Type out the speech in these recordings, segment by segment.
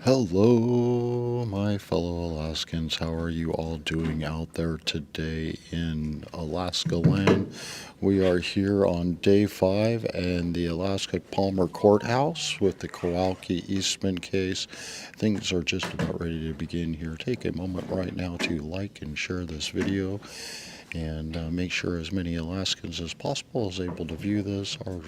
Hello, my fellow Alaskans. How are you all doing out there today in Alaska land? We are here on day 5 in the Alaska Palmer Courthouse with the Kowalke Eastman case. Things are just about ready to begin here. Take a moment right now to like and share this video and make sure as many Alaskans as possible is able to view this. Our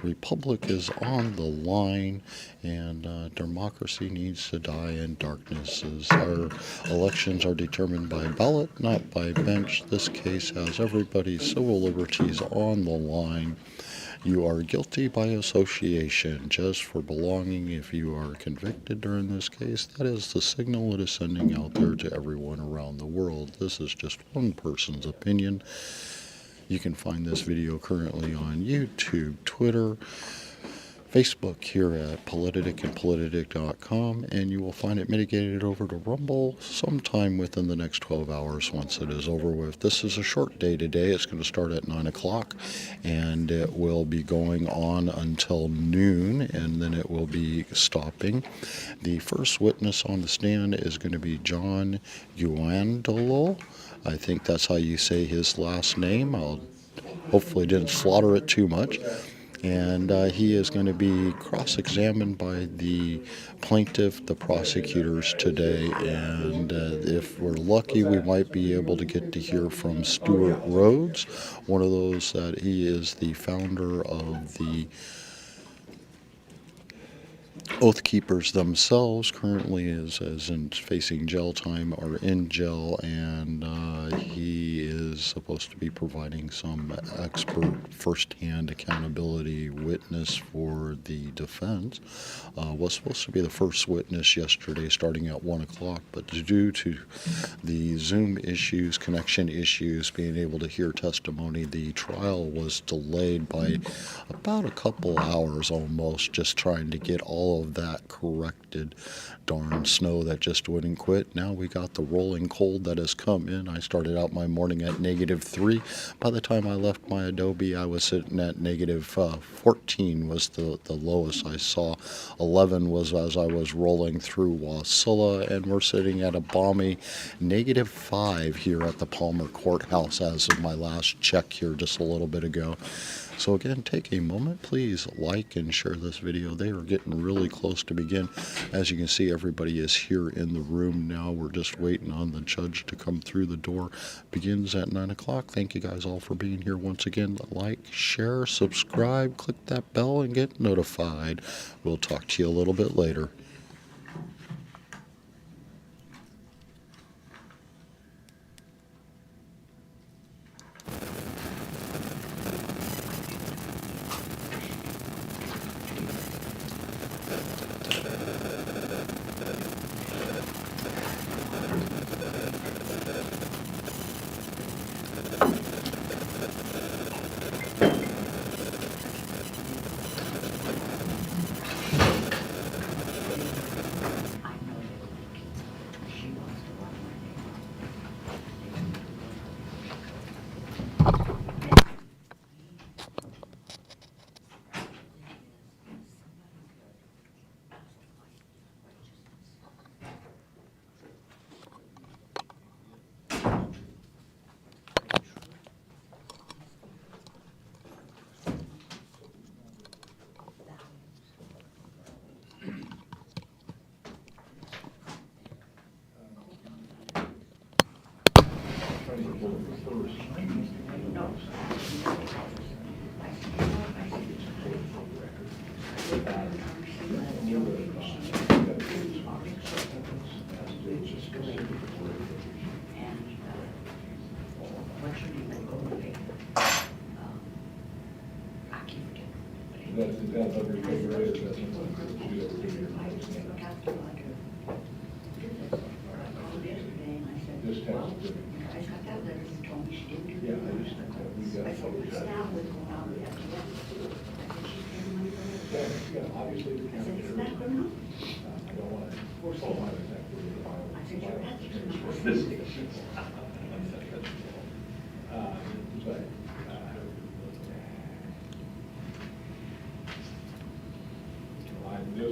republic is on the line, and democracy needs to die in darkness. As our elections are determined by ballot, not by bench. This case has everybody's civil liberties on the line. You are guilty by association just for belonging. If you are convicted during this case, that is the signal it is sending out there to everyone around the world. This is just one person's opinion. You can find this video currently on YouTube, Twitter, Facebook here at Politadick and Politadick.com, and you will find it mitigated over to Rumble sometime within the next 12 hours once it is over with. This is a short day today. It's going to start at 9 o'clock, and it will be going on until noon, and then it will be stopping. The first witness on the stand is going to be John Guandolo. I think that's how you say his last name. I'll hopefully didn't slaughter it too much. And he is going to be cross-examined by the plaintiff, the prosecutors today. And if we're lucky, we might be able to get to hear from Rhodes, one of those that he is the founder of the Oath Keepers themselves. Currently is in facing jail time or in jail, and he is supposed to be providing some expert first-hand accountability witness for the defense. Was supposed to be the first witness yesterday starting at 1 o'clock, but due to the Zoom issues, connection issues, being able to hear testimony, the trial was delayed by about a couple hours almost, just trying to get all of that corrected. Darn snow that just wouldn't quit. Now we got the rolling cold that has come in. I started out my morning at -3. By the time I left my Adobe, I was sitting at -14 was the lowest I saw. 11 was as I was rolling through Wasilla, and we're sitting at a balmy -5 here at the Palmer Courthouse as of my last check here just a little bit ago. So again, take a moment, please like and share this video. They are getting really close to begin. As you can see, everybody is here in the room now. We're just waiting on the judge to come through the door. Begins at 9 o'clock. Thank you guys all for being here once again. Like, share, subscribe, click that bell, and get notified. We'll talk to you a little bit later.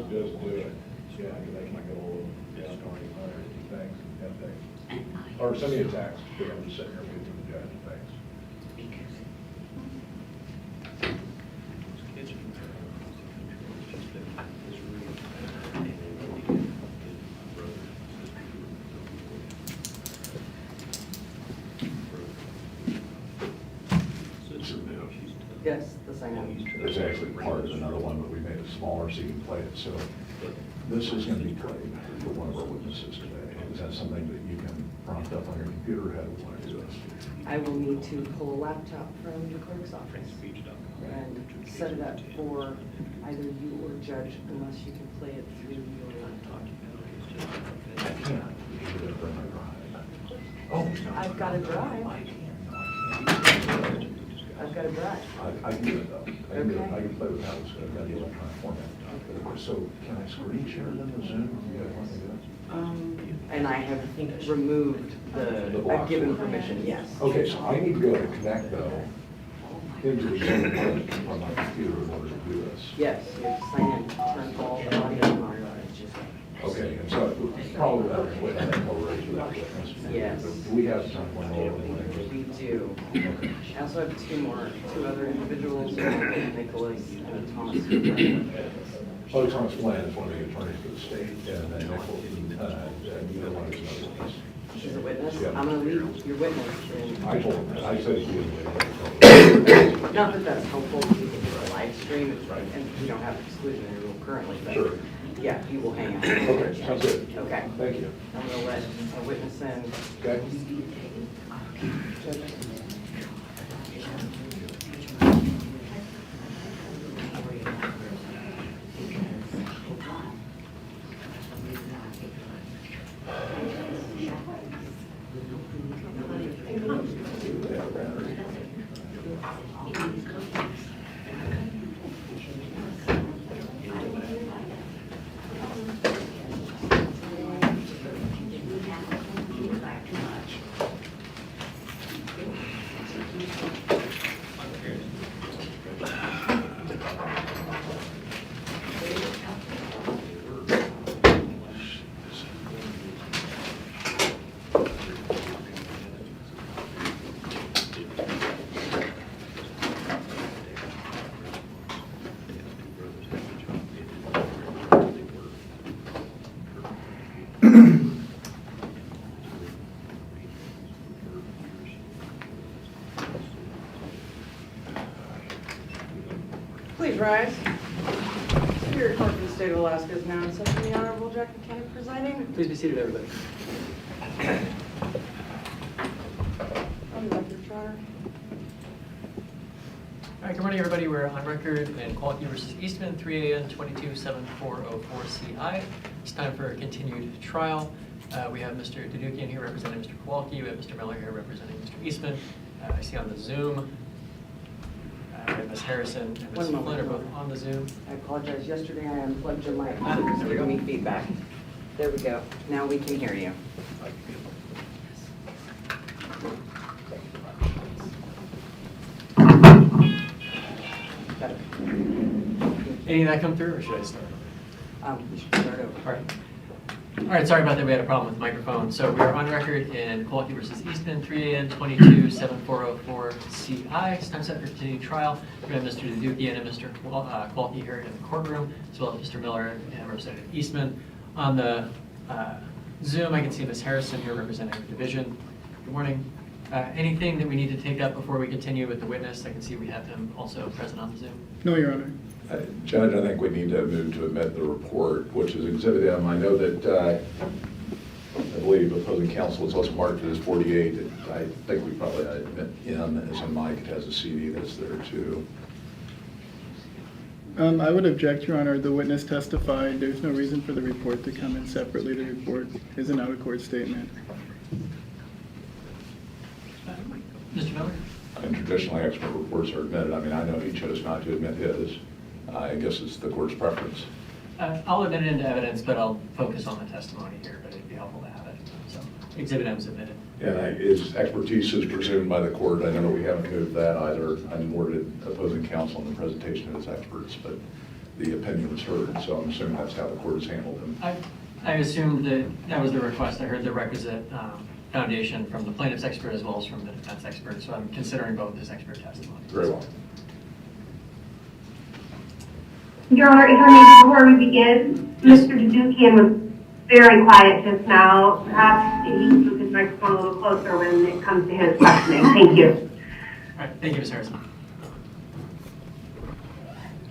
Just do it. Yeah, they can get a little, yeah, thanks, yeah, thanks. Or send me a text, because I'm just sitting here waiting for the judge, thanks. Yes, the same one. There's actually part of another one, but we made it smaller so you can play it. So this is going to be played for one of our witnesses today. Is that something that you can prompt up on your computer? How do you want to do this? I will need to pull a laptop from the clerk's office and set it up for either you or judge, unless you can play it through your laptop. I can't. Usually I bring my drive. Oh. I've got a drive. I've got a drive. I can do it though. I can do it. Okay. I can play with that. I've got the electronic format. So can I screen share then the Zoom? You guys want me to do it? And I have removed The I've block. given permission, yes. Okay, so I need to go to connect though into the Zoom from my computer in order to do this. Yes, you have to sign in, turn all the audio on. Okay, and so probably that was what I think we'll raise with that witness. Yes. Do we have John Guandolo? We do. Okay. I also have two other individuals, Nicholas and Thomas. Oh, Thomas Flynn is one of the attorneys for the state, and then Nicole, neither one is another witness. She's a witness? Yeah. I'm gonna leave your witness in. I told him that. I said he would. Not that that's helpful, because it's a live stream, it's right, and we don't have exclusionary rule currently, but Sure. yeah, he will hang out. Okay, sounds good. Okay. Thank you. I'm gonna let a witness in. Okay. Please rise. Superior Court of the State of Alaska is now in session. The Honorable Jackie Kennedy presiding. Please be seated, everybody. On the record, Your Honor. All right, good morning, everybody. We're on record in Kowalke versus Eastman, 3 AN 227404CI. It's time for a continued trial. We have Mr. Dedukian here representing Mr. Kowalke. We have Mr. Miller here representing Mr. Eastman. I see on the Zoom, we have Ms. Harrison and Ms. Flynn are both on the Zoom. I apologize. Yesterday I unplugged your mic. It's giving me feedback. There we go. Now we can hear you. Better. Any of that come through, or should I start? We should start over. All right. All right, sorry about that. We had a problem with the microphone. So we are on record in Kowalke versus Eastman, 3 AN 227404CI. It's time set for continued trial. We have Mr. Dedukian and Mr. Kowalke here in the courtroom, as well as Mr. Miller and Representative Eastman. On the Zoom, I can see Ms. Harrison here representing the division. Good morning. Anything that we need to take up before we continue with the witness? I can see we have him also present on the Zoom. No, Your Honor. Judge, I think we need to move to admit the report, which is Exhibit M. I know that I believe opposing counsel is also marked as 48. I think we probably admit M as in Mike. It has a CD that's there too. I would object, Your Honor. The witness testified. There's no reason for the report to come in separately. The report is an out-of-court statement. Mr. Miller? And traditionally, expert reports are admitted. I mean, I know he chose not to admit his. I guess it's the court's preference. I'll admit it into evidence, but I'll focus on the testimony here, but it'd be helpful to have it. So Exhibit M is admitted. And his expertise is presumed by the court. I know that we haven't moved that either. I nor did opposing counsel in the presentation of his experts, but the opinion was heard. So I'm assuming that's how the court has handled him. I assumed that that was the request. I heard the requisite foundation from the plaintiff's expert as well as from the defense expert, so I'm considering both as expert testimony. Very well. Your Honor, if I may, before we begin, Mr. Dedukian was very quiet just now. Perhaps he can move his microphone a little closer when it comes to his questioning. Thank you. All right, thank you, Ms. Harrison.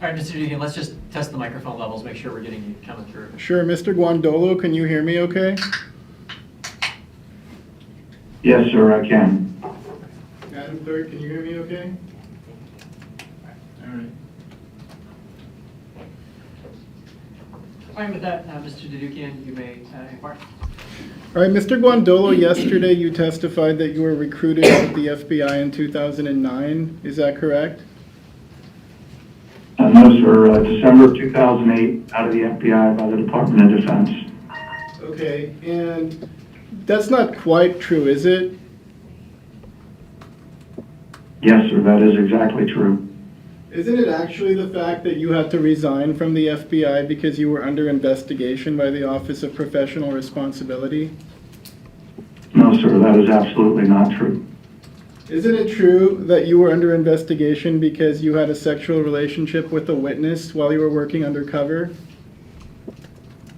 All right, Mr. Dedukian, let's just test the microphone levels, make sure we're getting you coming through. Sure, Mr. Guandolo, can you hear me okay? Yes, sir, I can. Madam Clerk, can you hear me okay? All right. All right, with that, Mr. Dedukian, you may inquire. All right, Mr. Guandolo, yesterday you testified that you were recruited at the FBI in 2009. Is that correct? No, sir, December of 2008, out of the FBI by the Department of Defense. Okay, and that's not quite true, is it? Yes, sir, that is exactly true. Isn't it actually the fact that you had to resign from the FBI because you were under investigation by the Office of Professional Responsibility? No, sir, that is absolutely not true. Isn't it true that you were under investigation because you had a sexual relationship with a witness while you were working undercover?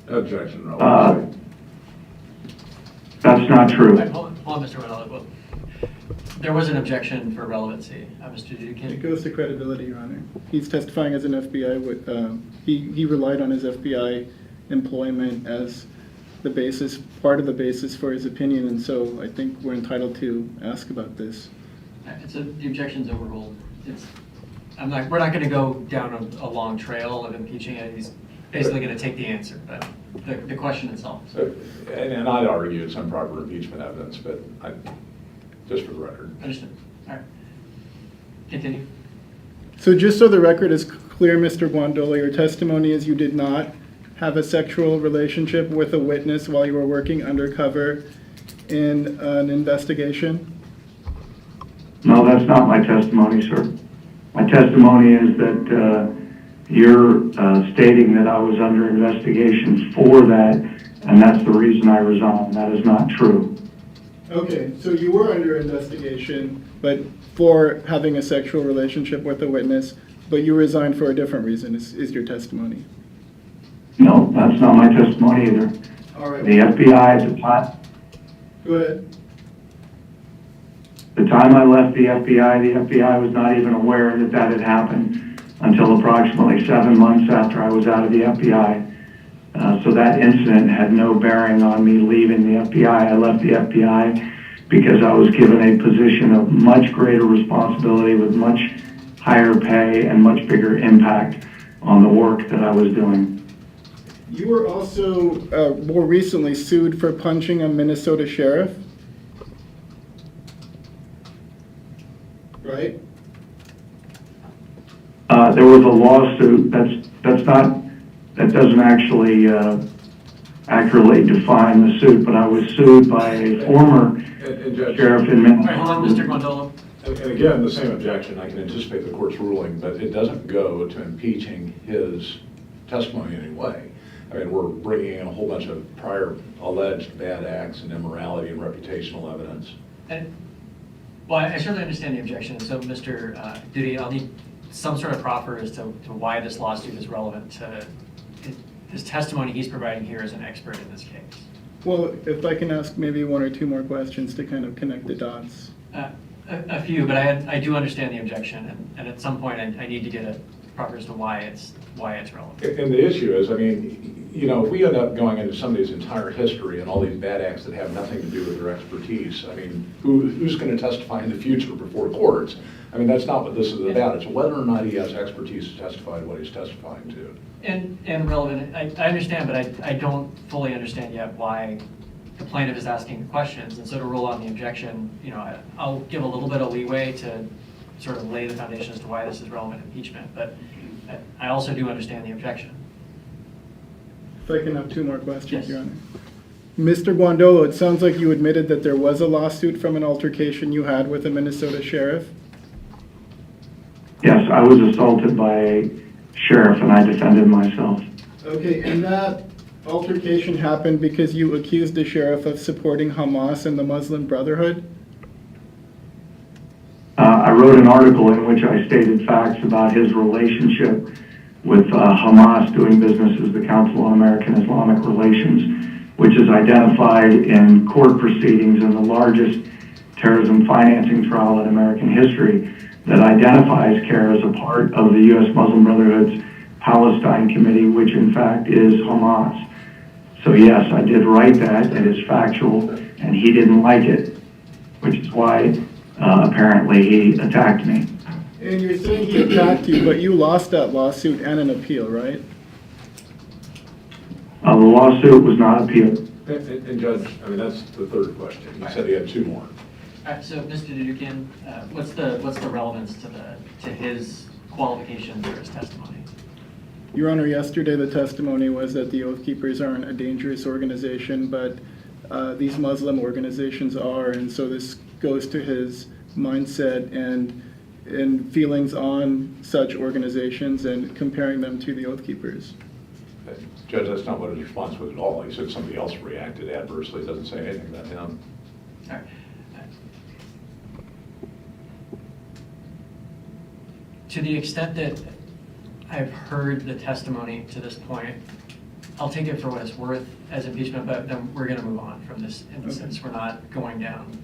Objection, no. That's not true. All right, hold on, Mr. Guandolo. Well, there was an objection for relevancy, Mr. It Dedukian. goes to credibility, Your Honor. He's testifying as an FBI, he relied on his FBI employment as the basis, part of the basis for his opinion, and so I think we're entitled to ask about this. The objection's overruled. We're not gonna go down a long trail of impeaching it. He's basically gonna take the answer, but the question itself. So, and I'd argue it's improper impeachment evidence, but just for the record. Understood. All right. Continue. So just so the record is clear, Mr. Guandolo, your testimony is you did not have a sexual relationship with a witness while you were working undercover in an investigation? No, that's not my testimony, sir. My testimony is that you're stating that I was under investigation for that, and that's the reason I resigned. That is not true. Okay, so you were under investigation, but for having a sexual relationship with a witness, but you resigned for a different reason, is your testimony? No, that's not my testimony either. All right. The FBI at the time, Go ahead. the time I left the FBI was not even aware that that had happened until approximately 7 months after I was out of the FBI. So that incident had no bearing on me leaving the FBI. I left the FBI because I was given a position of much greater responsibility with much higher pay and much bigger impact on the work that I was doing. You were also more recently sued for punching a Minnesota sheriff, right? There was a lawsuit. That doesn't actually accurately define the suit, but I was sued by a former sheriff in All right, Minnesota. hold on, Mr. Guandolo. And again, the same objection, I can anticipate the court's ruling, but it doesn't go to impeaching his testimony in any way. I mean, we're bringing in a whole bunch of prior alleged bad acts and immorality and reputational evidence. And, well, I certainly understand the objection. So, Mr. Duty, I'll need some sort of proffer as to why this lawsuit is relevant to his testimony he's providing here as an expert in this case. Well, if I can ask maybe one or two more questions to kind of connect the dots. A few, but I do understand the objection, and at some point I need to get a proffer as to why it's relevant. And the issue is, I mean, you know, if we end up going into somebody's entire history and all these bad acts that have nothing to do with their expertise, I mean, who's going to testify in the future before courts? I mean, that's not what this is about. It's whether or not he has expertise to testify to what he's testifying to. And relevant, I understand, but I don't fully understand yet why the plaintiff is asking the questions. And so to rule on the objection, you know, I'll give a little bit of leeway to sort of lay the foundation as to why this is relevant impeachment, but I also do understand the objection. If I can have two more questions, Yes. Your Honor. Mr. Guandolo, it sounds like you admitted that there was a lawsuit from an altercation you had with a Minnesota sheriff. Yes, I was assaulted by a sheriff, and I defended myself. Okay, and that altercation happened because you accused the sheriff of supporting Hamas and the Muslim Brotherhood? I wrote an article in which I stated facts about his relationship with Hamas doing business as the Council on American Islamic Relations, which is identified in court proceedings in the largest terrorism financing trial in American history that identifies CAIR as a part of the U.S. Muslim Brotherhood's Palestine Committee, which in fact is Hamas. So yes, I did write that. It is factual, and he didn't like it, which is why apparently he attacked me. And you're saying he attacked you, but you lost that lawsuit and an appeal, right? The lawsuit was not appealed. And Judge, I mean, that's the third question. You said he had two more. All right, so Mr. Dedukian, what's the relevance to his qualifications or his testimony? Your Honor, yesterday the testimony was that the Oath Keepers aren't a dangerous organization, but these Muslim organizations are, and so this goes to his mindset and feelings on such organizations and comparing them to the Oath Keepers. Judge, that's not what his response was at all. He said somebody else reacted adversely. It doesn't say anything about him. All right. To the extent that I've heard the testimony to this point, I'll take it for what it's worth as impeachment, but then we're going to move on from this instance. We're not going down.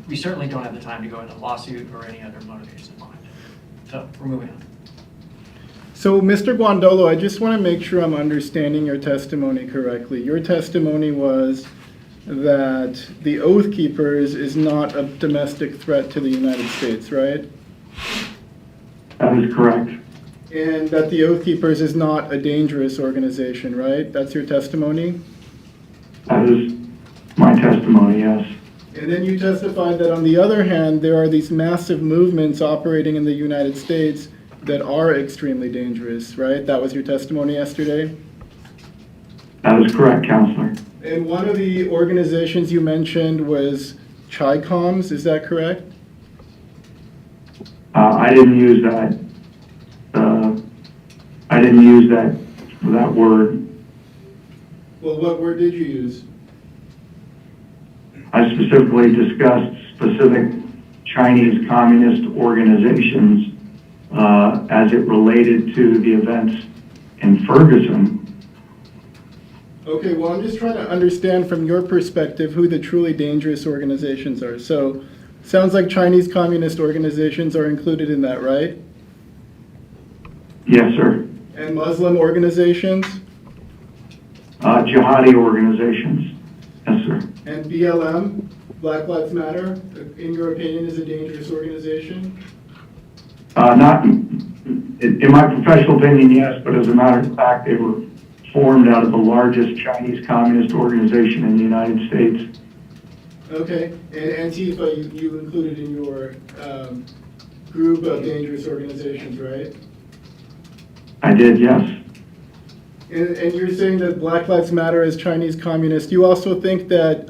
We certainly don't have the time to go into a lawsuit or any other motivation behind it. So we're moving on. So, Mr. Guandolo, I just want to make sure I'm understanding your testimony correctly. Your testimony was that the Oath Keepers is not a domestic threat to the United States, right? That is correct. And that the Oath Keepers is not a dangerous organization, right? That's your testimony? That is my testimony, yes. And then you testified that on the other hand, there are these massive movements operating in the United States that are extremely dangerous, right? That was your testimony yesterday? That is correct, Counselor. And one of the organizations you mentioned was CHICOMS, is that correct? I didn't use that. I didn't use that word. Well, what word did you use? I specifically discussed specific Chinese communist organizations as it related to the events in Ferguson. Okay, well, I'm just trying to understand from your perspective who the truly dangerous organizations are. So, sounds like Chinese communist organizations are included in that, right? Yes, sir. And Muslim organizations? Jihadi organizations. Yes, sir. And BLM, Black Lives Matter, in your opinion, is a dangerous organization? Not in my professional opinion, yes, but as a matter of fact, they were formed out of the largest Chinese communist organization in the United States. Okay, and Antifa you included in your group of dangerous organizations, right? I did, yes. And you're saying that Black Lives Matter is Chinese communist. You also think that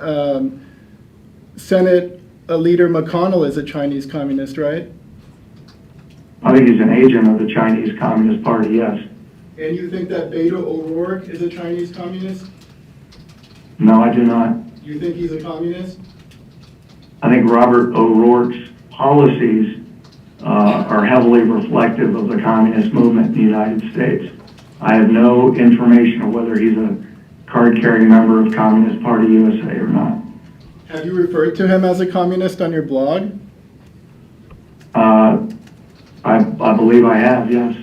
Senate Leader McConnell is a Chinese communist, right? I think he's an agent of the Chinese Communist Party, yes. And you think that Beto O'Rourke is a Chinese communist? No, I do not. You think he's a communist? I think Robert O'Rourke's policies are heavily reflective of the communist movement in the United States. I have no information of whether he's a card-carrying member of Communist Party USA or not. Have you referred to him as a communist on your blog? I believe I have, yes.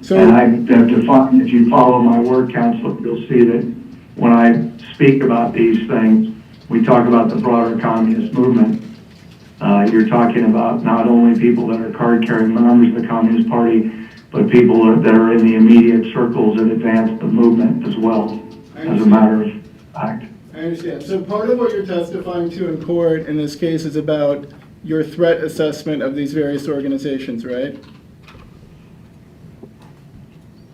So, And I have defined, if you follow my word, Counselor, you'll see that when I speak about these things, we talk about the broader communist movement. You're talking about not only people that are card-carrying members of the Communist Party, but people that are in the immediate circles that advance the movement as well, as a matter of fact. I understand. So part of what you're testifying to in court in this case is about your threat assessment of these various organizations, right?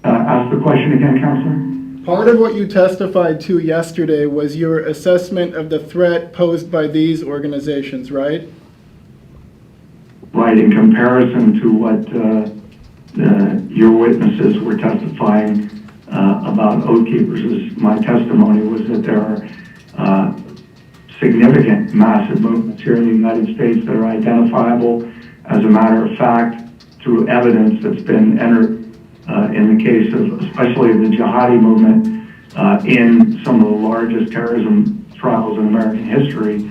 Ask the question again, Counselor. Part of what you testified to yesterday was your assessment of the threat posed by these organizations, right? Right, in comparison to what your witnesses were testifying about oath keepers. My testimony was that there are significant, massive movements here in the United States that are identifiable, as a matter of fact, through evidence that's been entered in the case of, especially the jihadi movement, in some of the largest terrorism trials in American history.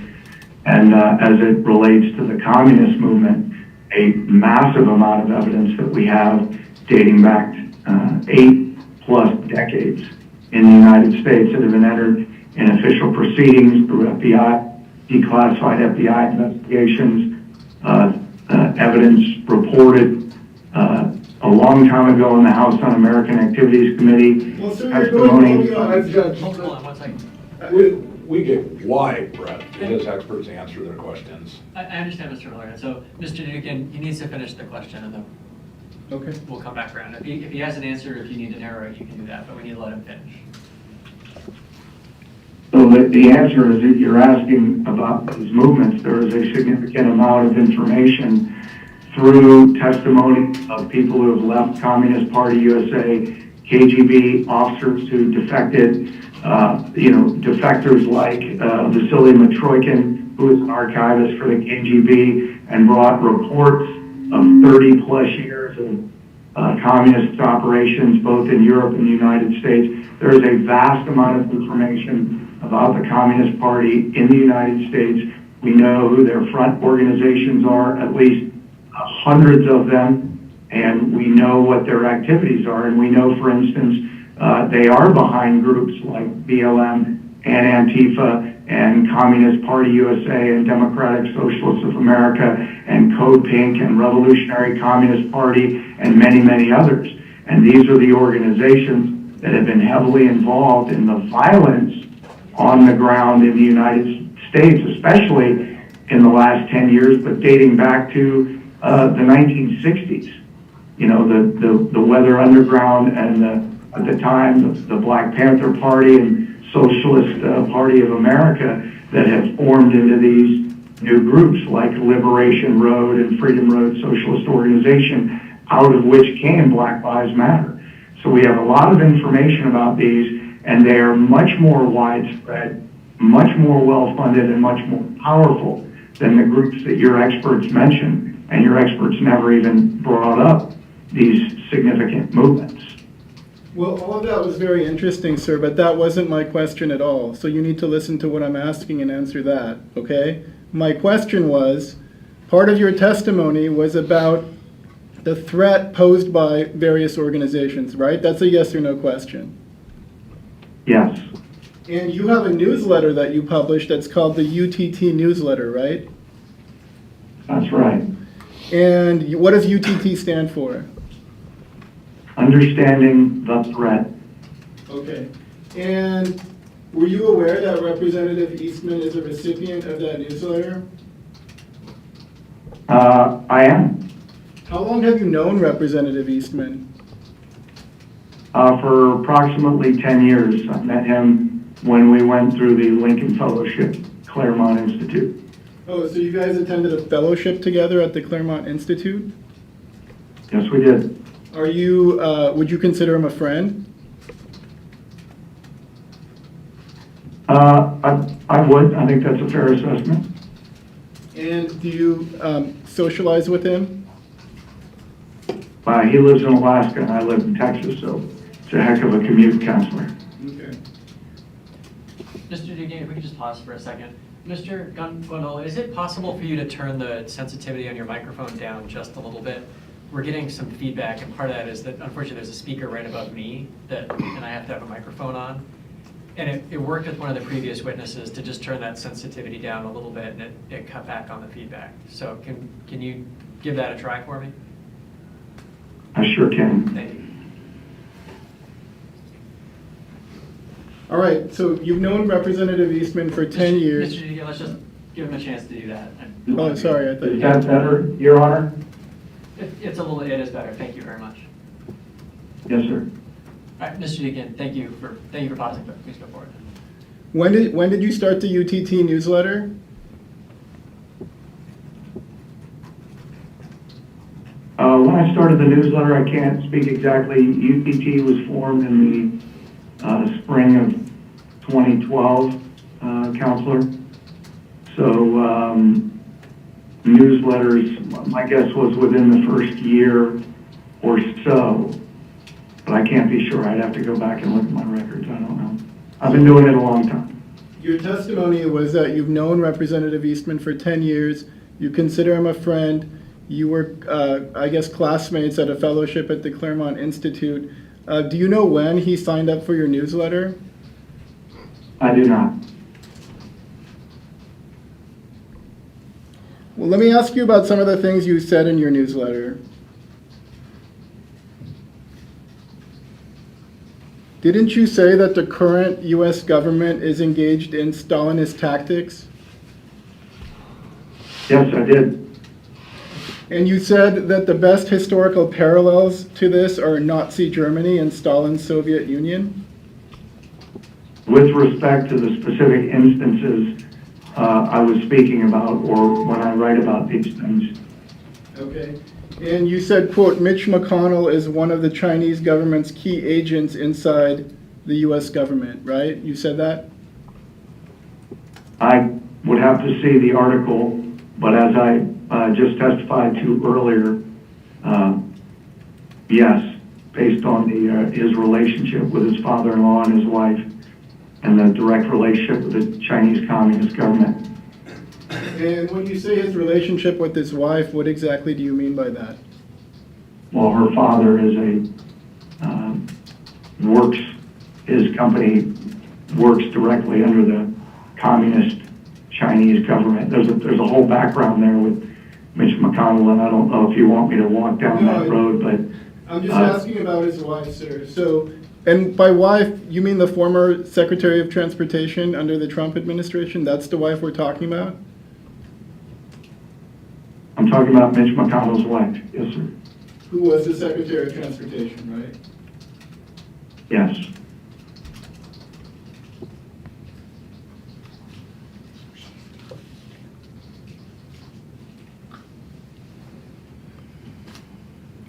And as it relates to the communist movement, a massive amount of evidence that we have dating back 8+ decades in the United States that have been entered in official proceedings through FBI, declassified FBI investigations, evidence reported a long time ago in the House Un-American Activities Committee. Well, sir, you're going beyond, Judge. Hold on 1 second. We get wide breadth to his experts answer their questions. I understand, Mr. Miller. So, Mr. Dugan, he needs to finish the question, and then Okay. we'll come back around. If he has an answer, if you need to narrow it, you can do that, but we need to let him finish. So the answer is that you're asking about these movements. There is a significant amount of information through testimony of people who have left Communist Party USA, KGB officers who defected, defectors like Vasily Matroikin, who is an archivist for the KGB and brought reports of 30+ years of communist operations both in Europe and the United States. There is a vast amount of information about the Communist Party in the United States. We know who their front organizations are, at least hundreds of them, and we know what their activities are. And we know, for instance, they are behind groups like BLM and Antifa and Communist Party USA and Democratic Socialists of America and Code Pink and Revolutionary Communist Party and many, many others. And these are the organizations that have been heavily involved in the violence on the ground in the United States, especially in the last 10 years, but dating back to the 1960s. You know, the Weather Underground and at the time, the Black Panther Party and Socialist Party of America that have formed into these new groups like Liberation Road and Freedom Road Socialist Organization, out of which came Black Lives Matter. So we have a lot of information about these, and they are much more widespread, much more well-funded, and much more powerful than the groups that your experts mentioned, and your experts never even brought up these significant movements. Well, all of that was very interesting, sir, but that wasn't my question at all. So you need to listen to what I'm asking and answer that, okay? My question was, part of your testimony was about the threat posed by various organizations, right? That's a yes or no question. Yes, And you have a newsletter that you published that's called the UTT newsletter, right? that's right. And what does UTT stand for? Understanding the threat. Okay. And were you aware that Representative Eastman is a recipient of that newsletter? I am. How long have you known Representative Eastman? For approximately 10 years. I met him when we went through the Lincoln Fellowship, Claremont Institute. Oh, so you guys attended a fellowship together at the Claremont Institute? Yes, we did. Are you, would you consider him a friend? I would. I think that's a fair assessment. And do you socialize with him? He lives in Alaska and I live in Texas, so it's a heck of a commute, Counselor. Okay. Mr. Dugan, if we could just pause for a second. Mr. Guandolo, is it possible for you to turn the sensitivity on your microphone down just a little bit? We're getting some feedback, and part of that is that unfortunately there's a speaker right above me and I have to have a microphone on. And it worked with one of the previous witnesses to just turn that sensitivity down a little bit, and it cut back on the feedback. So can you give that a try for me? I sure can. Thank you. All right, so you've known Representative Eastman for 10 years. Mr. Dugan, let's just give him a chance to do that. Oh, sorry, I thought Is you... that better, Your Honor? It is better. Thank you very much. Yes, sir. All right, Mr. Dugan, thank you for pausing, but please go forward. When did you start the UTT newsletter? when I started the newsletter, I can't speak exactly. UPT was formed in the spring of 2012, Counselor. So newsletters, my guess was within the first year or so, but I can't be sure. I'd have to go back and look at my records. I don't know. I've been doing it a long time. Your testimony was that you've known Representative Eastman for 10 years. You consider him a friend. You were, I guess, classmates at a fellowship at the Claremont Institute. Do you know when he signed up for your newsletter? I do not. Well, let me ask you about some of the things you said in your newsletter. Didn't you say that the current U.S. government is engaged in Stalinist tactics? Yes, I did. And you said that the best historical parallels to this are Nazi Germany and Stalin's Soviet Union? With respect to the specific instances I was speaking about, or when I write about these things. Okay. And you said, quote, Mitch McConnell is one of the Chinese government's key agents inside the U.S. government, right? You said that? I would have to see the article, but as I just testified to earlier, yes, based on his relationship with his father-in-law and his wife, and the direct relationship with the Chinese Communist government. And when you say his relationship with his wife, what exactly do you mean by that? Well, her father is his company works directly under the Communist Chinese government. There's a whole background there with Mitch McConnell, and I don't know if you want me to walk down that road, but... I'm just asking about his wife, sir. So, and by wife, you mean the former Secretary of Transportation under the Trump administration? That's the wife we're talking about? I'm talking about Mitch McConnell's wife, yes, sir. Who was the Secretary of Transportation, right? Yes.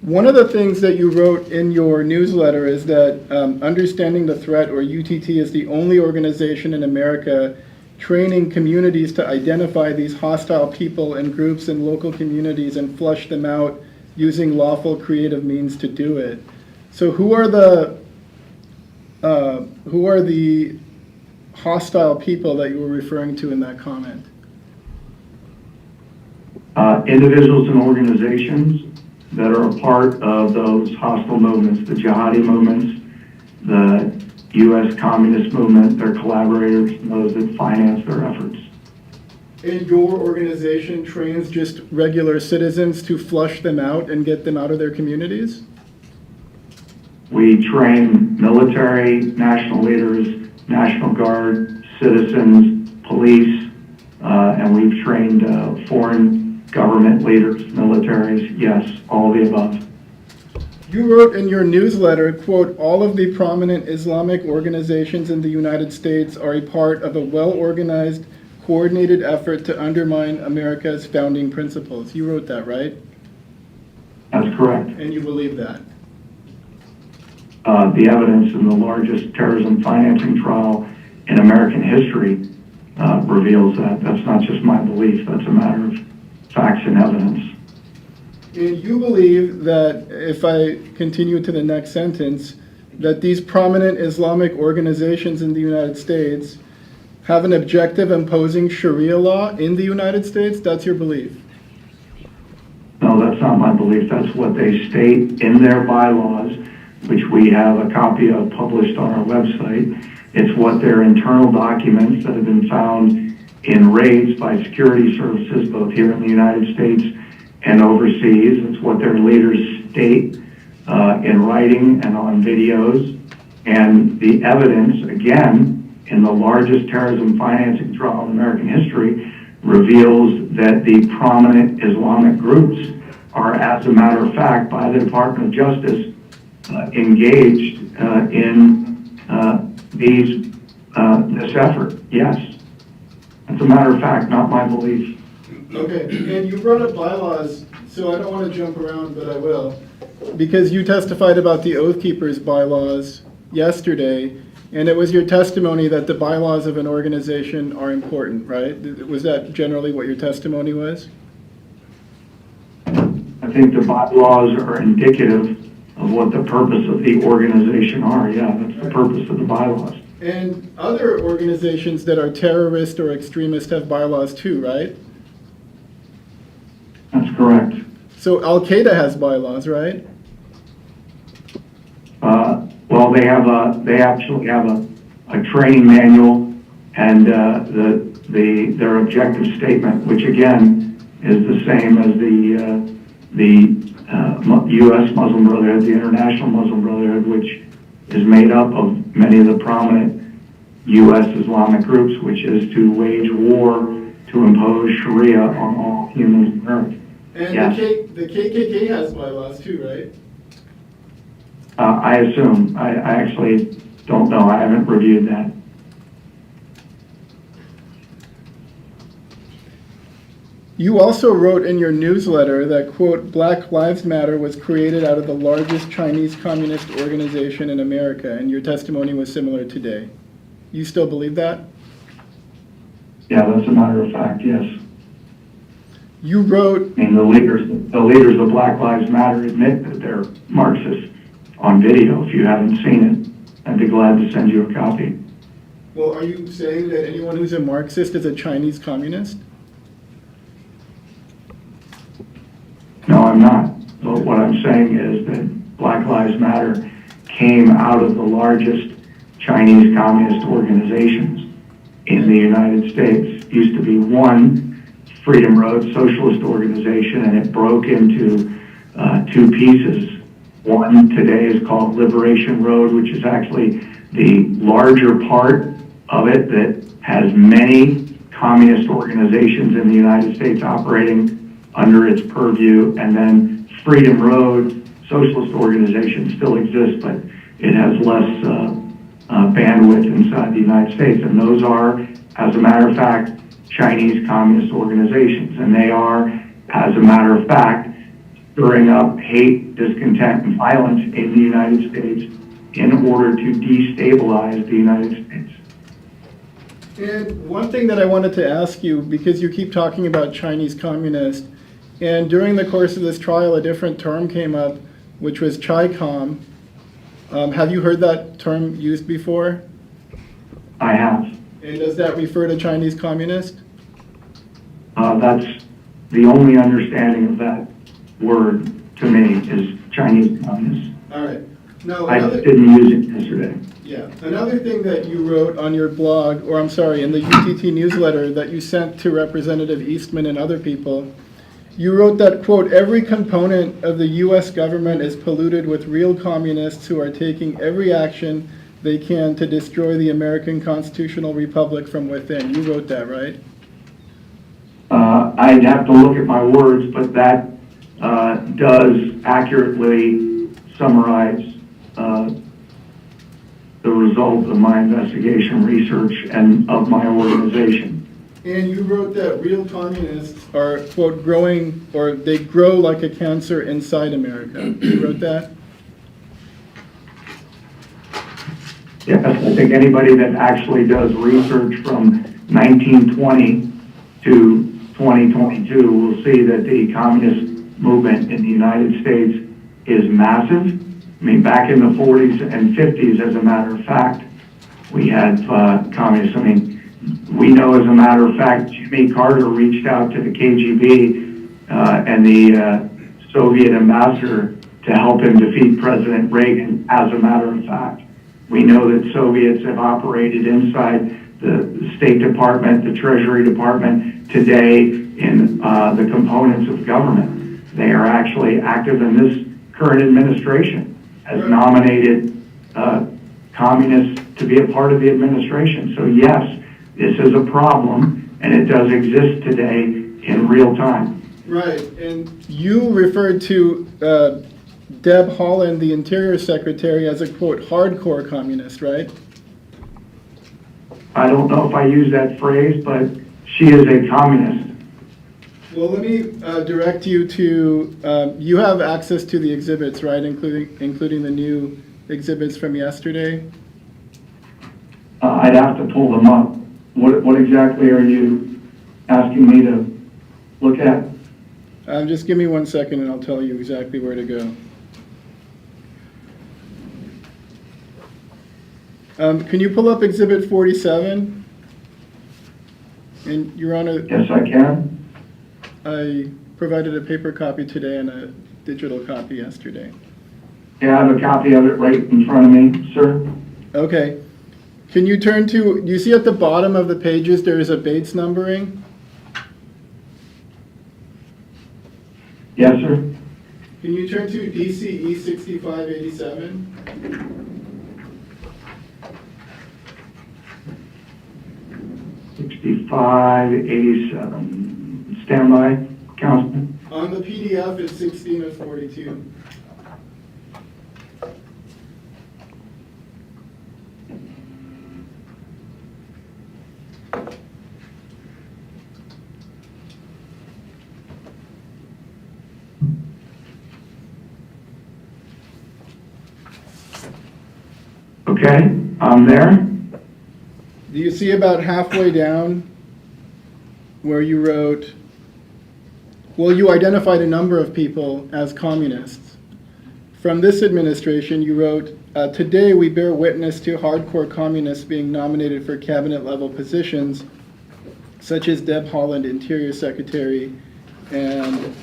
One of the things that you wrote in your newsletter is that Understanding the Threat, or UTT, is the only organization in America training communities to identify these hostile people and groups in local communities and flush them out using lawful creative means to do it. So who are the hostile people that you were referring to in that comment? Individuals and organizations that are a part of those hostile movements, the jihadi movements, the U.S. communist movement, their collaborators, and those that finance their efforts. And your organization trains just regular citizens to flush them out and get them out of their communities? We train military, national leaders, National Guard, citizens, police, and we've trained foreign government leaders, militaries, yes, all of the above. You wrote in your newsletter, quote, all of the prominent Islamic organizations in the United States are a part of a well-organized, coordinated effort to undermine America's founding principles. You wrote that, right? That's correct. And you believe that? The evidence in the largest terrorism financing trial in American history reveals that. That's not just my belief, that's a matter of facts and evidence. And you believe that, if I continue to the next sentence, that these prominent Islamic organizations in the United States have an objective imposing Sharia law in the United States? That's your belief? No, that's not my belief. That's what they state in their bylaws, which we have a copy of published on our website. It's what their internal documents that have been found in raids by security services, both here in the United States and overseas. It's what their leaders state in writing and on videos. And the evidence, again, in the largest terrorism financing trial in American history, reveals that the prominent Islamic groups are, as a matter of fact, by the Department of Justice, engaged in this effort. Yes. It's a matter of fact, not my belief. Okay, and you brought up bylaws So I don't want to jump around, but I will. Because you testified about the Oath Keepers bylaws yesterday, and it was your testimony that the bylaws of an organization are important, right? Was that generally what your testimony was? I think the bylaws are indicative of what the purpose of the organization are. Yeah, that's the purpose of the bylaws. And other organizations that are terrorist or extremist have bylaws too, right? That's correct. So Al-Qaeda has bylaws, right? Well, they actually have a training manual and their objective statement, which again is the same as the U.S. Muslim Brotherhood, the International Muslim Brotherhood, which is made up of many of the prominent U.S. Islamic groups, which is to wage war to impose Sharia on all humans on earth. And Yes. the KKK has bylaws too, right? I assume. I actually don't know. I haven't reviewed that. You also wrote in your newsletter that, quote, Black Lives Matter was created out of the largest Chinese communist organization in America, and your testimony was similar today. You still believe that? Yeah, that's a matter of fact, yes. You wrote, I mean, the leaders of Black Lives Matter admit that they're Marxists on video. If you haven't seen it, I'd be glad to send you a copy. well, are you saying that anyone who's a Marxist is a Chinese communist? No, I'm not. But what I'm saying is that Black Lives Matter came out of the largest Chinese communist organizations in the United States. It used to be one Freedom Road socialist organization, and it broke into two pieces. One today is called Liberation Road, which is actually the larger part of it that has many communist organizations in the United States operating under its purview. And then Freedom Road, socialist organization, still exists, but it has less bandwidth inside the United States. And those are, as a matter of fact, Chinese communist organizations. And they are, as a matter of fact, stirring up hate, discontent, and violence in the United States in order to destabilize the United States. And one thing that I wanted to ask you, because you keep talking about Chinese communist, and during the course of this trial, a different term came up, which was Chi-Com. Have you heard that term used before? I have. And does that refer to Chinese communist? That's the only understanding of that word to me is Chinese communist. All right. No, I another, didn't use it yesterday. yeah. Another thing that you wrote on your blog, or I'm sorry, in the UTT newsletter that you sent to Representative Eastman and other people, you wrote that, quote, every component of the U.S. government is polluted with real communists who are taking every action they can to destroy the American constitutional republic from within. You wrote that, right? I'd have to look at my words, but that does accurately summarize the result of my investigation, research, and of my organization. And you wrote that real communists are, quote, growing, or they grow like a cancer inside America. You wrote that? Yes, I think anybody that actually does research from 1920 to 2022 will see that the communist movement in the United States is massive. I mean, back in the 40s and 50s, as a matter of fact, we had communists. I mean, we know, as a matter of fact, Jimmy Carter reached out to the KGB and the Soviet ambassador to help him defeat President Reagan, as a matter of fact. We know that Soviets have operated inside the State Department, the Treasury Department today in the components of government. They are actually active in this current administration, has nominated communists to be a part of the administration. So yes, this is a problem, and it does exist today in real time. Right, and you referred to Deb Haaland, the Interior Secretary, as a, quote, hardcore communist, right? I don't know if I use that phrase, but she is a communist. Well, let me direct you to, you have access to the exhibits, right, including the new exhibits from yesterday? I'd have to pull them up. What exactly are you asking me to look at? Just give me 1 second and I'll tell you exactly where to go. Can you pull up Exhibit 47? And Your Honor, Yes, I can. I provided a paper copy today and a digital copy yesterday. Yeah, I have a copy of it right in front of me, sir. Okay. Can you turn to, do you see at the bottom of the pages there is a Bates numbering? Yes, sir. Can you turn to DCE 6587? 6587. Stand by, Councilman. On the PDF, it's 16 of 42. Okay, I'm there. Do you see about halfway down where you wrote, well, you identified a number of people as communists. From this administration, you wrote, today we bear witness to hardcore communists being nominated for cabinet level positions, such as Deb Haaland, Interior Secretary, and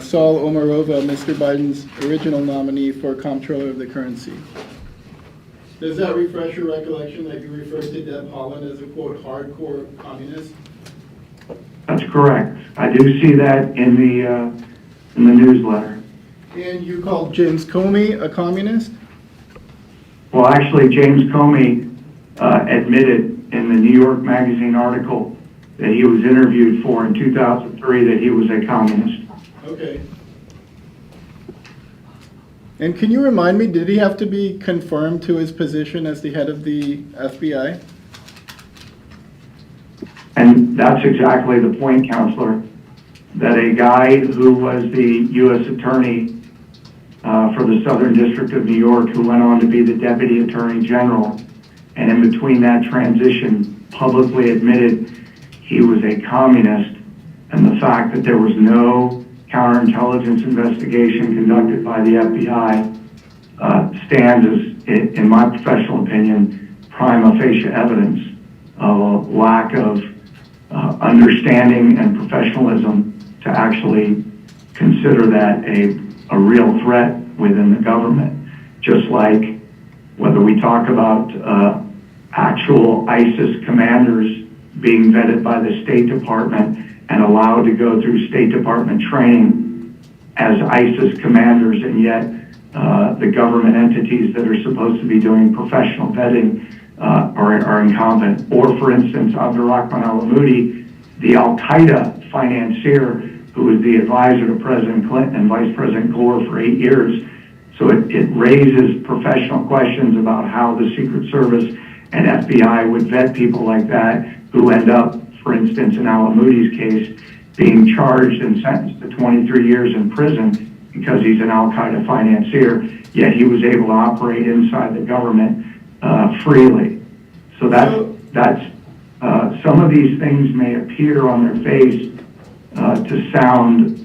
Saul Omarova, Mr. Biden's original nominee for Comptroller of the Currency. Does that refresh your recollection that you referred to Deb Haaland as a, quote, hardcore communist? That's correct. I do see that in the newsletter. And you called James Comey a communist? Well, actually, James Comey admitted in the New York Magazine article that he was interviewed for in 2003 that he was a communist. Okay. And can you remind me, did he have to be confirmed to his position as the head of the FBI? And that's exactly the point, Counselor, that a guy who was the U.S. Attorney for the Southern District of New York, who went on to be the Deputy Attorney General, and in between that transition publicly admitted he was a communist, and the fact that there was no counterintelligence investigation conducted by the FBI stands as, in my professional opinion, prima facie evidence of a lack of understanding and professionalism to actually consider that a real threat within the government. Just like whether we talk about actual ISIS commanders being vetted by the State Department and allowed to go through State Department training as ISIS commanders, and yet the government entities that are supposed to be doing professional vetting are incompetent. Or, for instance, Abdurrahman al-Amoudi, the al-Qaeda financier who was the advisor to President Clinton and Vice President Gore for 8 years. So it raises professional questions about how the Secret Service and FBI would vet people like that who end up, for instance, in al-Amoudi's case, being charged and sentenced to 23 years in prison because he's an al-Qaeda financier, yet he was able to operate inside the government freely. So that's some of these things may appear on their face to sound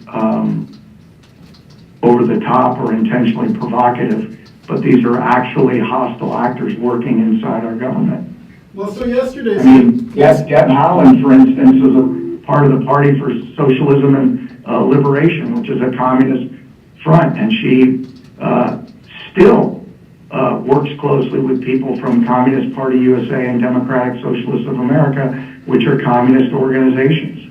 over the top or intentionally provocative, but these are actually hostile actors working inside our government. Well, so yesterday... I mean, Deb Haaland, for instance, was a part of the Party for Socialism and Liberation, which is a communist front, and she still works closely with people from Communist Party USA and Democratic Socialists of America, which are communist organizations,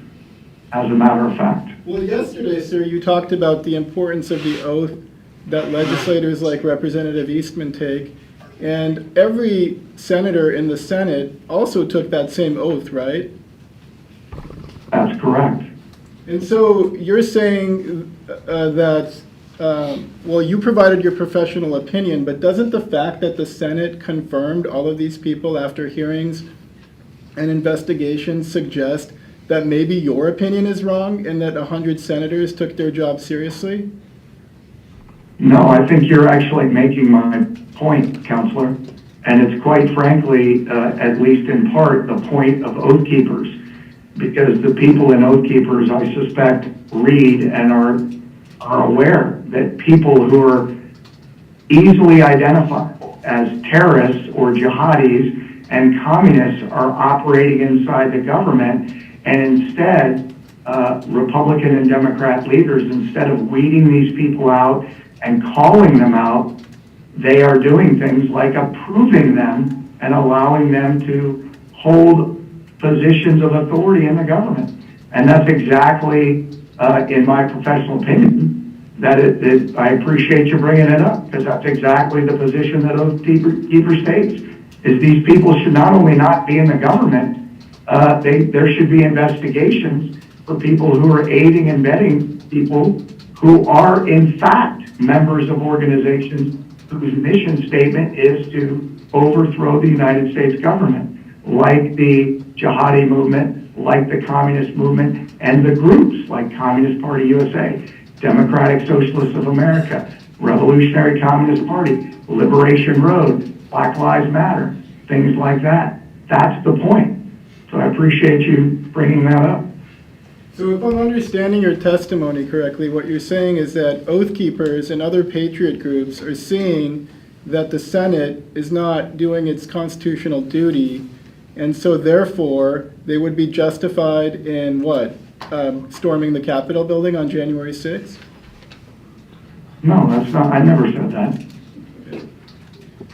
as a matter of fact. Well, yesterday, sir, you talked about the importance of the oath that legislators like Representative Eastman take, and every senator in the Senate also took that same oath, right? That's correct. And so you're saying that, well, you provided your professional opinion, but doesn't the fact that the Senate confirmed all of these people after hearings and investigations suggest that maybe your opinion is wrong and that 100 senators took their job seriously? No, I think you're actually making my point, Counselor. And it's quite frankly, at least in part, the point of Oath Keepers. Because the people in Oath Keepers, I suspect, read and are aware that people who are easily identified as terrorists or jihadis and communists are operating inside the government, and instead, Republican and Democrat leaders, instead of weeding these people out and calling them out, they are doing things like approving them and allowing them to hold positions of authority in the government. And that's exactly, in my professional opinion, I appreciate you bringing it up, because that's exactly the position that Oath Keeper states, is these people should not only not be in the government, there should be investigations for people who are aiding and abetting people who are in fact members of organizations whose mission statement is to overthrow the United States government, like the jihadi movement, like the communist movement, and the groups like Communist Party USA, Democratic Socialists of America, Revolutionary Communist Party, Liberation Road, Black Lives Matter, things like that. That's the point. So I appreciate you bringing that up. So if I'm understanding your testimony correctly, what you're saying is that Oath Keepers and other patriot groups are seeing that the Senate is not doing its constitutional duty, and so therefore they would be justified in what? Storming the Capitol building on January 6th? No, that's not, I never said that.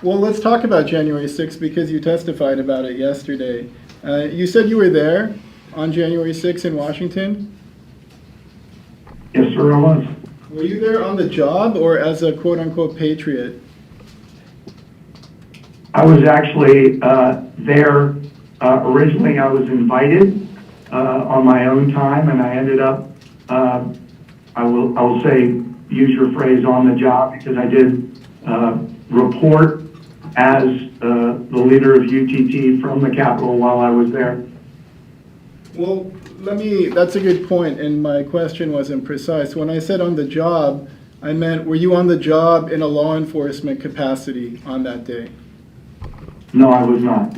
Well, let's talk about January 6th because you testified about it yesterday. You said you were there on January 6th in Washington? Yes, sir, I was. Were you there on the job or as a quote-unquote patriot? I was actually there. Originally, I was invited on my own time, and I ended up, I will say, use your phrase, on the job, because I did report as the leader of UTT from the Capitol while I was there. Well, that's a good point, and my question wasn't precise. When I said on the job, I meant, were you on the job in a law enforcement capacity on that day? No, I was not.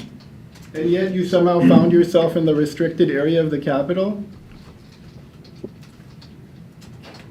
And yet you somehow found yourself in the restricted area of the Capitol?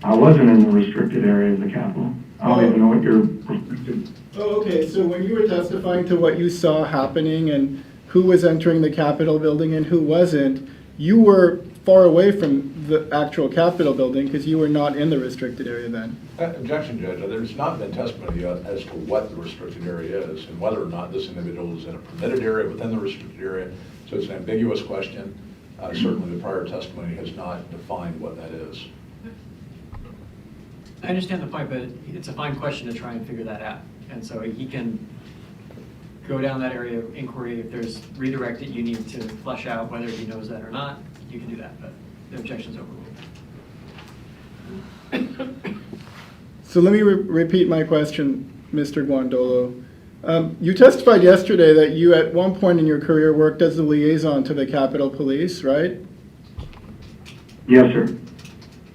I wasn't in the restricted area of the Capitol. I don't even know what you're referring to. Oh, okay, so when you were testifying to what you saw happening and who was entering the Capitol building and who wasn't, you were far away from the actual Capitol building because you were not in the restricted area then. Objection, Judge. There's not been testimony yet as to what the restricted area is and whether or not this individual is in a permitted area within the restricted area. So it's an ambiguous question. Certainly the prior testimony has not defined what that is. I understand the point, but it's a fine question to try and figure that out. And so he can go down that area of inquiry. If there's redirect that you need to flesh out whether he knows that or not, you can do that, but the objection's overruled. So let me repeat my question, Mr. Guandolo. You testified yesterday that you at one point in your career worked as a liaison to the Capitol Police, right? Yes, sir.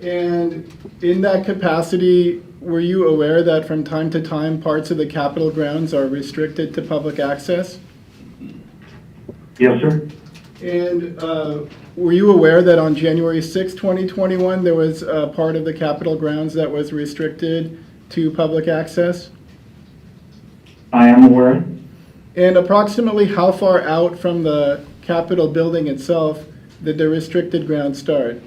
And in that capacity, were you aware that from time to time parts of the Capitol grounds are restricted to public access? Yes, sir. And were you aware that on January 6, 2021, there was a part of the Capitol grounds that was restricted to public access? I am aware. And approximately how far out from the Capitol building itself did the restricted grounds start?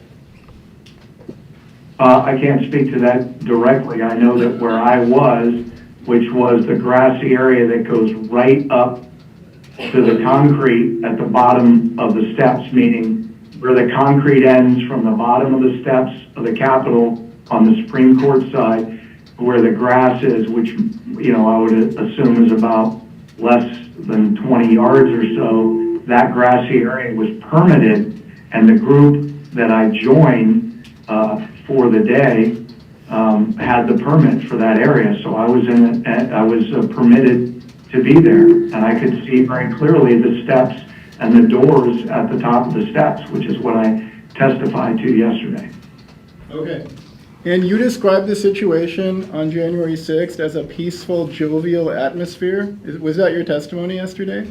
I can't speak to that directly. I know that where I was, which was the grassy area that goes right up to the concrete at the bottom of the steps, meaning where the concrete ends from the bottom of the steps of the Capitol on the Supreme Court side, where the grass is, which, you know, I would assume is about less than 20 yards or so. That grassy area was permitted, and the group that I joined for the day had the permit for that area, so I was permitted to be there, and I could see very clearly the steps and the doors at the top of the steps, which is what I testified to yesterday. Okay. And you described the situation on January 6th as a peaceful, jovial atmosphere. Was that your testimony yesterday?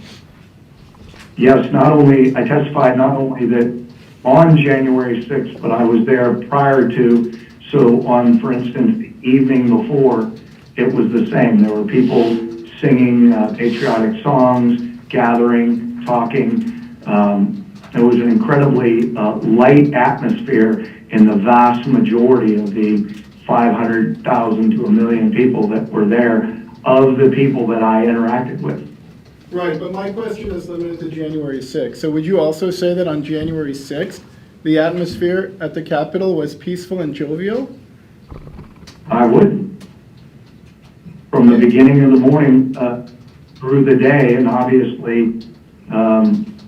Yes, I testified not only that on January 6th, but I was there prior to, so on, for instance, the evening before, it was the same. There were people singing patriotic songs, gathering, talking. There was an incredibly light atmosphere in the vast majority of the 500,000 to 1 million people that were there, of the people that I interacted with. Right, but my question is limited to January 6th. So would you also say that on January 6th, the atmosphere at the Capitol was peaceful and jovial? I would. From the beginning of the morning through the day, and obviously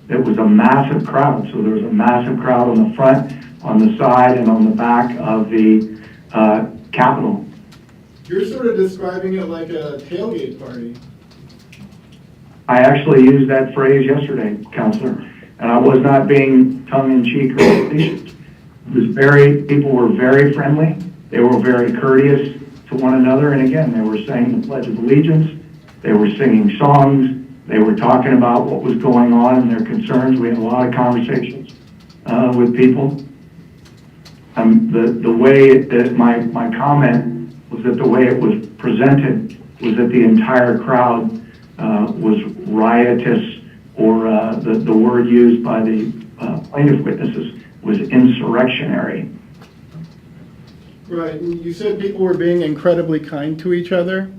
it was a massive crowd. So there was a massive crowd on the front, on the side, and on the back of the Capitol. You're sort of describing it like a tailgate party. I actually used that phrase yesterday, Counselor, and I was not being tongue-in-cheek or facetious. People were very friendly. They were very courteous to one another, and again, they were saying the Pledge of Allegiance. They were singing songs. They were talking about what was going on and their concerns. We had a lot of conversations with people. The way that my comment was that the way it was presented was that the entire crowd was riotous, or the word used by the plaintiff witnesses was insurrectionary. Right, and you said people were being incredibly kind to each other.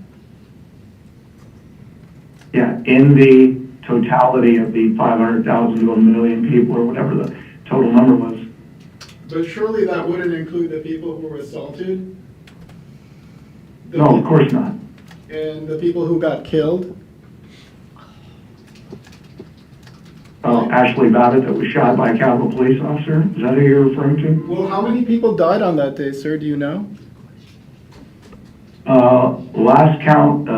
Yeah, in the totality of the 500,000 to 1 million people, or whatever the total number was. But surely that wouldn't include the people who were assaulted? No, of course not. And the people who got killed? Ashley Babbitt that was shot by a Capitol police officer. Is that who you're referring to? Well, how many people died on that day, sir? Do you know? Last count,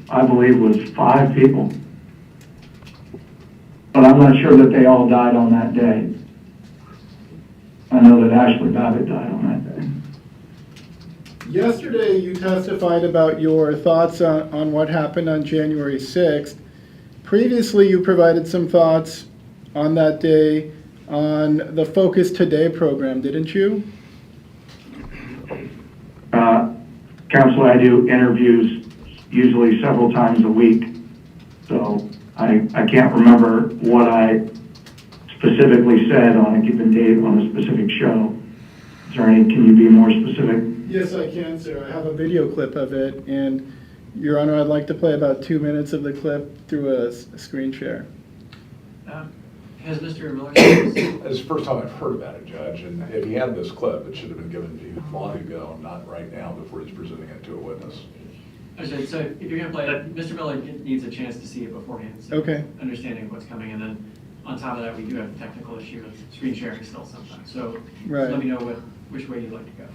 I believe, was 5 people. But I'm not sure that they all died on that day. I know that Ashley Babbitt died on that day. Yesterday, you testified about your thoughts on what happened on January 6th. Previously, you provided some thoughts on that day on the Focus Today program, didn't you? Counselor, I do interviews usually several times a week, so I can't remember what I specifically said on a given date on a specific show. Is there any, can you be more specific? Yes, I can, sir. I have a video clip of it, and Your Honor, I'd like to play about 2 minutes of the clip through a screen share. Has Mr. Miller seen this? It's the first time I've heard about it, Judge, and if he had this clip, it should have been given to you long ago, not right now before he's presenting it to a witness. Okay, so if you're going to play it, Mr. Miller needs a chance to see it beforehand. So Okay. understanding what's coming, and then on top of that, we do have a technical issue with screen sharing still sometimes. So Right. let me know which way you'd like to go.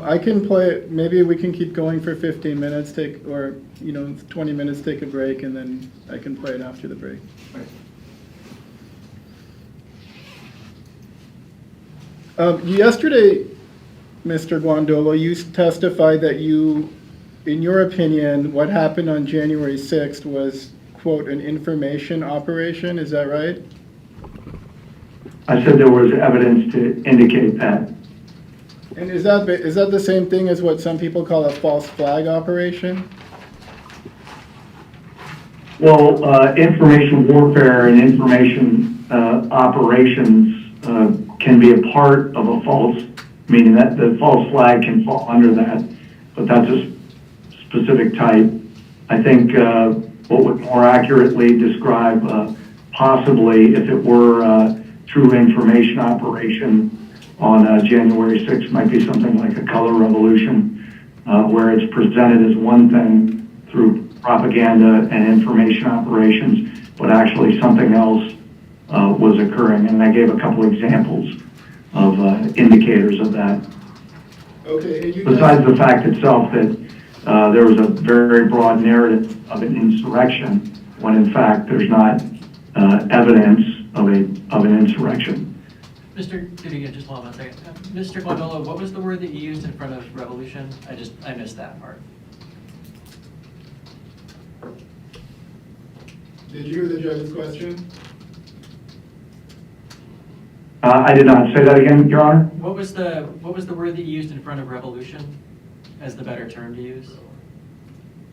I can play it. Maybe we can keep going for 15 minutes, 20 minutes, take a break, and then I can play it after the break. Right. Yesterday, Mr. Guandolo, you testified that you, in your opinion, what happened on January 6th was, quote, an information operation. Is that right? I said there was evidence to indicate that. And is that the same thing as what some people call a false flag operation? Well, information warfare and information operations can be a part of a false, meaning that the false flag can fall under that, but that's a specific type. I think what would more accurately describe possibly if it were a true information operation on January 6th might be something like a color revolution, where it's presented as one thing through propaganda and information operations, but actually something else was occurring. And I gave a couple examples of indicators of that. Okay. And Besides the fact itself that there was a very broad narrative of an insurrection, when in fact there's not evidence of an insurrection. Mr. Dudigan, just hold on 1 second. Mr. Guandolo, what was the word that you used in front of revolution? I missed that part. Did you hear the judge's question? I did not. Say that again, Your Honor? What was the word that you used in front of revolution as the better term to use?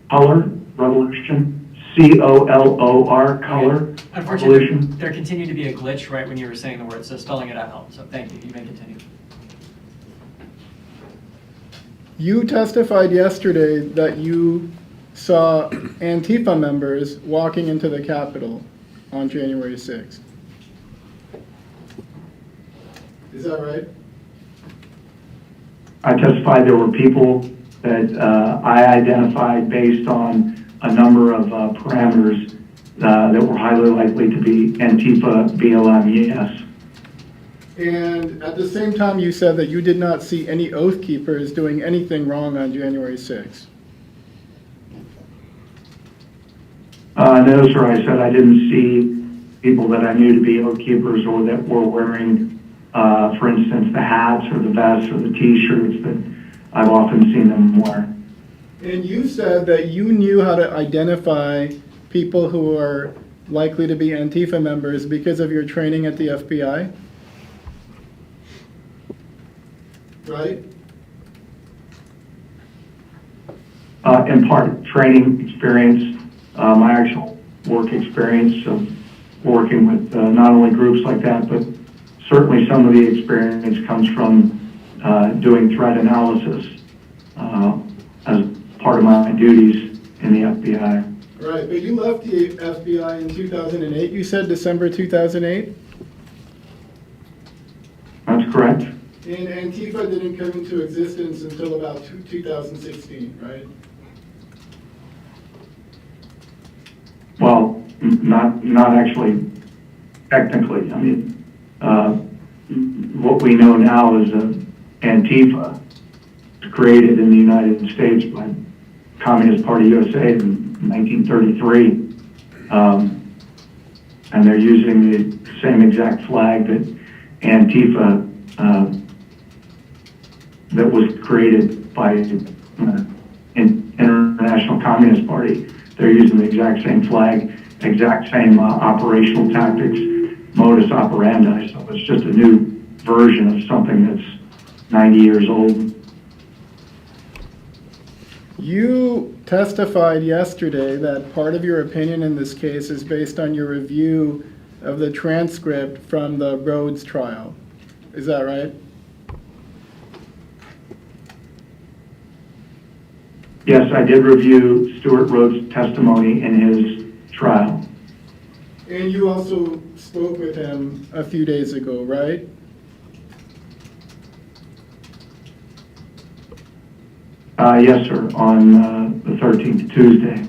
Color, revolution, C-O-L-O-R, color, Unfortunately, revolution. there continued to be a glitch right when you were saying the word, so spelling it out helped. So thank you. You may continue. You testified yesterday that you saw Antifa members walking into the Capitol on January 6th. Is that right? I testified there were people that I identified based on a number of parameters that were highly likely to be Antifa, BLM, yes. And at the same time, you said that you did not see any Oath Keepers doing anything wrong on January 6th. No, sir, I said I didn't see people that I knew to be Oath Keepers or that were wearing, for instance, the hats or the vests or the T-shirts that I've often seen them wear. And you said that you knew how to identify people who are likely to be Antifa members because of your training at the FBI, right? In part, training experience, my actual work experience of working with not only groups like that, but certainly some of the experience comes from doing threat analysis as part of my duties in the FBI. Right, but you left the FBI in 2008. You said December 2008? That's correct. And Antifa didn't come into existence until about 2016, right? Well, not actually technically. I mean, what we know now is Antifa was created in the United States by Communist Party USA in 1933. And they're using the same exact flag that Antifa, that was created by International Communist Party. They're using the exact same flag, exact same operational tactics, modus operandi. So it's just a new version of something that's 90 years old. You testified yesterday that part of your opinion in this case is based on your review of the transcript from the Rhodes trial. Is that right? Yes, I did review Stuart Rhodes' testimony in his trial. And you also spoke with him a few days ago, right? Yes, sir, on the 13th, Tuesday.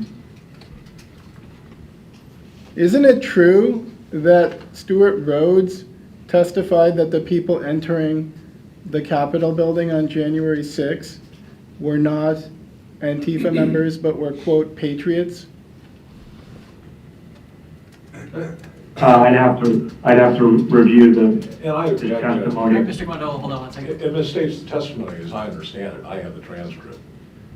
Isn't it true that Stuart Rhodes testified that the people entering the Capitol building on January 6th were not Antifa members, but were, quote, patriots? I'd have to review the And I object, testimony. Mr. Guandolo, hold on 1 second. in Ms. State's testimony, as I understand it, I have the transcript.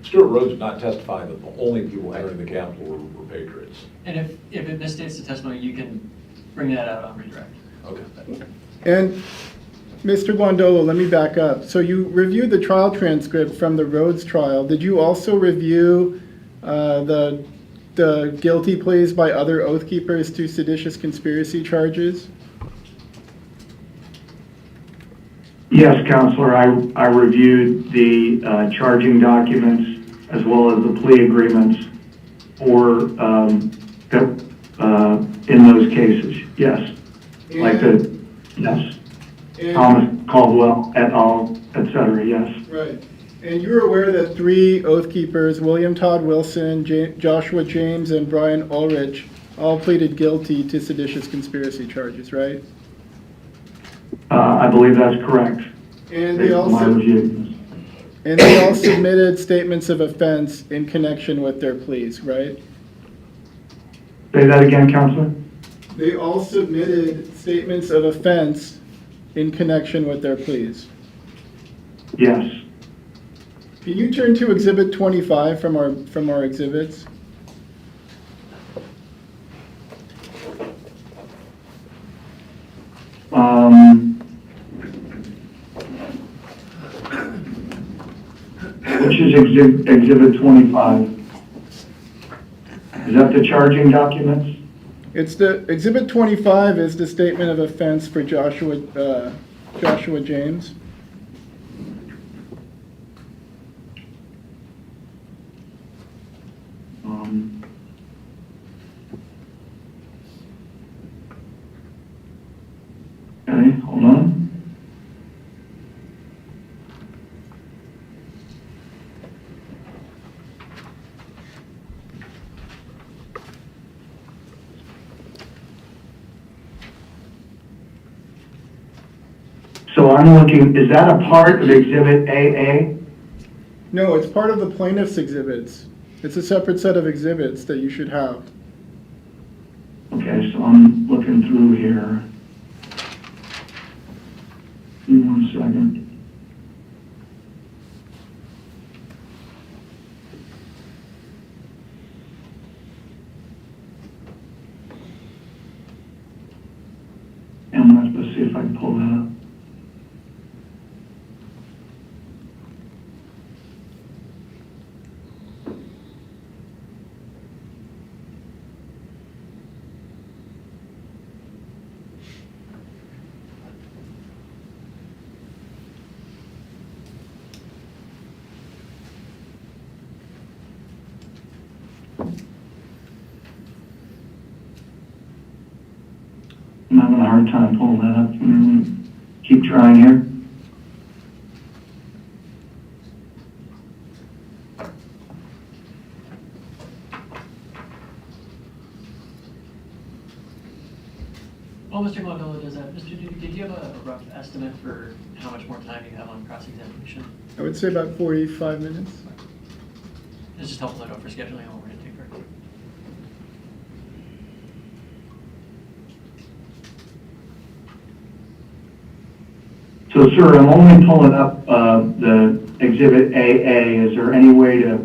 Stuart Rhodes did not testify that the only people entering the Capitol were patriots. And if it misstates the testimony, you can bring that out on redirect. Okay. And Mr. Guandolo, let me back up. So you reviewed the trial transcript from the Rhodes trial. Did you also review the guilty pleas by other Oath Keepers to seditious conspiracy charges? Yes, Counselor, I reviewed the charging documents as well as the plea agreements for in those cases, yes. Yes. And, Thomas Caldwell et al., et cetera, yes. right. And you're aware that 3 Oath Keepers, William Todd Wilson, Joshua James, and Brian Ulrich, all pleaded guilty to seditious conspiracy charges, right? I believe that's correct. And Based on my review. And they all submitted statements of offense in connection with their pleas, right? Say that again, Counselor? They all submitted statements of offense in connection with their pleas. Yes. Can you turn to Exhibit 25 from our exhibits? Which is Exhibit 25? Is that the charging documents? It's the, Exhibit 25 is the statement of offense for Joshua James. Okay, hold on. So I'm looking, is that a part of Exhibit AA? No, it's part of the plaintiff's exhibits. It's a separate set of exhibits that you should have. Okay, so I'm looking through here. Give me 1 second. And I'm going to see if I can pull that up. I'm having a hard time pulling that up. Keep trying here. Well, Mr. Guandolo does that. Mr. Duke, did you have a rough estimate for how much more time you have on cross-examination? I would say about 45 minutes. It's just helpful to know for scheduling what we're going to take for. So, sir, I'm only pulling up the Exhibit AA. Is there any way to,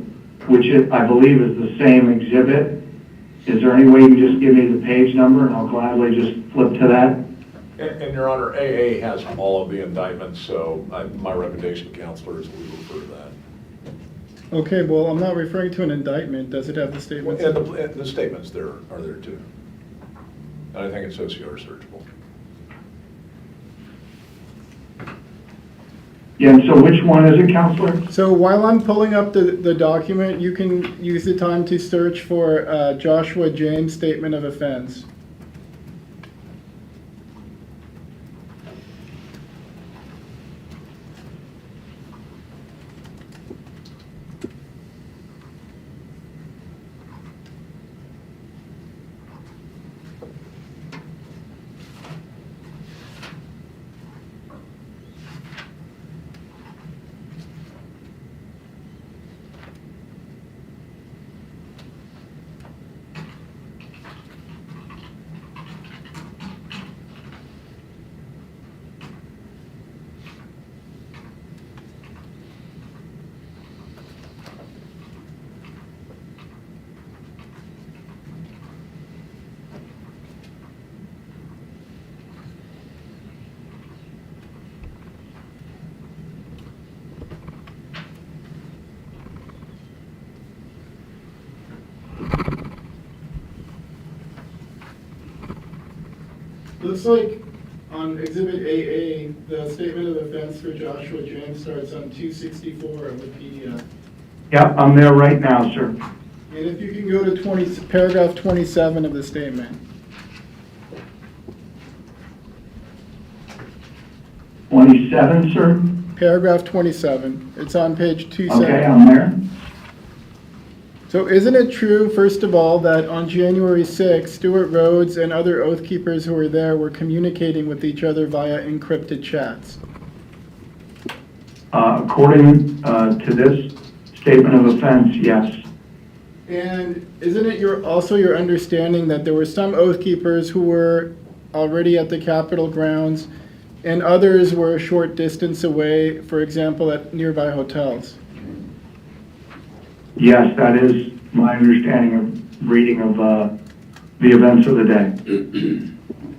which I believe is the same exhibit, is there any way you can just give me the page number and I'll gladly just flip to that? And Your Honor, AA has all of the indictments, so my recommendation, Counselor, is we refer to that. Okay, well, I'm not referring to an indictment. Does it have the statements? And the statements there are there too. And I think it's OCR searchable. Yeah, and so which one is it, Counselor? So while I'm pulling up the document, you can use the time to search for Joshua James' statement of offense. Looks like on Exhibit AA, the statement of offense for Joshua James starts on 264 of the PDF. Yep, I'm there right now, sir. And if you can go to paragraph 27 of the statement. 27, sir? Paragraph 27. It's on page 270. Okay, I'm there. So isn't it true, first of all, that on January 6th, Stuart Rhodes and other Oath Keepers who were there were communicating with each other via encrypted chats? According to this statement of offense, yes. And isn't it also your understanding that there were some Oath Keepers who were already at the Capitol grounds and others were a short distance away, for example, at nearby hotels. Yes, that is my understanding of reading of the events of the day.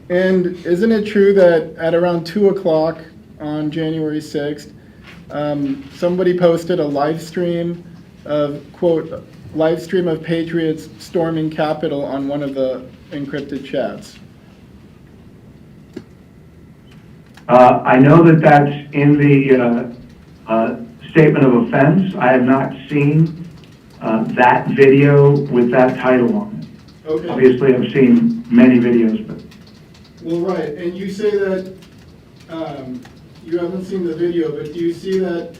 And isn't it true that at around 2 o'clock on January 6th, somebody posted a live stream of, quote, live stream of patriots storming Capitol on one of the encrypted chats? I know that that's in the statement of offense. I have not seen that video with that title on it. Okay. Obviously, I've seen many videos, but Well, right, and you say that you haven't seen the video, but do you see that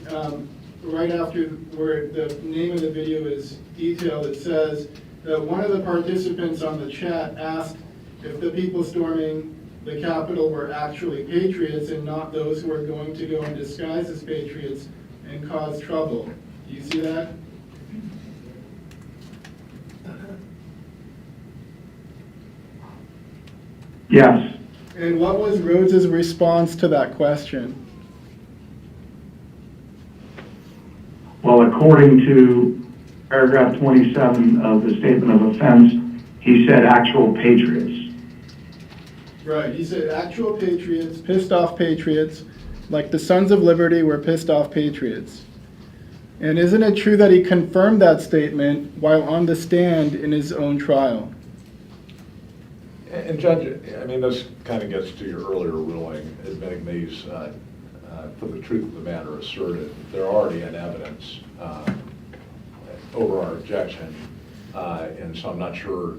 right after where the name of the video is detailed, it says that one of the participants on the chat asked if the people storming the Capitol were actually patriots and not those who are going to go in disguise as patriots and cause trouble. Do you see that? yes. And what was Rhodes's response to that question? Well, according to paragraph 27 of the statement of offense, he said actual patriots. Right, he said actual patriots, pissed off patriots, like the Sons of Liberty were pissed off patriots. And isn't it true that he confirmed that statement while on the stand in his own trial? And Judge, I mean, this kind of gets to your earlier ruling, admitting these, for the truth of the matter asserted, they're already in evidence over our objection, and so I'm not sure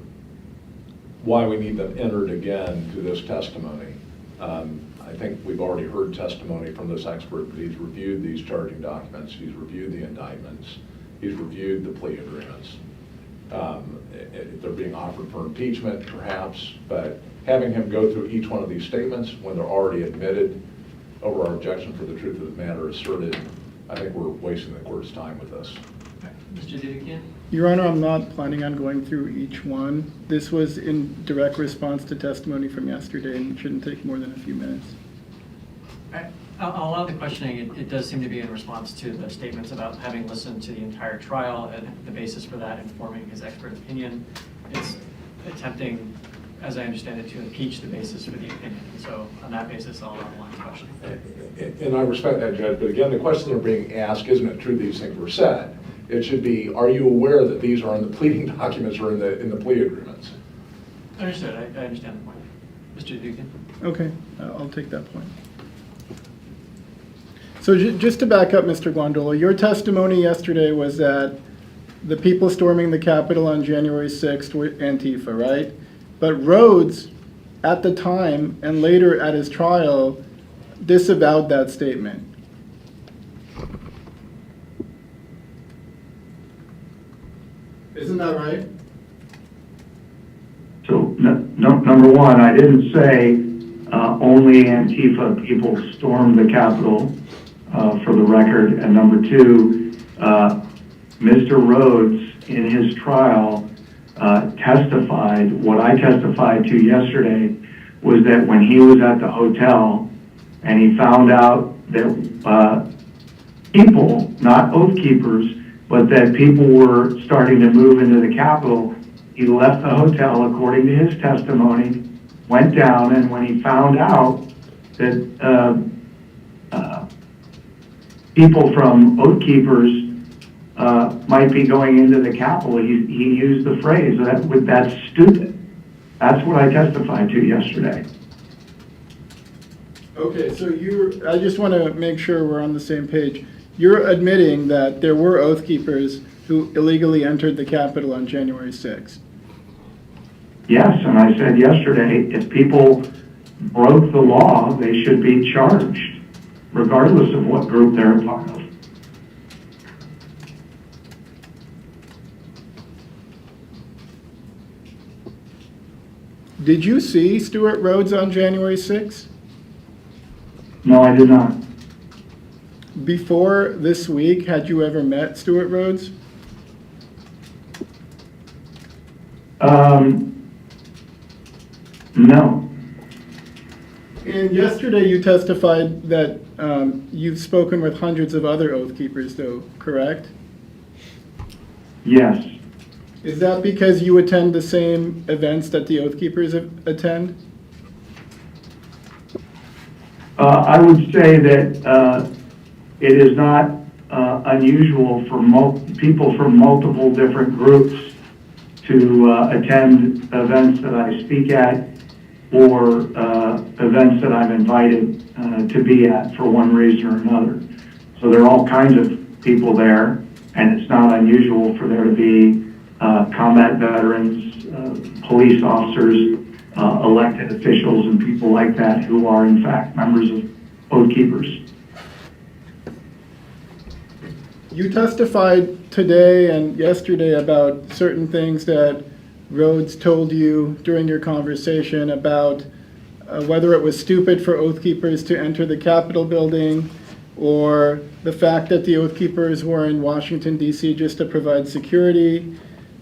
why we need them entered again to this testimony. I think we've already heard testimony from this expert that he's reviewed these charging documents, he's reviewed the indictments, he's reviewed the plea agreements. They're being offered for impeachment, perhaps, but having him go through each one of these statements when they're already admitted over our objection for the truth of the matter asserted, I think we're wasting the court's time with this. Mr. Dukian? Your Honor, I'm not planning on going through each one. This was in direct response to testimony from yesterday and shouldn't take more than a few minutes. I'll allow the questioning. It does seem to be in response to the statements about having listened to the entire trial and the basis for that informing his expert opinion. It's attempting, as I understand it, to impeach the basis for the opinion. So on that basis, I'll allow the line of questioning. And I respect that, Judge, but again, the question they're being asked, isn't it true these things were said? It should be, are you aware that these are in the pleading documents or in the plea agreements? Understood. I understand the point. Mr. Dukian? Okay, I'll take that point. So just to back up, Mr. Guandolo, your testimony yesterday was that the people storming the Capitol on January 6th were Antifa, right? But Rhodes, at the time and later at his trial, disavowed that statement. Isn't that right? So, number one, I didn't say only Antifa people stormed the Capitol, for the record. And number two, Mr. Rhodes, in his trial, testified, what I testified to yesterday was that when he was at the hotel and he found out that people, not oath keepers, but that people were starting to move into the Capitol, he left the hotel, according to his testimony, went down, and when he found out that people from Oath Keepers might be going into the Capitol, he used the phrase, that's stupid. That's what I testified to yesterday. Okay, so I just want to make sure we're on the same page. You're admitting that there were Oath Keepers who illegally entered the Capitol on January 6th. Yes, and I said yesterday, if people broke the law, they should be charged, regardless of what group they're a part of. Did you see Stuart Rhodes on January 6th? No, I did not. Before this week, had you ever met Stuart Rhodes? No. And yesterday you testified that you've spoken with hundreds of other Oath Keepers, though, correct? Yes. Is that because you attend the same events that the Oath Keepers attend? I would say that it is not unusual for people from multiple different groups to attend events that I speak at or events that I'm invited to be at for one reason or another. So there are all kinds of people there, and it's not unusual for there to be combat veterans, police officers, elected officials, and people like that who are in fact members of Oath Keepers. You testified today and yesterday about certain things that Rhodes told you during your conversation about whether it was stupid for Oath Keepers to enter the Capitol building, or the fact that the Oath Keepers were in Washington, D.C. just to provide security.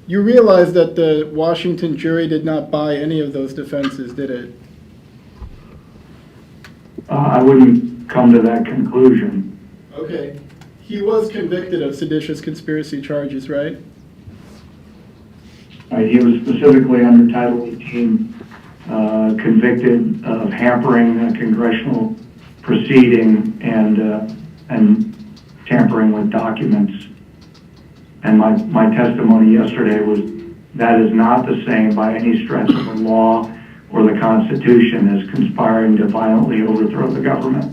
You realize that the Washington jury did not buy any of those defenses, did it? I wouldn't come to that conclusion. Okay. He was convicted of seditious conspiracy charges, right? He was specifically under Title 18 convicted of hampering a congressional proceeding and tampering with documents. And my testimony yesterday was that is not the same by any stretch of the law or the Constitution as conspiring to violently overthrow the government.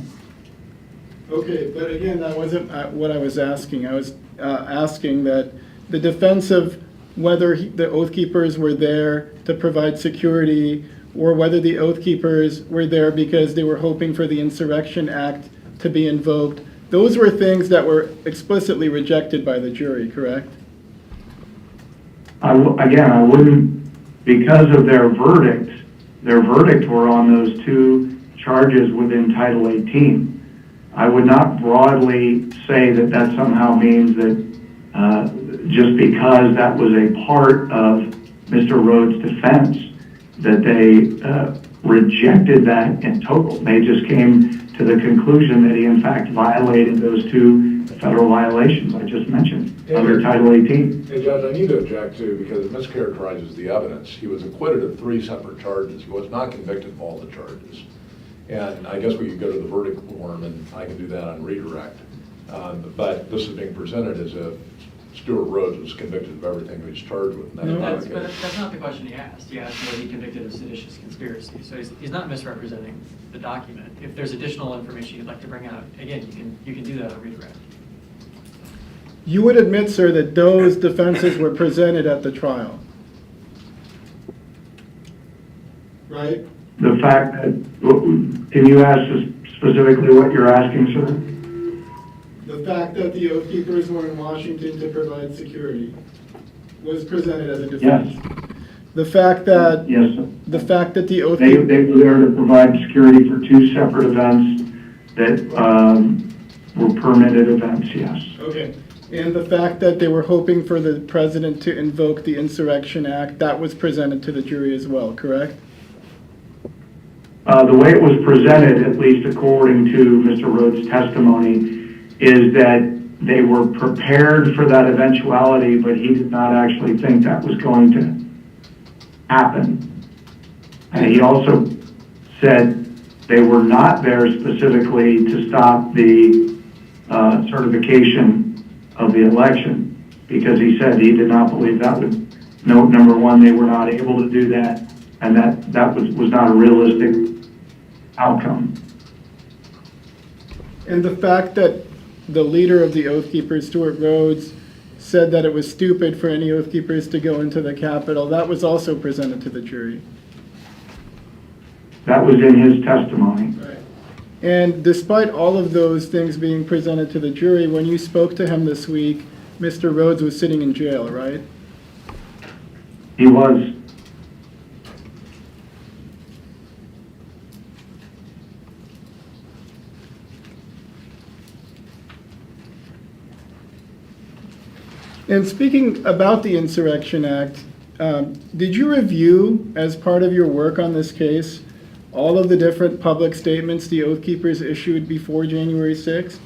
Okay, but again, that wasn't what I was asking. I was asking that the defense of whether the Oath Keepers were there to provide security, or whether the Oath Keepers were there because they were hoping for the Insurrection Act to be invoked, those were things that were explicitly rejected by the jury, correct? Again, I wouldn't, because of their verdict were on those two charges within Title 18. I would not broadly say that that somehow means that just because that was a part of Mr. Rhodes' defense, that they rejected that in total. They just came to the conclusion that he in fact violated those two federal violations I just mentioned under Title 18. Hey, Judge, I need to object to, because it mischaracterizes the evidence. He was acquitted of 3 separate charges. He was not convicted of all the charges. And I guess we could go to the verdict form, and I can do that on redirect. But this is being presented as if Stuart Rhodes was convicted of everything he was charged with. And that's not the case. That's not the question he asked. He asked was he convicted of seditious conspiracy. So he's not misrepresenting the document. If there's additional information you'd like to bring out, again, you can do that on redirect. You would admit, sir, that those defenses were presented at the trial, right? The fact that, can you ask specifically what you're asking, sir? The fact that the Oath Keepers were in Washington to provide security was presented as a defense. Yes. The fact that Yes, sir. the fact that the Oath They Keepers were there to provide security for 2 separate events that were permitted events, yes. okay, and the fact that they were hoping for the president to invoke the Insurrection Act, that was presented to the jury as well, correct? The way it was presented, at least according to Mr. Rhodes' testimony, is that they were prepared for that eventuality, but he did not actually think that was going to happen. And he also said they were not there specifically to stop the certification of the election, because he said he did not believe that would, number one, they were not able to do that, and that was not a realistic outcome. And the fact that the leader of the Oath Keepers, Stuart Rhodes, said that it was stupid for any Oath Keepers to go into the Capitol, that was also presented to the jury. That was in his testimony. Right. And despite all of those things being presented to the jury, when you spoke to him this week, Mr. Rhodes was sitting in jail, right? He was. And speaking about the Insurrection Act, did you review, as part of your work on this case, all of the different public statements the Oath Keepers issued before January 6th?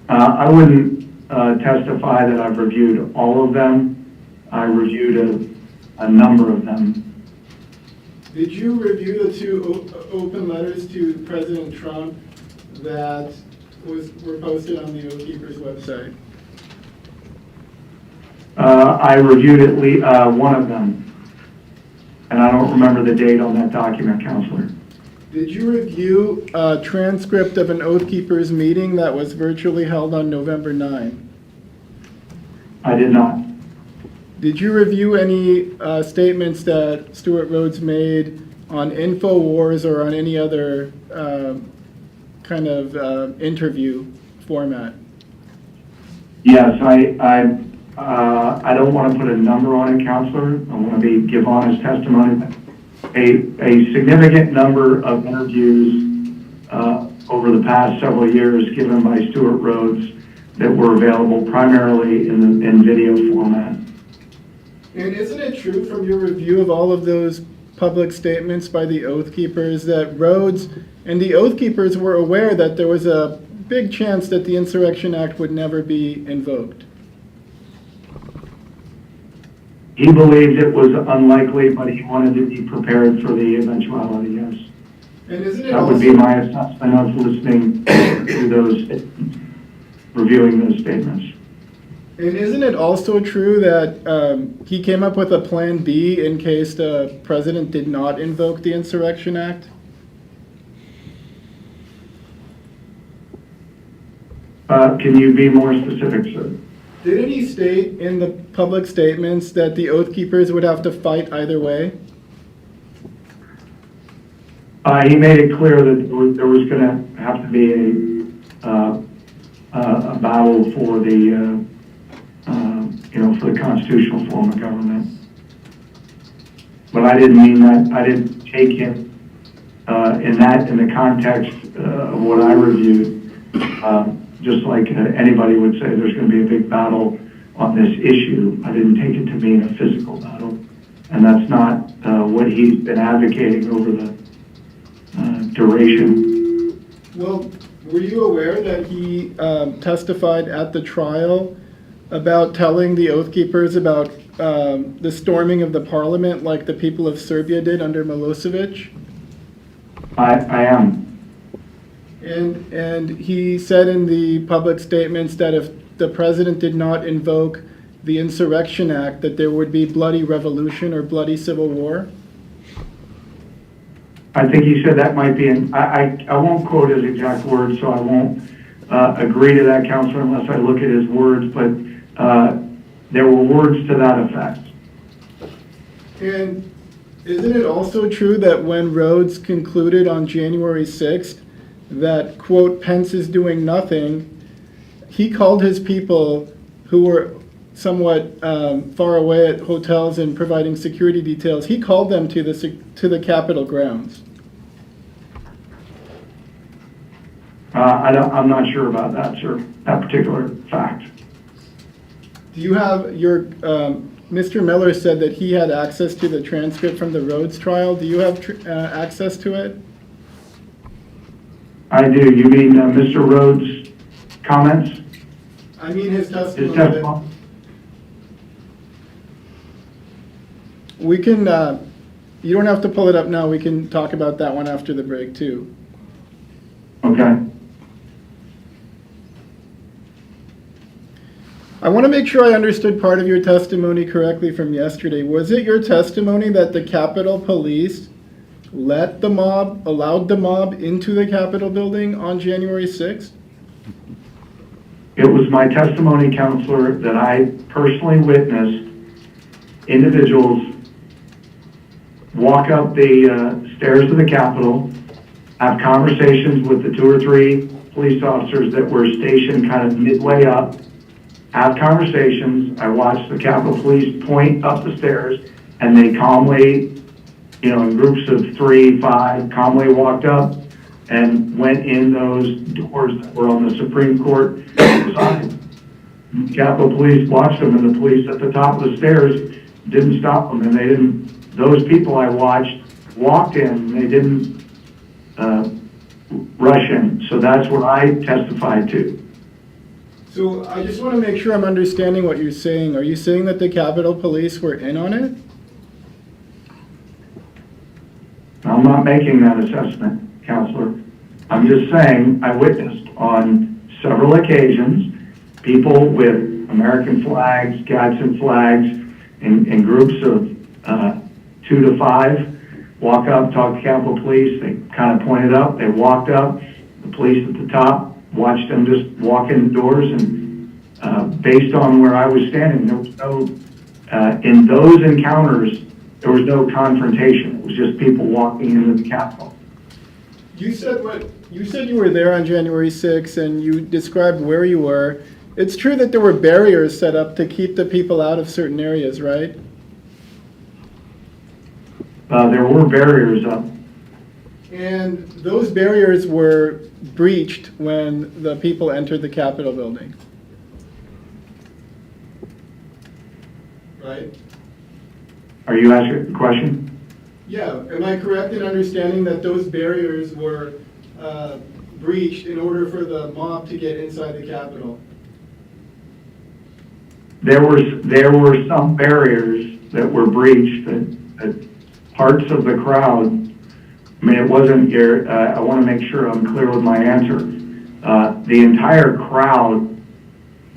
I wouldn't testify that I've reviewed all of them. I reviewed a number of them. Did you review the two open letters to President Trump that were posted on the Oath Keepers website? I reviewed at least one of them, and I don't remember the date on that document, Counselor. Did you review a transcript of an Oath Keepers meeting that was virtually held on November 9? I did not. Did you review any statements that Stuart Rhodes made on InfoWars or on any other kind of interview format? Yes, I don't want to put a number on it, Counselor. I want to give honest testimony. A significant number of interviews over the past several years given by Stuart Rhodes that were available primarily in video format. And isn't it true from your review of all of those public statements by the Oath Keepers that Rhodes and the Oath Keepers were aware that there was a big chance that the Insurrection Act would never be invoked? He believed it was unlikely, but he wanted to be prepared for the eventuality, yes. And isn't it That would be my assessment of listening to those, reviewing those statements. And isn't it also true that he came up with a plan B in case the president did not invoke the Insurrection Act? Can you be more specific, sir? Didn't he state in the public statements that the Oath Keepers would have to fight either way? He made it clear that there was going to have to be a battle for the, for the constitutional form of government. But I didn't mean that. I didn't take him in the context of what I reviewed. Just like anybody would say, there's going to be a big battle on this issue. I didn't take it to mean a physical battle, and that's not what he's been advocating over the duration. Well, were you aware that he testified at the trial about telling the Oath Keepers about the storming of the parliament like the people of Serbia did under Milosevic? I am. And he said in the public statements that if the president did not invoke the Insurrection Act, that there would be bloody revolution or bloody civil war? I think he said that might be, I won't quote his exact words, so I won't agree to that, Counselor, unless I look at his words, but there were words to that effect. And isn't it also true that when Rhodes concluded on January 6th that, quote, Pence is doing nothing, he called his people who were somewhat far away at hotels and providing security details, he called them to the Capitol grounds? I'm not sure about that, sir, that particular fact. Do you have your, Mr. Miller said that he had access to the transcript from the Rhodes trial. Do you have access to it? I do. You mean Mr. Rhodes' comments? I mean his testimony. His testimony? We can, you don't have to pull it up now. We can talk about that one after the break too. Okay. I want to make sure I understood part of your testimony correctly from yesterday. Was it your testimony that the Capitol Police allowed the mob into the Capitol building on January 6th? It was my testimony, Counselor, that I personally witnessed individuals walk up the stairs of the Capitol, have conversations with the 2 or 3 police officers that were stationed kind of midway up, have conversations. I watched the Capitol Police point up the stairs, and they calmly, in groups of 3, 5, calmly walked up and went in those doors that were on the Supreme Court side. The Capitol Police watched them, and the police at the top of the stairs didn't stop them, and they didn't. Those people I watched walked in, they didn't rush in. So that's what I testified to. So I just want to make sure I'm understanding what you're saying. Are you saying that the Capitol Police were in on it? I'm not making that assessment, Counselor. I'm just saying I witnessed on several occasions people with American flags, Gadsden flags, in groups of 2 to 5 walk up, talk to Capitol Police. They kind of pointed up. They walked up. The police at the top watched them just walk in the doors. And based on where I was standing, there was no, in those encounters, there was no confrontation. It was just people walking into the Capitol. You said you were there on January 6th, and you described where you were. It's true that there were barriers set up to keep the people out of certain areas, right? There were barriers up. And those barriers were breached when the people entered the Capitol building. Right? Are you asking a question? Yeah, am I correct in understanding that those barriers were breached in order for the mob to get inside the Capitol? There were some barriers that were breached that parts of the crowd, I mean, it wasn't your, I want to make sure I'm clear with my answer. The entire crowd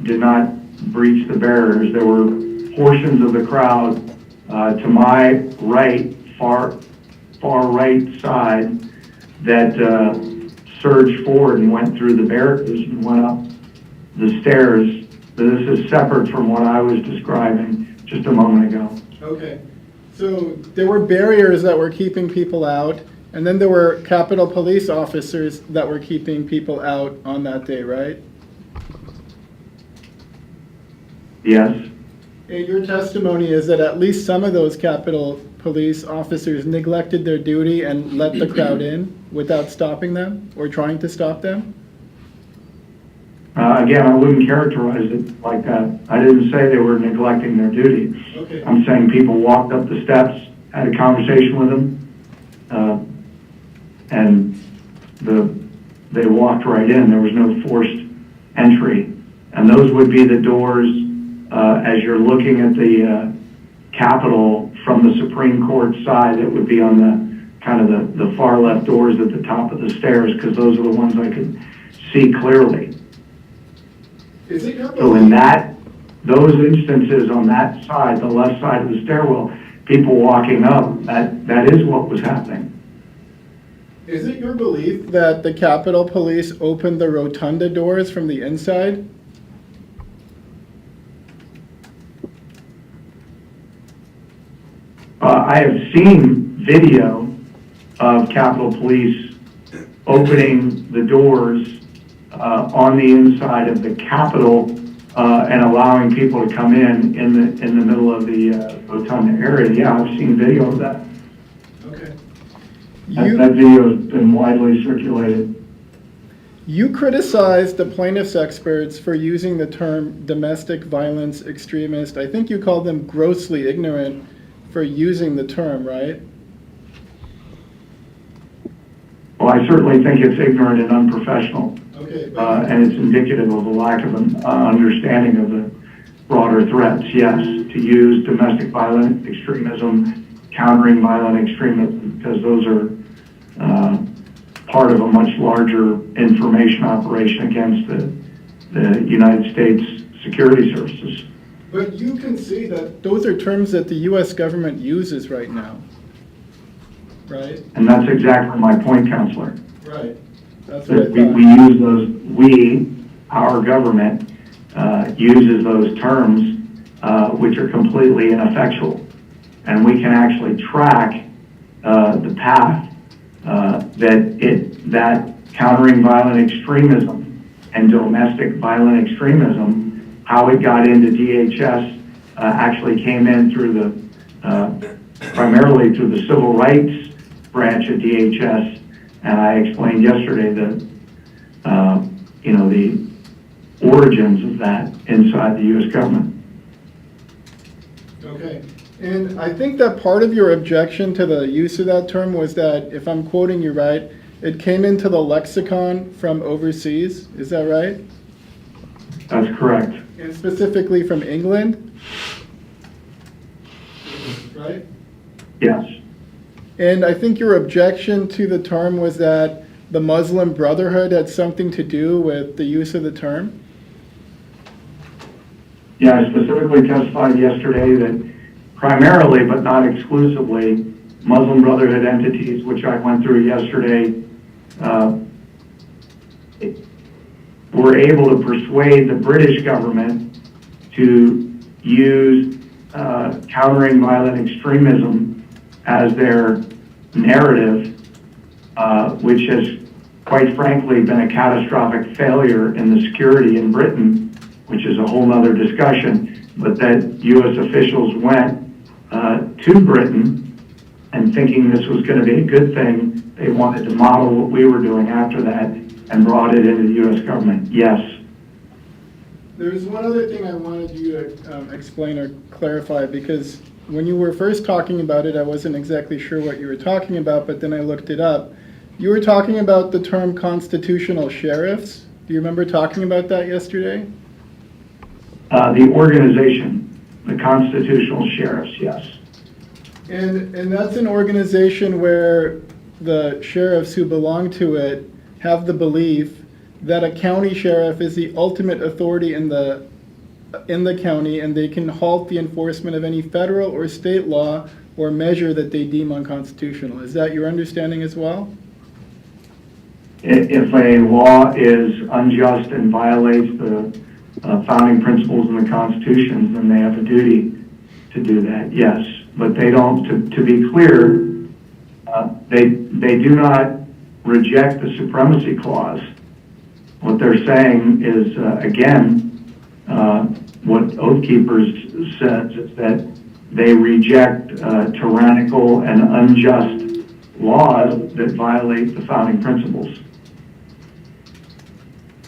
did not breach the barriers. There were portions of the crowd to my right, far right side that surged forward and went through the barriers and went up the stairs. This is separate from what I was describing just a moment ago. Okay, so there were barriers that were keeping people out, and then there were Capitol Police officers that were keeping people out on that day, right? Yes. And your testimony is that at least some of those Capitol Police officers neglected their duty and let the crowd in without stopping them or trying to stop them? Again, I wouldn't characterize it like that. I didn't say they were neglecting their duty. Okay. I'm saying people walked up the steps, had a conversation with them, and they walked right in. There was no forced entry. And those would be the doors, as you're looking at the Capitol from the Supreme Court side, it would be on the kind of the far left doors at the top of the stairs, because those are the ones I could see clearly. Is it your So in those instances on that side, the left side of the stairwell, people walking up, that is what was happening. Is it your belief that the Capitol Police opened the rotunda doors from the inside? I have seen video of Capitol Police opening the doors on the inside of the Capitol and allowing people to come in the middle of the rotunda area. Yeah, I've seen video of that. Okay. That video has been widely circulated. You criticized the plaintiff's experts for using the term domestic violence extremist. I think you called them grossly ignorant for using the term, right? Well, I certainly think it's ignorant and unprofessional. Okay. And it's indicative of a lack of an understanding of the broader threats, yes, to use domestic violent extremism, countering violent extremism, because those are part of a much larger information operation against the United States security services. But you can see that those are terms that the U.S. government uses right now, right? And that's exactly my point, Counselor. Right. That's what I That thought. we use those, our government, uses those terms, which are completely ineffectual. And we can actually track the path that countering violent extremism and domestic violent extremism, how it got into DHS, actually came in through the, primarily through the civil rights branch of DHS. And I explained yesterday that, the origins of that inside the U.S. government. Okay. And I think that part of your objection to the use of that term was that, if I'm quoting you right, it came into the lexicon from overseas. Is that right? That's correct. And specifically from England? Right? Yes. And I think your objection to the term was that the Muslim Brotherhood had something to do with the use of the term? Yeah, I specifically testified yesterday that primarily, but not exclusively, Muslim Brotherhood entities, which I went through yesterday, were able to persuade the British government to use countering violent extremism as their narrative, which has quite frankly been a catastrophic failure in the security in Britain, which is a whole nother discussion, but that U.S. officials went to Britain and thinking this was going to be a good thing, they wanted to model what we were doing after that and brought it into the U.S. government. Yes. There's one other thing I wanted you to explain or clarify, because when you were first talking about it, I wasn't exactly sure what you were talking about, but then I looked it up. You were talking about the term constitutional sheriffs. Do you remember talking about that yesterday? The organization, the constitutional sheriffs, yes. And that's an organization where the sheriffs who belong to it have the belief that a county sheriff is the ultimate authority in the county, and they can halt the enforcement of any federal or state law or measure that they deem unconstitutional. Is that your understanding as well? If a law is unjust and violates the founding principles in the Constitution, then they have a duty to do that, yes. But they don't, to be clear, they do not reject the supremacy clause. What they're saying is, again, what Oath Keepers says is that they reject tyrannical and unjust laws that violate the founding principles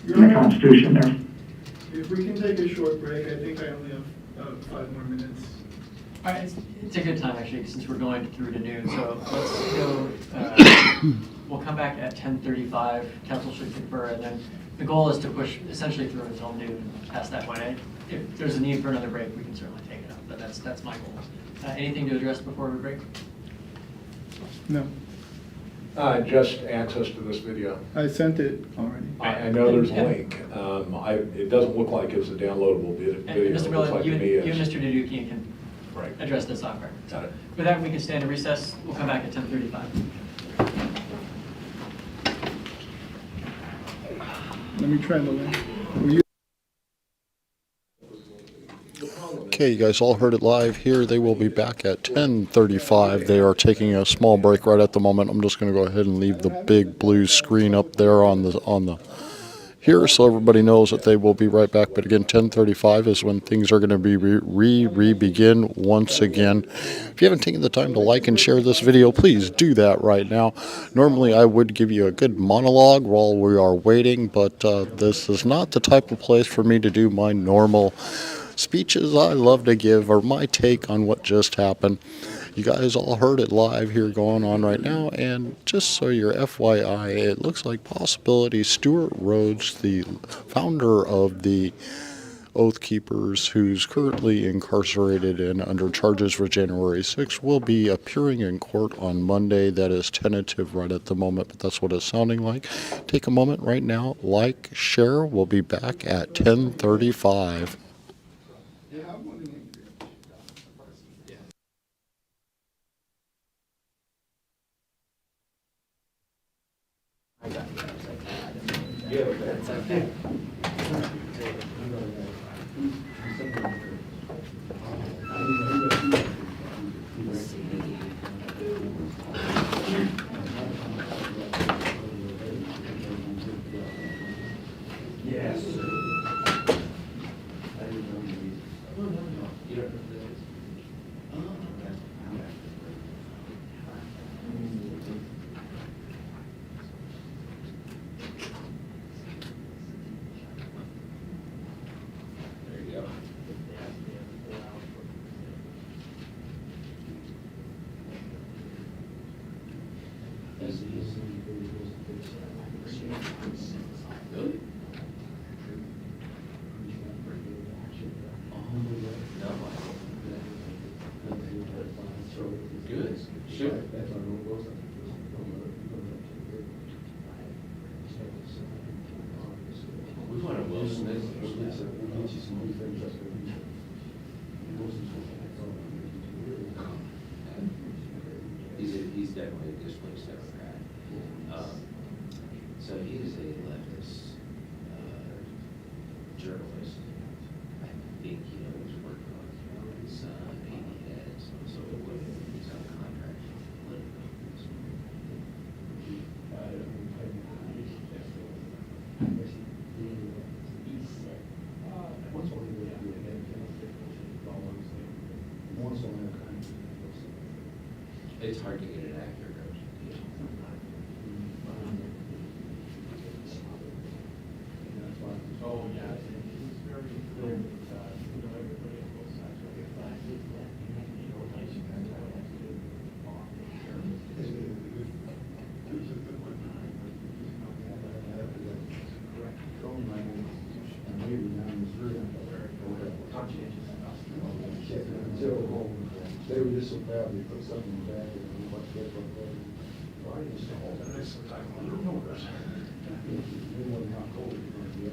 in the Constitution there. If we can take a short break, I think I only have 5 more minutes. All right, it's a good time actually, since we're going through to noon, so let's go, we'll come back at 10:35, council should confer, and then the goal is to push essentially through until noon, past that point. If there's a need for another break, we can certainly take it up, but that's my goal. Anything to address before we break? No, Just access to this video. I sent it already. I know there's a link. It doesn't look like it's a downloadable video. And It Mr. looks Miller, like you to me and it's- Mr. Dedukian can Right. address this on record. Got it. With that, we can stand in recess. We'll come back at 10:35. Let me try the link. Will you- Okay, you guys all heard it live here. They will be back at 10:35. They are taking a small break right at the moment. I'm just going to go ahead and leave the big blue screen up there on the here, so everybody knows that they will be right back. But again, 10:35 is when things are going to be re-begin once again. If you haven't taken the time to like and share this video, please do that right now. Normally, I would give you a good monologue while we are waiting, but this is not the type of place for me to do my normal speeches I love to give, or my take on what just happened. You guys all heard it live here going on right now, and just so you're FYI, it looks like possibility Stuart Rhodes, the founder of the Oath Keepers, who's currently incarcerated and under charges for January 6th, will be appearing in court on Monday. That is tentative right at the moment, but that's what it's sounding like. Take a moment right now, like, share. We'll be back at 10:35. Really? Good. Sure. We want a Will Smith. He's definitely a displaced Democrat. So he is a leftist journalist. I think he was working on his 80 heads, so it wouldn't, he's on contract. It's hard to get an accurate representation. Oh, yeah, it's very clear that, everybody on both sides of the flag. They were just so proud they put something back and what they put there. Why is it all that? They wasn't how cold it was going to be.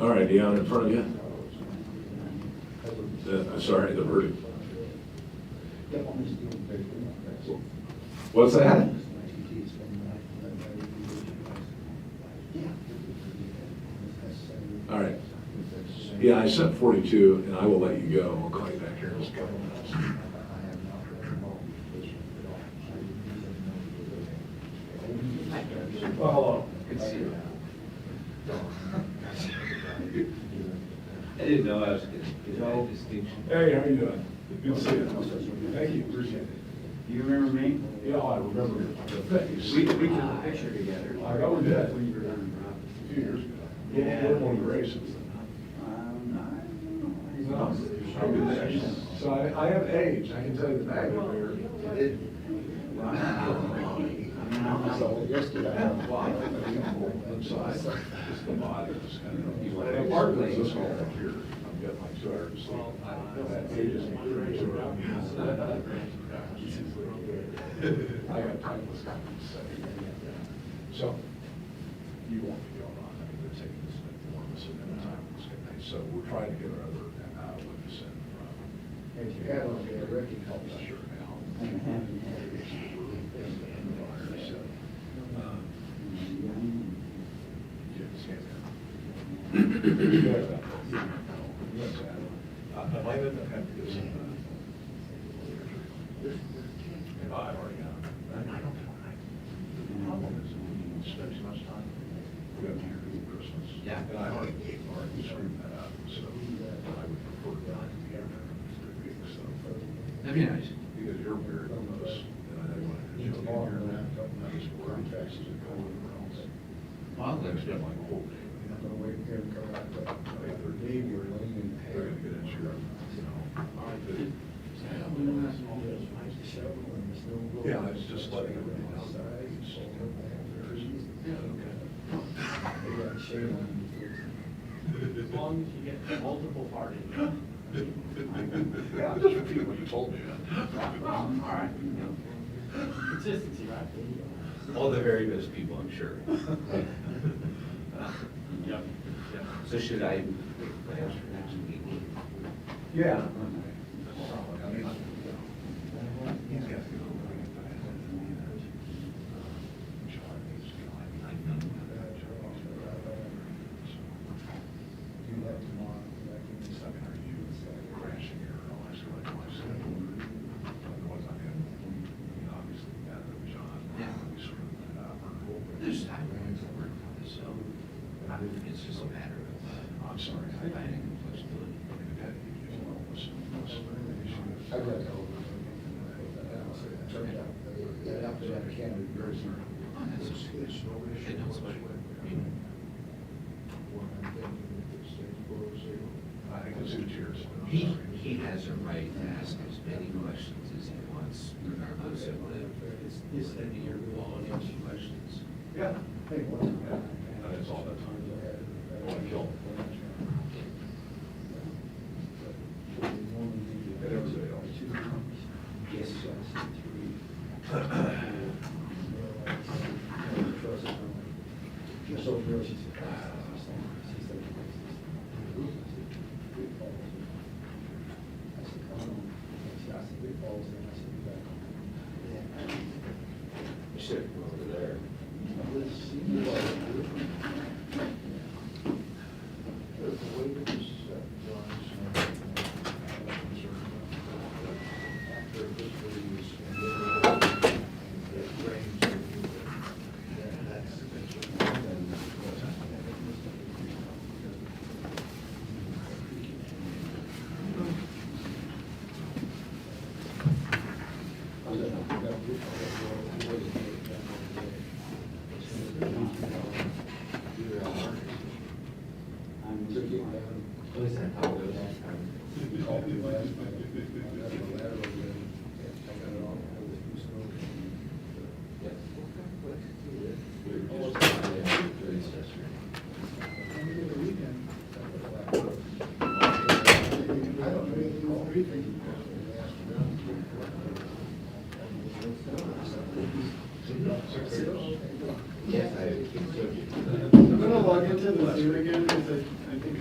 All right, Deanna, in front of you. Sorry, the verdict. What's that? All right. Yeah, I sent 42, and I will let you go. I'll call you back here in just a couple minutes. Well, hello. Good to see you. I didn't know I was going to get that distinction. Hey, how you doing? Good to see you. Thank you, appreciate it. You remember me? Yeah, I remember the face. We took a picture together. I know we did. A few years ago. Yeah. We're one of the races. So I have age, I can tell you the magnitude. So yesterday. Inside, just the body, just kind of. And part of it is this whole up here, I'm getting like 2 hours of sleep. That ages me pretty too. I got time to say. So, you won't be going on, I mean, they're taking this enormous amount of time. So we're trying to get our other witness in from. If you have on there, Ricky helps. Sure now. I might end up having to get some. I've already got it. I don't know. The problem is we spend too much time. We got here to Christmas. Yeah. And I already screwed that up, so I would prefer not to be here for 3 weeks, so. That'd be nice. Because you're weird on those, and I know you want to do something here and that, I just work fast as it goes everywhere else. Well, I'll let you know. Like, oh, I'm gonna wait here and come out, but they're Dave, you're leaning. they're gonna get insurance, you know. Yeah, it's just letting everybody know that it's. Yeah, okay. They got shade on you. As long as you get multiple parties. Yeah, I'm just repeating what you told me. All right. Consistency, right? All the very best people, I'm sure. Yep. So should I make plans for next week? Yeah. There's time to work on this, so it's just a matter of, I'm sorry, finding flexibility. I've got to go. Yeah, after that, I can't be very soon. Oh, that's okay. It knows what, I mean, I think it's two cheers. he has a right to ask as many questions as he wants, regardless of your quality of the questions. Yeah. Hey, what's That's all the time. And everybody else. Yes. You should go over there. Yes, I'm gonna log into the Zoom again because I think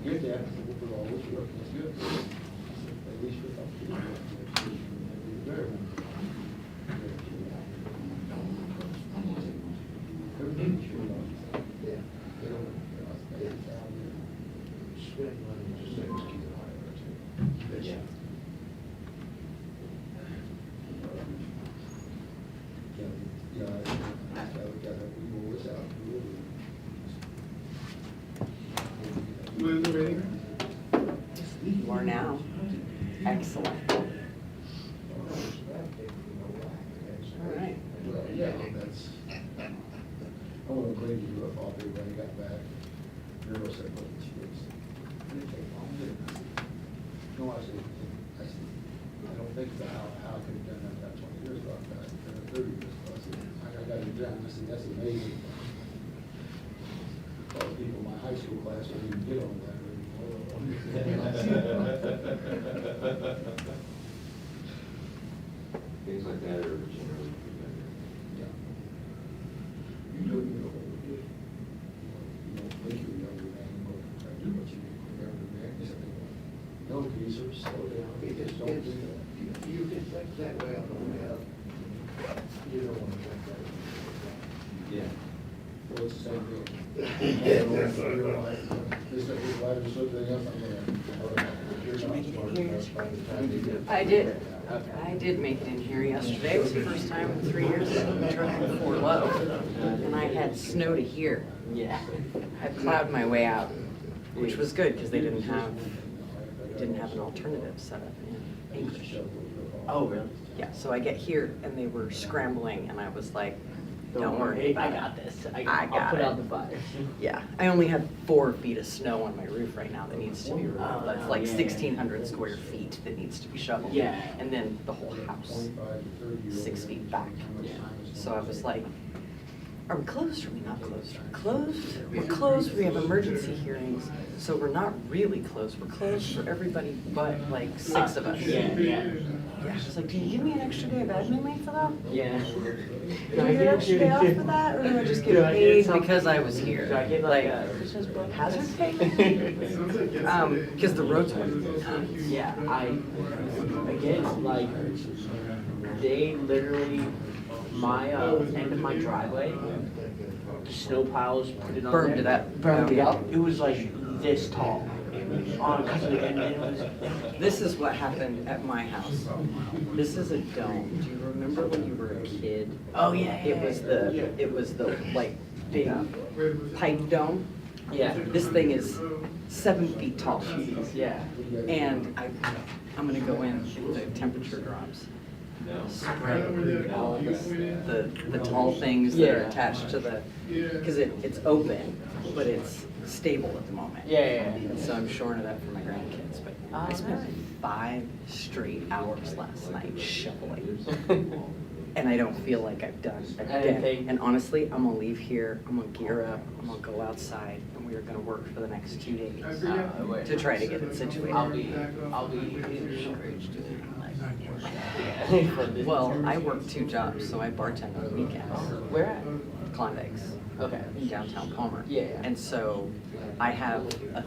Get that, with all this work, that's good. At least with spend money, just say, just keep it high. Yeah. Yeah, we gotta roll this out. when the rating. You are now. Excellent. All right. Well, yeah, that's, I want to grade you up off everybody got back. You're gonna say, well, it's yours. No, I said, I don't think about how I could have done that about 20 years ago, but 30 years ago. I said, I got it done. I said, that's amazing. A lot of people in my high school class wouldn't even get on that. things like that are generally prevented. Yeah. You do it, you know what we did. You don't think you're younger than you, but do what you younger than. You say, no, geezer, slow down. Just don't do that. You can think that way on the way up. You don't want to think that way. Yeah. Well, it's the same thing. This is why there's something else I'm gonna. I did make it in here yesterday. It was the first time in 3 years I've been trucking before low. And I had snow to here. Yeah. I plowed my way out, which was good because they didn't have an alternative set up in English. Oh, really? Yeah, so I get here and they were scrambling and I was like, don't worry. I got this. I I'll got put it. out the fire. Yeah, I only have 4 feet of snow on my roof right now that needs to be removed. That's like yeah. 1,600 square feet that needs to be shoveled. Yeah. And then the whole house, 6 feet back. Yeah. So I was like, are we closed or are we not closed? Are we closed? We're closed, we have emergency hearings, so we're not really closed. We're closed for everybody but like 6 of us. Yeah. Yeah, she's like, do you give me an extra day of admin leave for that? Yeah. Do I get an extra day off for that, or do I just get paid because I was here? Do I get Like, a Christmas bonus? hazard pay? Because the Rhodes one. Yeah, again, like, they literally, my, end of my driveway, the snow piles put it on there. Burned it up. Burned it up. It was like this tall. And it was, This is what happened at my house. This is a dome. Do you remember when you were a kid? oh, yeah. It was the like big pipe dome. Yeah. This thing is 7 feet tall. Yeah. And I'm gonna go in if the temperature drops. Spray all the tall things that are attached to the, because it's open, but it's stable at the moment. Yeah. So I'm shoring it up for my grandkids, but I spent 5 straight hours last night shoveling. And I don't feel like I've done a day. And honestly, I'm gonna leave here, I'm gonna gear up, I'm gonna go outside, and we are gonna work for the next 2 days to try to get it situated. I'll be encouraged to Well, I work 2 jobs, so I bartend on weekends. Where at? Klondike's. Okay. In downtown Palmer. Yeah. And so I have a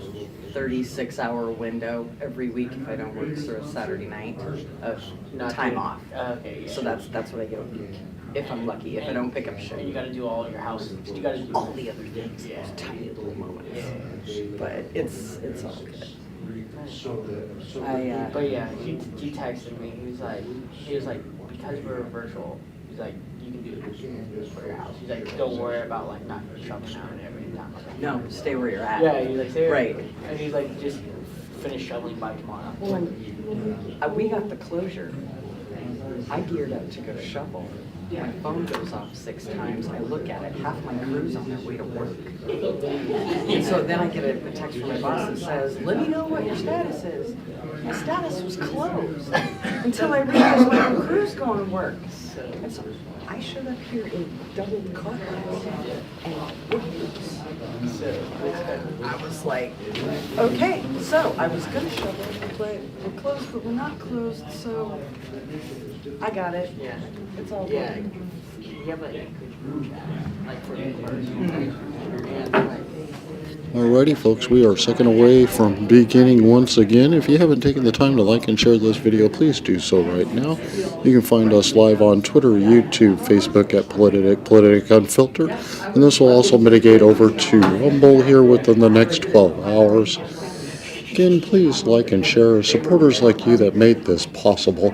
36-hour window every week if I don't work through a Saturday night of time off. Okay. So that's what I get a week, if I'm lucky, if I don't pick up And you shit. gotta do all your house, you gotta do All the other things, those tiny little moments. But it's all good. But yeah, he texted me. He was like, because we're virtual, he's like, you can do this for your house. He's like, don't worry about like not shoveling out and every time. No, stay where you're at. Yeah, he's like, stay Right. And he's like, just finish shoveling by tomorrow. Well, and we got the closure. I geared up to go shovel. My phone goes off 6 times. I look at it, half my crew's on their way to work. And so then I get a text from my boss that says, let me know what your status is. My status was closed until I realized my own crew's going to work. And so I showed up here in double cartons and wood boots. So I was like, okay, so I was gonna shovel, but we're closed, but we're not closed, so I got it. Yeah. It's all Yeah. good. You have like group chat, like for new person. And like, Alrighty folks, we are second away from beginning once again. If you haven't taken the time to like and share this video, please do so right now. You can find us live on Twitter, YouTube, Facebook at Politadick Unfiltered. And this will also mitigate over to Rumble here within the next 12 hours. Again, please like and share. Supporters like you that made this possible.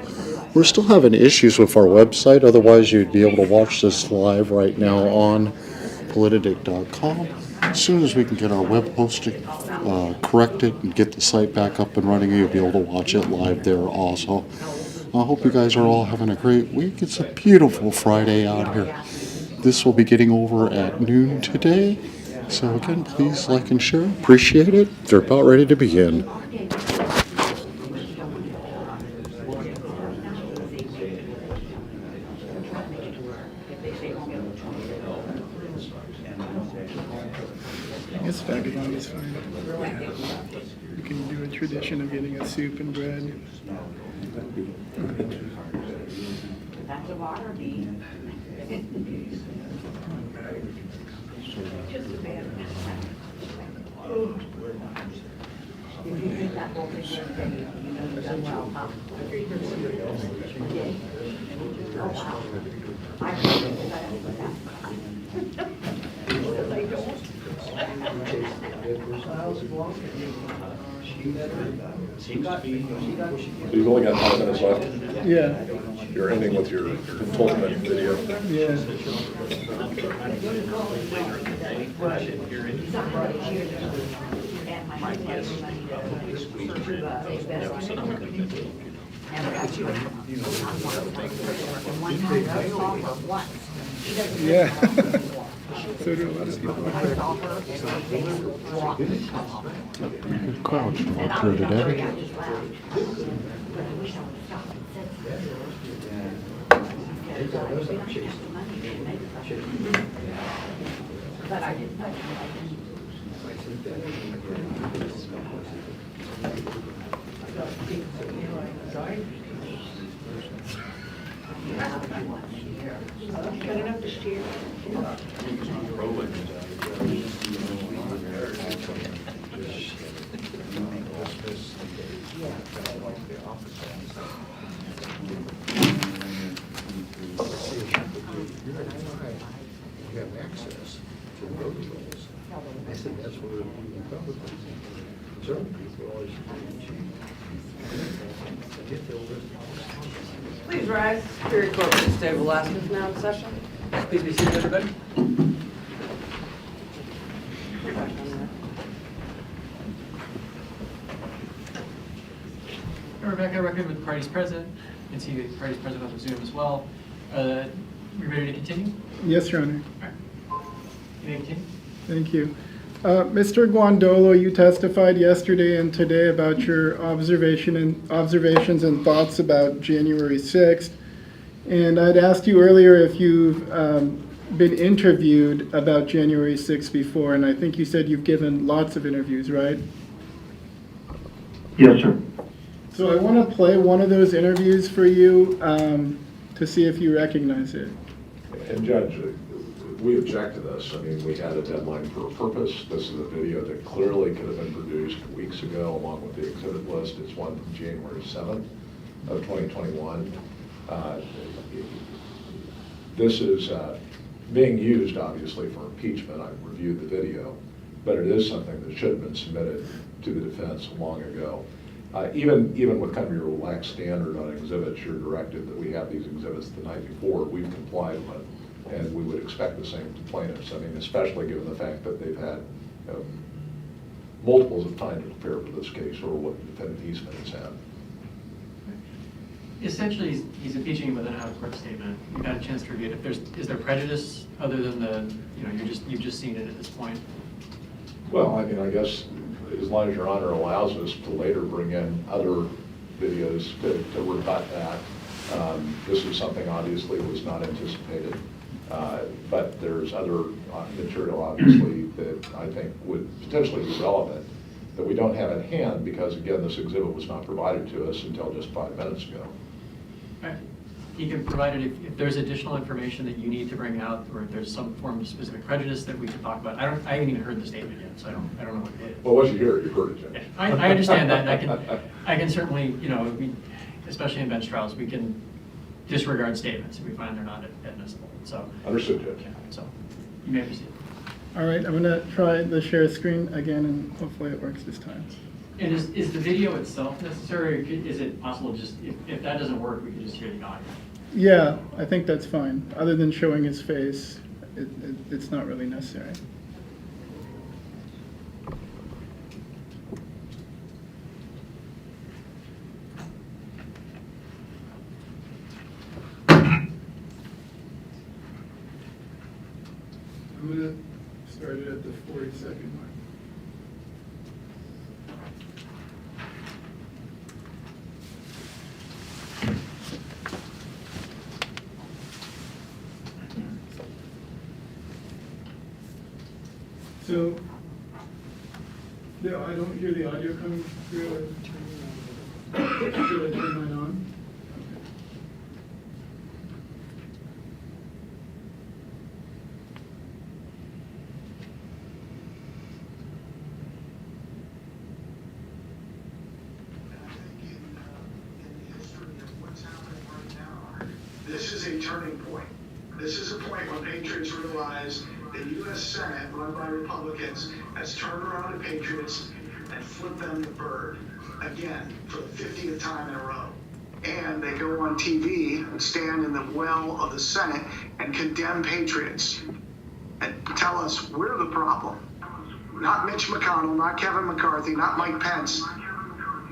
We're still having issues with our website, otherwise you'd be able to watch this live right now on Politadick.com. As soon as we can get our web hosting corrected and get the site back up and running, you'll be able to watch it live there also. I hope you guys are all having a great week. It's a beautiful Friday out here. This will be getting over at noon today. So again, please like and share. Appreciate it. They're about ready to begin. I guess vagabond is fine. You can do a tradition of getting a soup and bread. That's a water bee. Just a bad. If you did that whole thing yesterday, you know you've done well, huh? You did? Oh, wow. I heard it, but I didn't put that. Because I don't. You've only got 5 minutes left. Yeah, You're ending with your ultimate video. yeah. Yeah. So do a lot of people. Good crowd showing up here today. But I didn't. Good enough to steer. You have access to road rules. I said, that's where Republicans, certain people always get their list. Please rise. Superior Court for the State of Alaska is now in session. Please be seated, everybody. Rebecca, record with the parties present. You can see the parties present on the Zoom as well. We ready to continue? Yes, Your Honor. All right. You may continue. Thank you. Mr. Guandolo, you testified yesterday and today about your observations and thoughts about January 6th. And I'd asked you earlier if you've been interviewed about January 6th before, and I think you said you've given lots of interviews, right? Yes, sir. So I want to play one of those interviews for you to see if you recognize it. And Judge, we object to this. I mean, we had a deadline for a purpose. This is a video that clearly could have been produced weeks ago along with the exhibit list. It's one from January 7th of 2021. This is being used, obviously, for impeachment. I reviewed the video, but it is something that should have been submitted to the defense long ago. Even with kind of your relaxed standard on exhibits, you're directed that we have these exhibits the night before. We've complied with, and we would expect the same to plaintiffs. I mean, especially given the fact that they've had multiples of time to prepare for this case, or what defendant Eastman has had. Essentially, he's impeaching with an out-of-court statement. You've had a chance to review it. Is there prejudice other than the, you've just seen it at this point? Well, I mean, I guess as long as Your Honor allows us to later bring in other videos to rebut that. This is something obviously was not anticipated, but there's other material obviously that I think would potentially be relevant that we don't have at hand because, again, this exhibit was not provided to us until just 5 minutes ago. Right. He can provide it if there's additional information that you need to bring out, or if there's some form of specific prejudice that we could talk about. I haven't even heard the statement yet, so I don't know what it is. Well, once you hear it, you've heard it, Jim. Yeah, I understand that, and I can certainly, especially in bench trials, we can disregard statements if we find they're not admissible. So Understood, Judge. yeah, so you may proceed. All right, I'm going to try the share screen again, and hopefully it works this time. And is the video itself necessary, or is it possible just, if that doesn't work, we can just hear the audio? Yeah, I think that's fine. Other than showing his face, it's not really necessary. I'm going to start it at the 40-second mark. So, I don't hear the audio coming through. Should I turn mine on? This is a turning point. This is a point when patriots realize the U.S. Senate, run by Republicans, has turned around the patriots and flipped them the bird again for the 50th time in a row. And they go on TV and stand in the well of the Senate and condemn patriots and tell us we're the problem. Not Mitch McConnell, not Kevin McCarthy, not Mike Pence.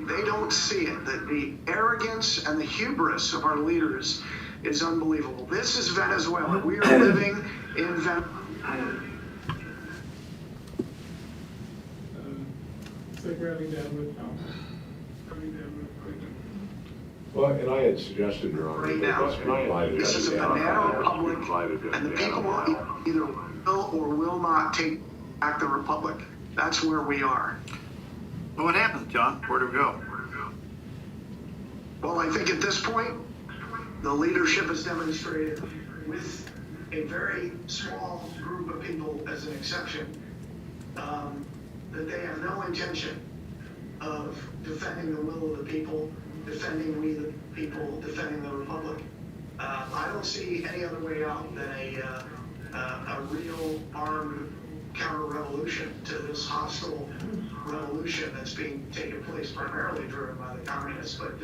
They don't see it. The arrogance and the hubris of our leaders is unbelievable. This is Venezuela. We are living in Venezuela. It's like we're having bandwidth now. Having bandwidth quickly. Well, and I had suggested, Your Honor, Right that now, this be invited. this is a banana republic, and the people either will or will not take back the republic. That's where we are. Well, what happens, John? Where do we go? Well, I think at this point, the leadership has demonstrated, with a very small group of people as an exception, that they have no intention of defending the will of the people, defending we the people, defending the republic. I don't see any other way out than a real armed counter-revolution to this hostile revolution that's being taken place, primarily driven by the communists, but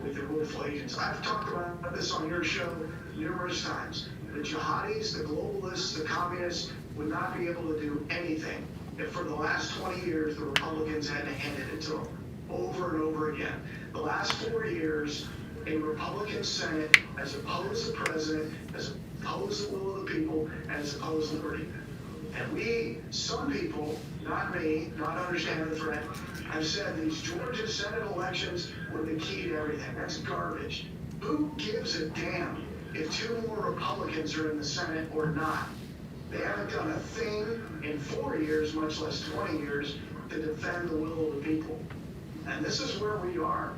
with the willful agents. I've talked about this on your show numerous times. The jihadis, the globalists, the communists would not be able to do anything if for the last 20 years the Republicans hadn't handed it to them over and over again. The last 4 years, a Republican Senate has opposed the president, has opposed the will of the people, and has opposed liberty. And we, some people, not me, not understanding the threat, have said these Georgia Senate elections were the key to everything. That's garbage. Who gives a damn if 2 more Republicans are in the Senate or not? They haven't done a thing in 4 years, much less 20 years, to defend the will of the people. And this is where we are.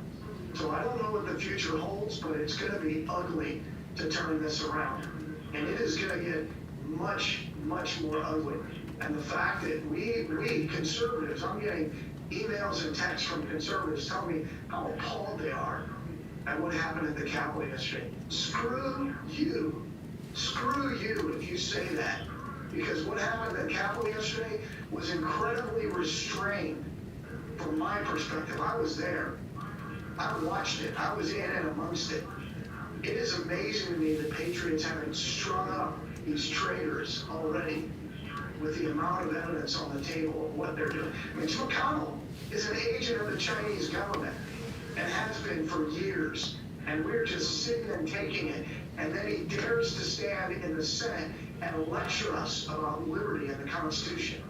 So I don't know what the future holds, but it's going to be ugly to turn this around. And it is going to get much, much more ugly. And the fact that we conservatives, I'm getting emails and texts from conservatives telling me how appalled they are at what happened at the Capitol yesterday. Screw you. Screw you if you say that. Because what happened at the Capitol yesterday was incredibly restrained from my perspective. I was there. I watched it. I was in and amongst it. It is amazing to me that patriots haven't strung up these traitors already with the amount of evidence on the table of what they're doing. Mitch McConnell is an agent of the Chinese government and has been for years. And we're just sitting and taking it. And then he dares to stand in the Senate and lecture us about liberty and the Constitution.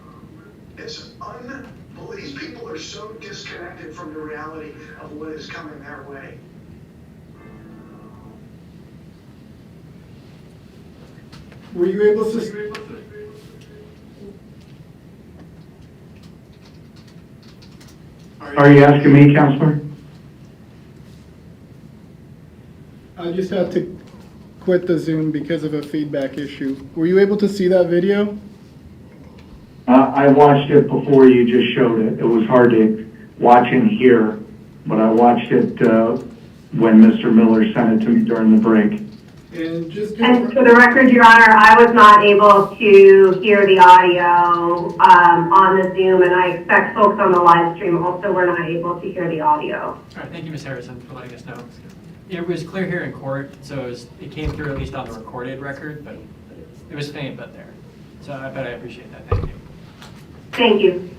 It's unbelievable. These people are so disconnected from the reality of what is coming their way. Were you able to? Are you asking me, Counselor? I just had to quit the Zoom because of a feedback issue. Were you able to see that video? I watched it before you just showed it. It was hard to watch and hear, but I watched it when Mr. Miller sent it to me during the break. And for the record, Your Honor, I was not able to hear the audio on the Zoom, and I expect folks on the live stream also were not able to hear the audio. All right, thank you, Ms. Harrison, for letting us know. It was clear here in court, so it came through at least on the recorded record, but it was faint, but there. So I appreciate that. Thank you. Thank you.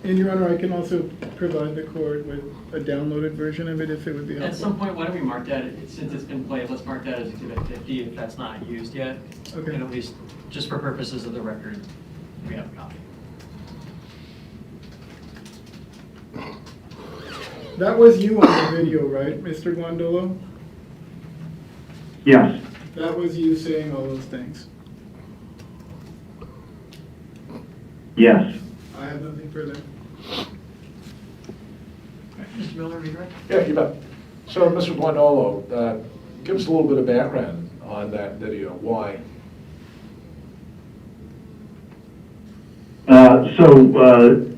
And Your Honor, I can also provide the court with a downloaded version of it if it would be helpful. At some point, why don't we mark that, since it's been played, let's mark that as Exhibit 50 if that's not used yet. Okay. And at least, just for purposes of the record, we have a copy. That was you on the video, right, Mr. Guandolo? Yes. That was you saying all those things. Yes. I have nothing further. Mr. Miller, redirect? Yeah, you bet. So, Mr. Guandolo, give us a little bit of background on that video. Why? A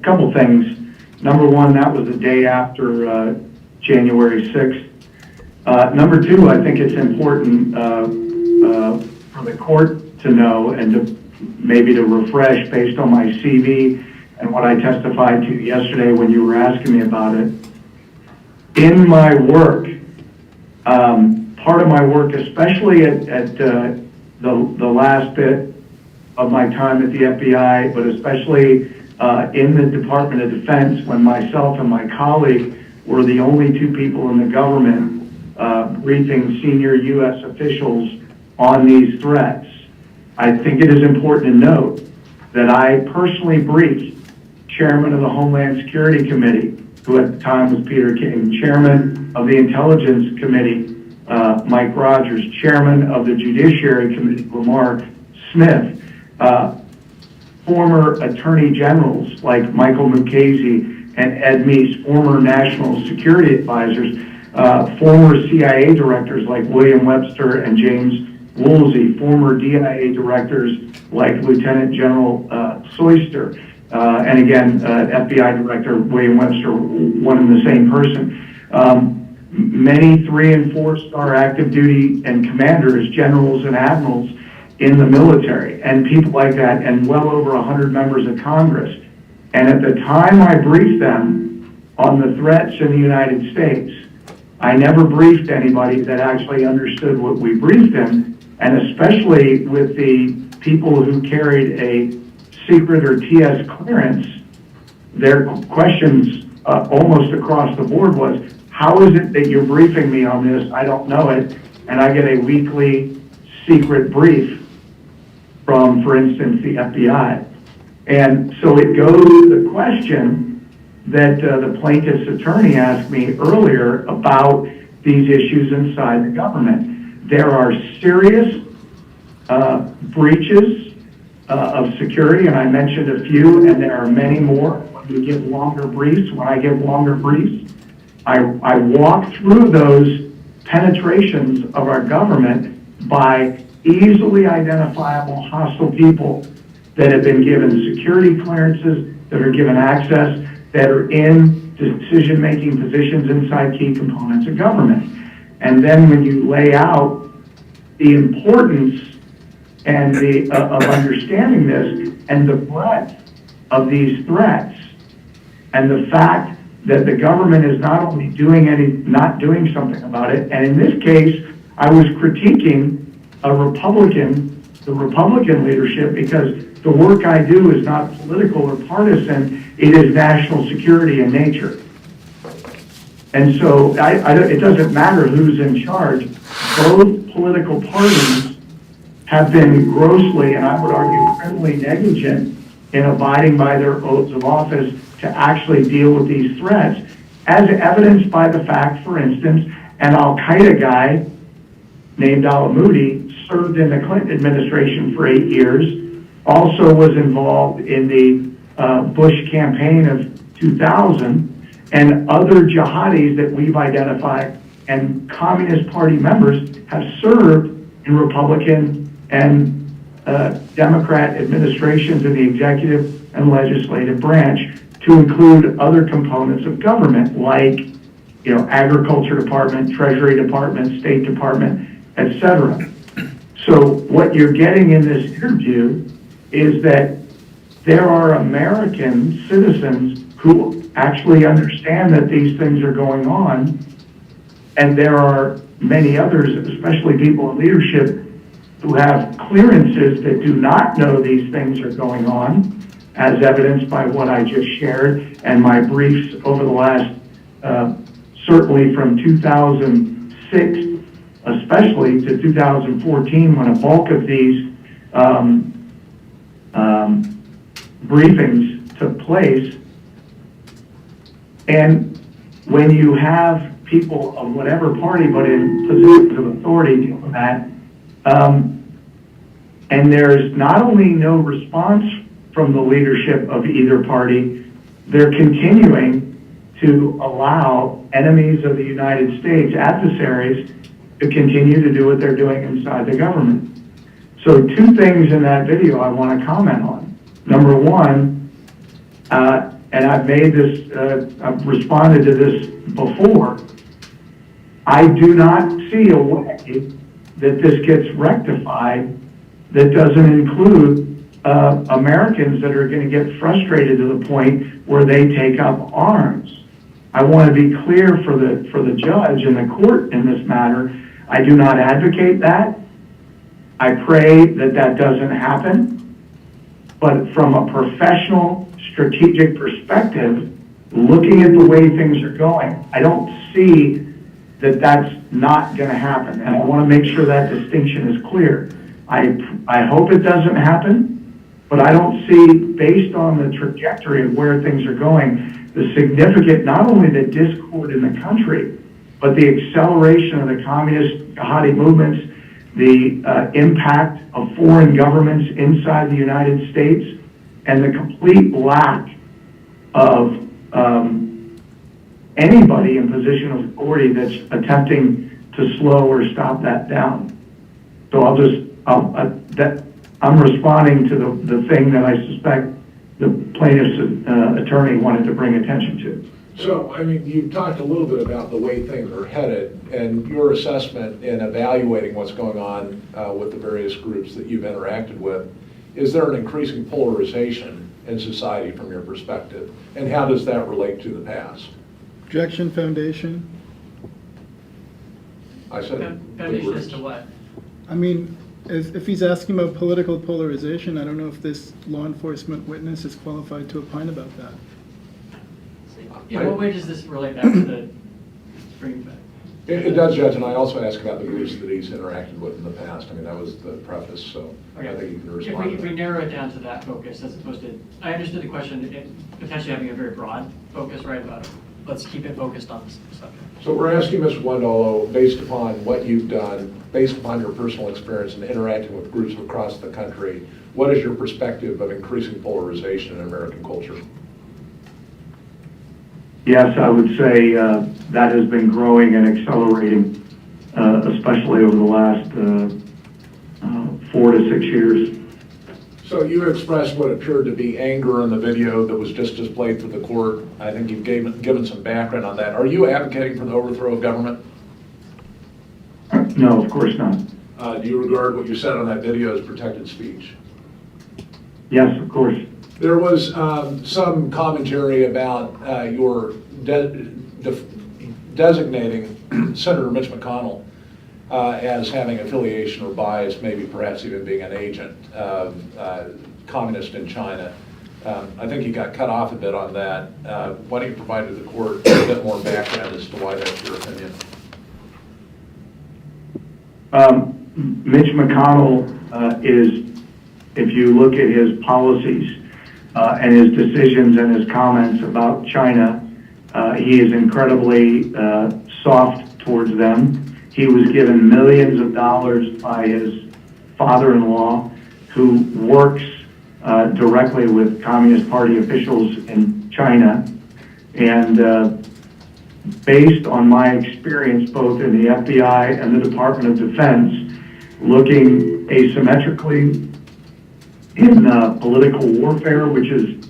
couple things. Number one, that was the day after January 6th. Number two, I think it's important for the court to know and to maybe to refresh based on my CV and what I testified to yesterday when you were asking me about it. In my work, part of my work, especially at the last bit of my time at the FBI, but especially in the Department of Defense, when myself and my colleague were the only two people in the government briefing senior U.S. officials on these threats, I think it is important to note that I personally briefed Chairman of the Homeland Security Committee who at the time was Peter King, chairman of the Intelligence Committee, Mike Rogers, chairman of the Judiciary Committee, Lamar Smith, former attorney generals like Michael Mukasey and Ed Meese, former national security advisors, former CIA directors like William Webster and James Woolsey, former DIA directors like Lieutenant General Soyster, and again, FBI Director William Webster, one and the same person. Many 3- and 4-star active duty and commanders, generals and admirals in the military, and people like that, and well over 100 members of Congress. And at the time I briefed them on the threats in the United States, I never briefed anybody that actually understood what we briefed them, and especially with the people who carried a secret or TS clearance, their questions almost across the board was, how is it that you're briefing me on this? I don't know it. And I get a weekly secret brief from, for instance, the FBI. And so it goes to the question that the plaintiff's attorney asked me earlier about these issues inside the government. There are serious breaches of security, and I mentioned a few, and there are many more. When you give longer briefs, when I give longer briefs, I walk through those penetrations of our government by easily identifiable hostile people that have been given security clearances, that are given access, that are in decision-making positions inside key components of government. And then when you lay out the importance and of understanding this and the breadth of these threats, and the fact that the government is not only not doing something about it, and in this case, I was critiquing the Republican leadership, because the work I do is not political or partisan, it is national security in nature. And so it doesn't matter who's in charge. Both political parties have been grossly, and I would argue criminally negligent in abiding by their oaths of office to actually deal with these threats, as evidenced by the fact, for instance, an Al-Qaeda guy named Al-Moody served in the Clinton administration for 8 years, also was involved in the Bush campaign of 2000, and other jihadis that we've identified and Communist Party members have served in Republican and Democrat administrations in the executive and legislative branch, to include other components of government like, Agriculture Department, Treasury Department, State Department, etc. So what you're getting in this interview is that there are American citizens who actually understand that these things are going on, and there are many others, especially people in leadership, who have clearances that do not know these things are going on, as evidenced by what I just shared and my briefs over the last, certainly from 2006, especially to 2014, when a bulk of these briefings took place. And when you have people of whatever party, but in positions of authority deal with that, and there's not only no response from the leadership of either party, they're continuing to allow enemies of the United States, adversaries, to continue to do what they're doing inside the government. So 2 things in that video I want to comment on. Number one, and I've made this, I've responded to this before, I do not see a way that this gets rectified that doesn't include Americans that are going to get frustrated to the point where they take up arms. I want to be clear for the judge and the court in this matter. I do not advocate that. I pray that that doesn't happen. But from a professional, strategic perspective, looking at the way things are going, I don't see that that's not going to happen. And I want to make sure that distinction is clear. I hope it doesn't happen. But I don't see, based on the trajectory of where things are going, the significant, not only the discord in the country, but the acceleration of the communist jihadi movements, the impact of foreign governments inside the United States, and the complete lack of anybody in position of authority that's attempting to slow or stop that down. So I'm responding to the thing that I suspect the plaintiff's attorney wanted to bring attention to. So, I mean, you talked a little bit about the way things are headed and your assessment in evaluating what's going on with the various groups that you've interacted with. Is there an increasing polarization in society from your perspective? And how does that relate to the past? Objection Foundation. I said Foundation as to what? I mean, if he's asking about political polarization, I don't know if this law enforcement witness is qualified to opine about that. In what way does this relate back to the bringing back? It does, Judge, and I also asked about the groups that he's interacted with in the past. I mean, that was the preface, so I think you can respond. If we narrow it down to that focus as opposed to, I understood the question, potentially having a very broad focus, right, about let's keep it focused on this subject. So we're asking Mr. Guandolo, based upon what you've done, based upon your personal experience in interacting with groups across the country, what is your perspective of increasing polarization in American culture? Yes, I would say that has been growing and accelerating, especially over the last 4 to 6 years. So you expressed what appeared to be anger in the video that was just displayed for the court. I think you've given some background on that. Are you advocating for the overthrow of government? No, of course not. Do you regard what you said on that video as protected speech? Yes, of course. There was some commentary about your designating Senator Mitch McConnell as having affiliation or bias, maybe perhaps even being an agent of communist in China. I think you got cut off a bit on that. Why don't you provide to the court a bit more background as to why that's your opinion? Mitch McConnell is, if you look at his policies and his decisions and his comments about China, he is incredibly soft towards them. He was given millions of dollars by his father-in-law, who works directly with Communist Party officials in China. And based on my experience both in the FBI and the Department of Defense, looking asymmetrically in political warfare, which is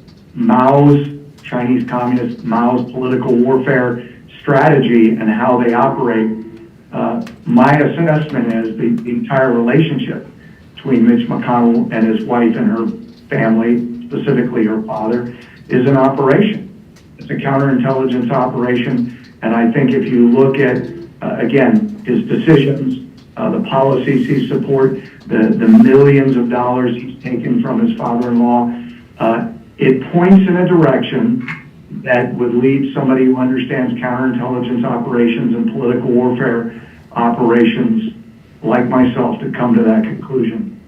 Chinese Communist Mao's political warfare strategy and how they operate, my assessment is the entire relationship between Mitch McConnell and his wife and her family, specifically her father, is an operation. It's a counterintelligence operation. And I think if you look at, again, his decisions, the policies he supports, the millions of dollars he's taken from his father-in-law, it points in a direction that would lead somebody who understands counterintelligence operations and political warfare operations like myself to come to that conclusion.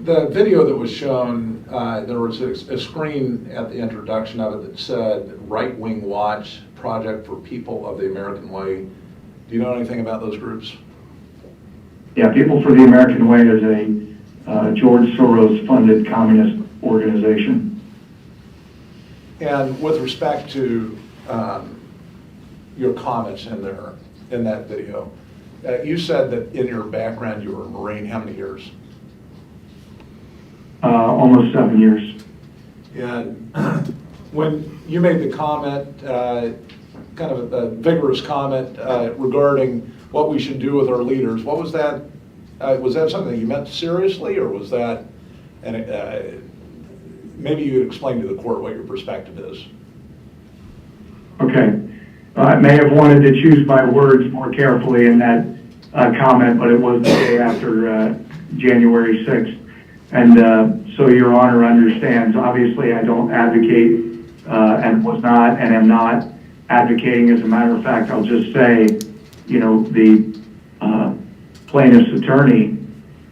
The video that was shown, there was a screen at the introduction of it that said Right Wing Watch, Project for People of the American Way. Do you know anything about those groups? Yeah, People for the American Way is a George Soros-funded communist organization. And with respect to your comments in that video, you said that in your background you were a Marine. How many years? Almost 7 years. And when you made the comment, kind of a vigorous comment regarding what we should do with our leaders, what was that? Was that something that you meant seriously, or was that, maybe you could explain to the court what your perspective is? Okay. I may have wanted to choose my words more carefully in that comment, but it was the day after January 6th. And so Your Honor understands, obviously I don't advocate and was not and am not advocating. As a matter of fact, I'll just say, you know, the plaintiff's attorney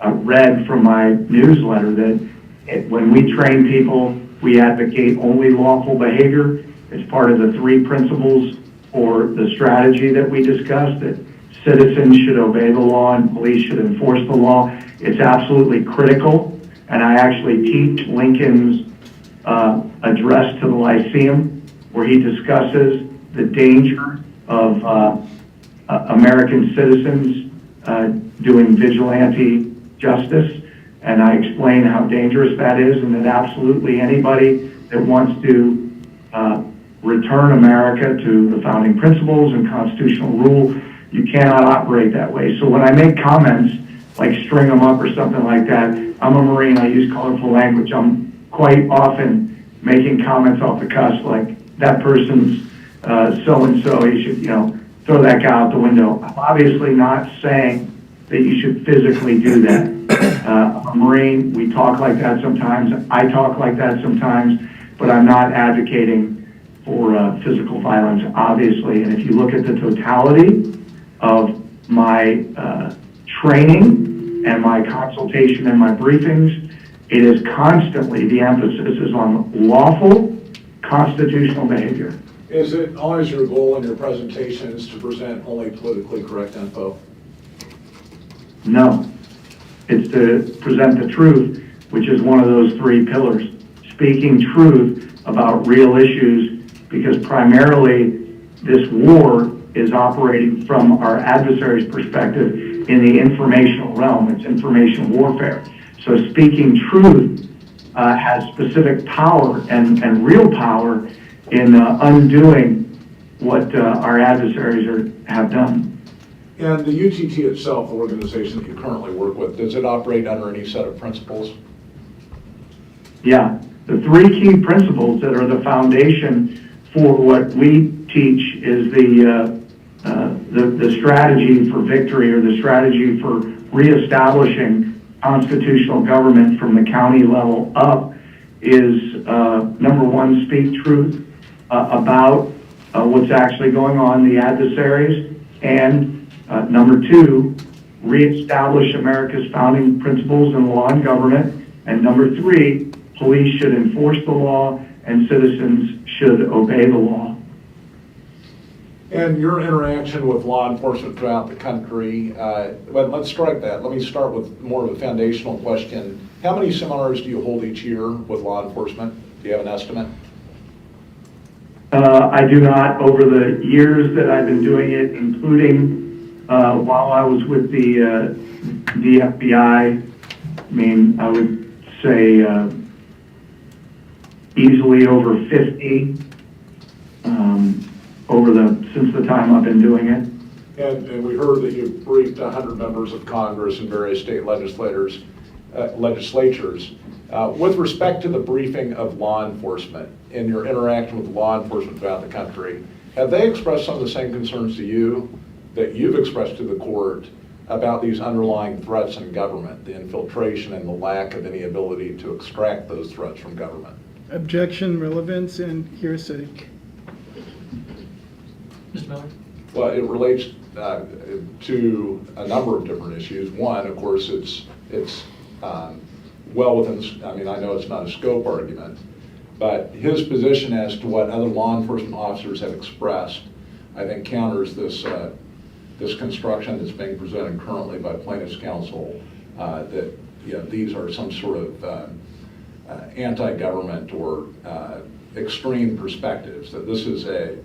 read from my newsletter that When we train people, we advocate only lawful behavior. It's part of the 3 principles for the strategy that we discussed, that citizens should obey the law and police should enforce the law. It's absolutely critical, and I actually teach Lincoln's address to the Lyceum, where he discusses the danger of American citizens doing vigilante justice, and I explain how dangerous that is, and that absolutely anybody that wants to return America to the founding principles and constitutional rule, you cannot operate that way. So when I make comments like string them up or something like that, I'm a Marine, I use colorful language. I'm quite often making comments off the cuff like, that person's so-and-so, you should, throw that guy out the window. I'm obviously not saying that you should physically do that. I'm a Marine, we talk like that sometimes, I talk like that sometimes, but I'm not advocating for physical violence, obviously. And if you look at the totality of my training and my consultation and my briefings, it is constantly, the emphasis is on lawful constitutional behavior. Is it always your goal in your presentations to present only politically correct info? No. It's to present the truth, which is one of those 3 pillars. Speaking truth about real issues, because primarily this war is operating from our adversary's perspective in the informational realm. It's information warfare. So speaking truth has specific power and real power in undoing what our adversaries have done. And the UTT itself, the organization that you currently work with, does it operate under any set of principles? Yeah, the 3 key principles that are the foundation for what we teach is the strategy for victory, or the strategy for reestablishing constitutional government from the county level up, is number 1, speak truth about what's actually going on, the adversaries, and number 2, reestablish America's founding principles in law and government, and number 3, police should enforce the law and citizens should obey the law. And your interaction with law enforcement throughout the country, well, let's strike that. Let me start with more of a foundational question. How many seminars do you hold each year with law enforcement? Do you have an estimate? I do not. Over the years that I've been doing it, including while I was with the FBI, I mean, I would say easily over 50 since the time I've been doing it. And we heard that you've briefed 100 members of Congress and various state legislatures. With respect to the briefing of law enforcement and your interaction with law enforcement throughout the country, have they expressed some of the same concerns to you that you've expressed to the court about these underlying threats in government, the infiltration and the lack of any ability to extract those threats from government? Objection, relevance, and hearsay. Mr. Miller? Well, it relates to a number of different issues. One, of course, it's well within, I mean, I know it's not a scope argument, but his position as to what other law enforcement officers have expressed, I think counters this construction that's being presented currently by plaintiff's counsel, that these are some sort of anti-government or extreme perspectives, that this is a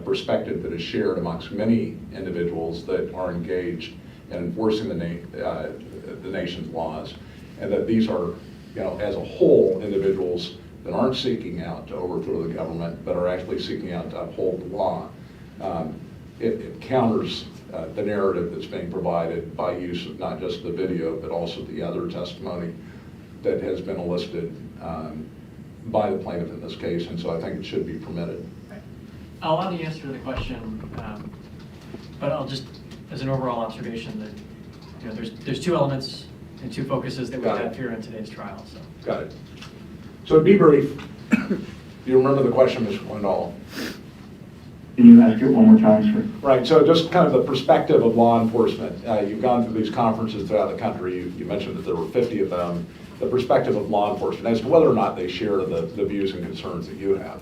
perspective that is shared amongst many individuals that are engaged in enforcing the nation's laws, and that these are, as a whole, individuals that aren't seeking out to overthrow the government, but are actually seeking out to uphold the law. It counters the narrative that's being provided by use of not just the video, but also the other testimony that has been elicited by the plaintiff in this case, and so I think it should be permitted. I'll allow the answer to the question, but I'll just, as an overall observation, that there's 2 elements and 2 focuses that we have here in today's trial. So. Got it. So be brief. Do you remember the question, Mr. Guandolo? Can you ask it one more time, sir? Right, so just kind of the perspective of law enforcement. You've gone through these conferences throughout the country. You mentioned that there were 50 of them. the perspective of law enforcement as to whether or not they share the views and concerns that you have.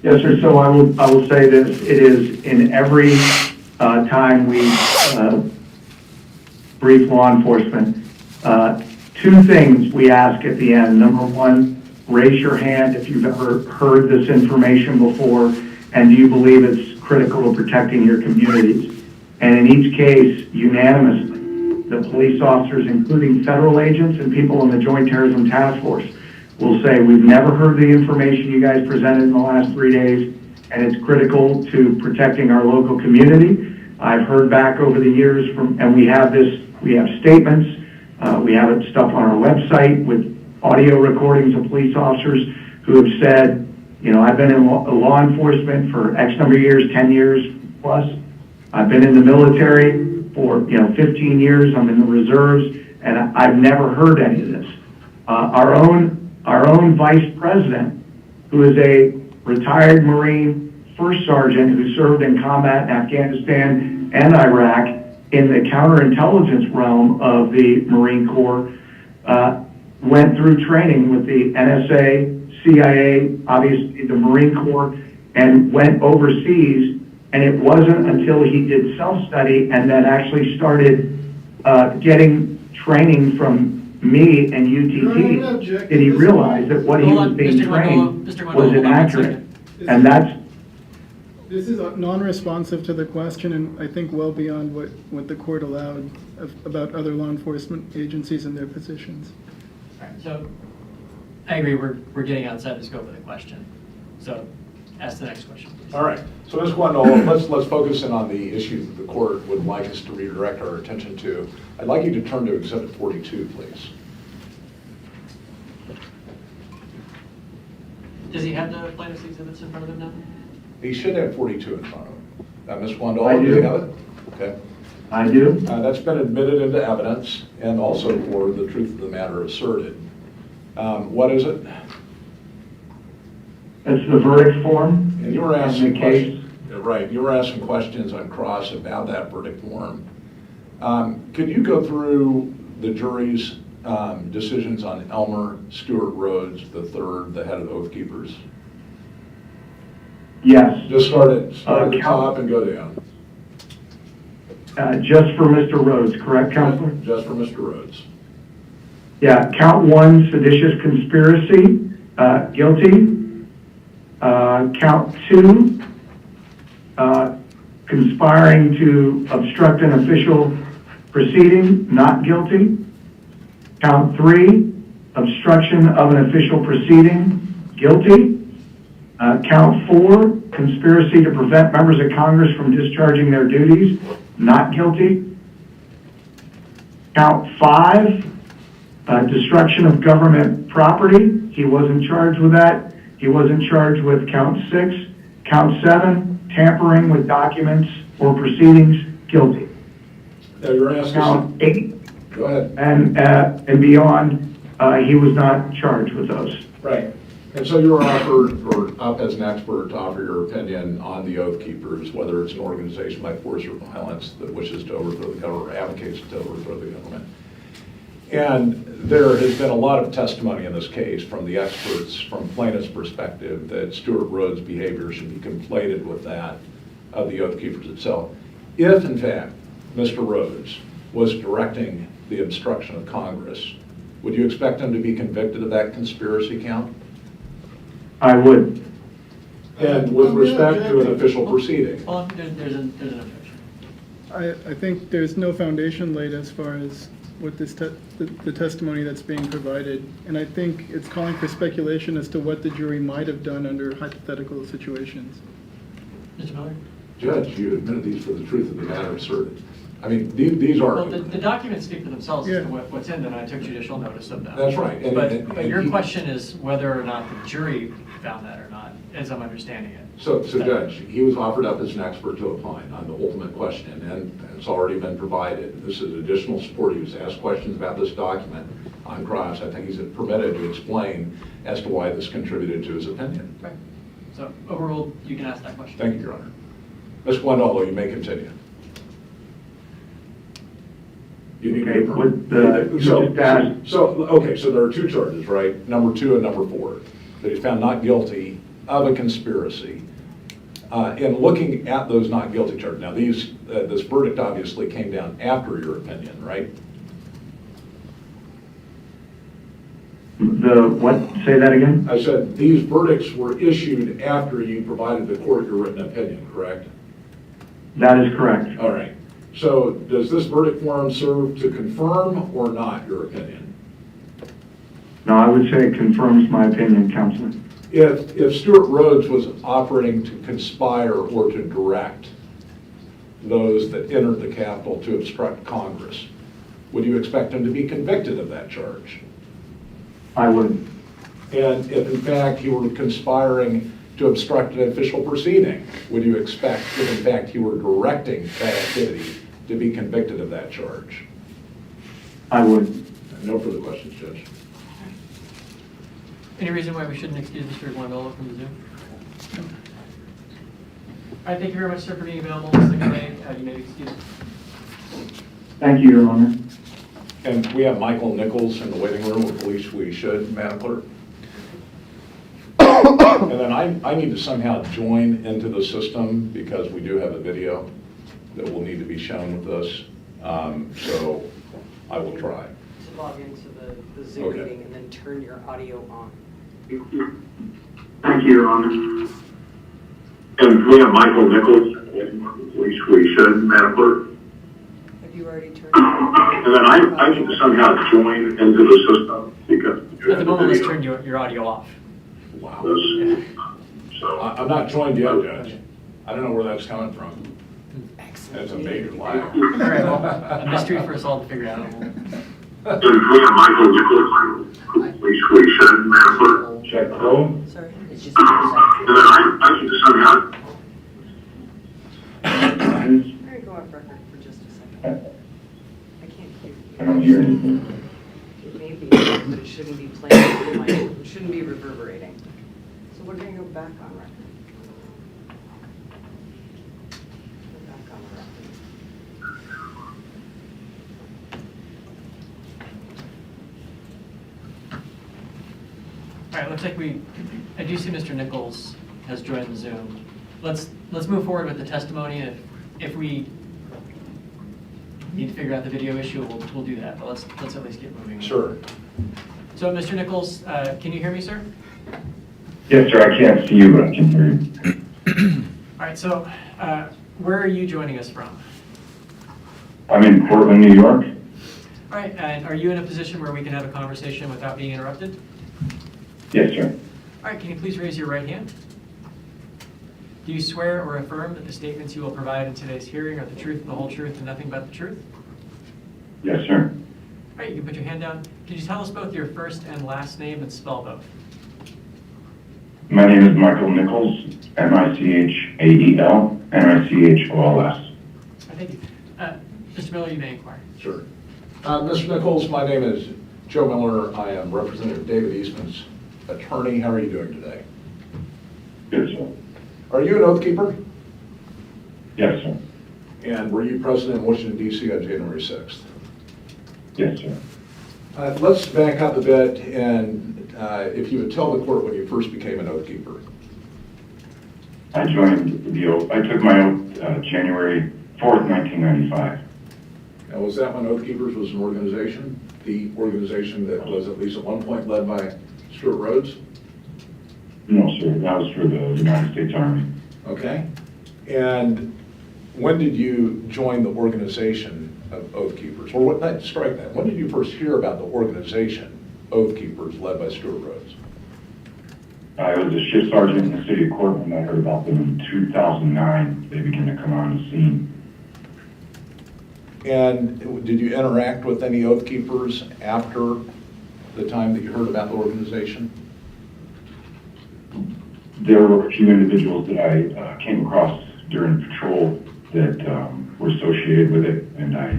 Yes, sir. So I will say this. It is in every time we brief law enforcement, two things we ask at the end. Number one, raise your hand if you've ever heard this information before, and do you believe it's critical to protecting your communities? And in each case, unanimously, the police officers, including federal agents and people in the Joint Terrorism Task Force, will say, we've never heard the information you guys presented in the last 3 days, and it's critical to protecting our local community. I've heard back over the years and we have statements, we have stuff on our website with audio recordings of police officers who have said, you know, I've been in law enforcement for X number of years, 10 years plus. I've been in the military for, 15 years. I'm in the reserves, and I've never heard any of this. Our own vice president, who is a retired Marine first sergeant who served in combat in Afghanistan and Iraq in the counterintelligence realm of the Marine Corps, went through training with the NSA, CIA, obviously the Marine Corps, and went overseas. And it wasn't until he did self-study and then actually started getting training from me and UTT did he realize that what he was being trained was inaccurate. And that's... This is non-responsive to the question, and I think well beyond what the court allowed about other law enforcement agencies and their positions. All right, so I agree, we're getting outside the scope of the question. So ask the next question, please. All right. So Ms. Guandolo, let's focus in on the issue that the court would like us to redirect our attention to. I'd like you to turn to Exhibit 42, please. Does he have the plaintiff's exhibits in front of him now? He should have 42 in front of him. Ms. Guandolo, I do. you have it? Okay. I do. That's been admitted into evidence and also for the truth of the matter asserted. What is it? It's the verdict form. And you were asking the case. Right, you were asking questions on cross about that verdict form. Could you go through the jury's decisions on Elmer Stewart Rhodes III, the head of Oath Keepers? Yes. Just start at the top and go down. Just for Mr. Rhodes, correct, Counselor? Just for Mr. Rhodes. Yeah, count one, seditious conspiracy, guilty. Count two, conspiring to obstruct an official proceeding, not guilty. Count three, obstruction of an official proceeding, guilty. Count four, conspiracy to prevent members of Congress from discharging their duties, not guilty. Count five, destruction of government property. He wasn't charged with that. He wasn't charged with count six. Count seven, tampering with documents or proceedings, guilty. Now you're asking. Count eight. Go ahead. And beyond, he was not charged with those. Right. And so you were offered, or up as an expert, to offer your opinion on the Oath Keepers, whether it's an organization by force or violence that wishes to overthrow the government or advocates to overthrow the government. And there has been a lot of testimony in this case from the experts, from plaintiff's perspective, that Stewart Rhodes' behavior should be conflated with that of the Oath Keepers itself. If, in fact, Mr. Rhodes was directing the obstruction of Congress, would you expect him to be convicted of that conspiracy count? I would. And with respect to an official proceeding? Well, there's an objection. I think there's no foundation laid as far as what this the testimony that's being provided, and I think it's calling for speculation as to what the jury might have done under hypothetical situations. Mr. Miller? Judge, you admitted these for the truth of the matter asserted. I mean, these are... Well, the documents speak for themselves as to what's in them, and I took judicial notice of them. That's right. But your question is whether or not the jury found that or not, as I'm understanding it. So Judge, he was offered up as an expert to opine on the ultimate question, and it's already been provided. This is additional support. He was asked questions about this document on cross. I think he's permitted to explain as to why this contributed to his opinion. Right. So overruled, you can ask that question. Thank you, Your Honor. Ms. Guandolo, you may continue. You need Okay, to with the, you just asked, okay, so there are two charges, right? Number 2 and number 4, that he's found not guilty of a conspiracy. In looking at those not guilty charges, now this verdict obviously came down after your opinion, right? what, say that again? I said these verdicts were issued after you provided the court your written opinion, correct? That is correct. All right. So does this verdict form serve to confirm or not your opinion? No, I would say it confirms my opinion, Counselor. If Stuart Rhodes was operating to conspire or to direct those that entered the Capitol to obstruct Congress, would you expect him to be convicted of that charge? I would. And if in fact he were conspiring to obstruct an official proceeding, would you expect if in fact he were directing that activity to be convicted of that charge? I would. No further questions, Judge. Any reason why we shouldn't excuse Mr. Guandolo from the Zoom? All right, thank you very much, sir, for being available this today. You may be excused. Thank you, Your Honor. And we have Michael Nichols in the waiting room, or police we should, Madam Clerk. And then I need to somehow join into the system because we do have a video that will need to be shown with this. So I will try. To log into the Zoom Okay. meeting and then turn your audio on. Thank you, Your Honor. And we have Michael Nichols, which we should, Madam Clerk. Have you already turned? And then I need to somehow join into the system because. At the moment, let's turn your audio off. Wow. So. I'm not joined yet, Judge. I don't know where that's coming from. That's a major lie. All right, well, a mystery for us all to figure out. And we have Michael Nichols, which we should, Madam Clerk. Check the roll. Sorry. It's just a second. And then I need to somehow. I'm going to go off record for just a second. I can't hear you. I don't hear anything. It may be, but it shouldn't be playing. It shouldn't be reverberating. So we're going to go back on record. Go back on record. All right, looks like I do see Mr. Nichols has joined the Zoom. Let's move forward with the testimony. If we need to figure out the video issue, we'll do that, but let's at least get moving. Sure. So, Mr. Nichols, can you hear me, sir? Yes, sir, I can't see you, but I can hear you. All right, so where are you joining us from? I'm in Portland, New York. All right, and are you in a position where we can have a conversation without being interrupted? Yes, sir. All right, can you please raise your right hand? Do you swear or affirm that the statements you will provide in today's hearing are the truth, the whole truth, and nothing but the truth? Yes, sir. All right, you can put your hand down. Can you tell us both your first and last name and spell both? My name is Michael Nichols, Michael, Nichols. Thank you. Mr. Miller, you may inquire. Sure. Mr. Nichols, my name is Joe Miller. I am Representative David Eastman's attorney. How are you doing today? Yes, sir. Are you an oath keeper? Yes, sir. And were you present in Washington, D.C. on January 6th? Yes, sir. Let's back up a bit, and if you would tell the court when you first became an oath keeper. I joined the oath. I took my oath January 4th, 1995. And was that when Oath Keepers was an organization? The organization that was at least at one point led by Stuart Rhodes? No, sir. That was for the United States Army. Okay. And when did you join the organization of Oath Keepers? Or what, strike that. When did you first hear about the organization, Oath Keepers, led by Stuart Rhodes? I was a shift sergeant in the city of Portland. I heard about them in 2009. They began to come on the scene. And did you interact with any Oath Keepers after the time that you heard about the organization? There were a few individuals that I came across during patrol that were associated with it, and I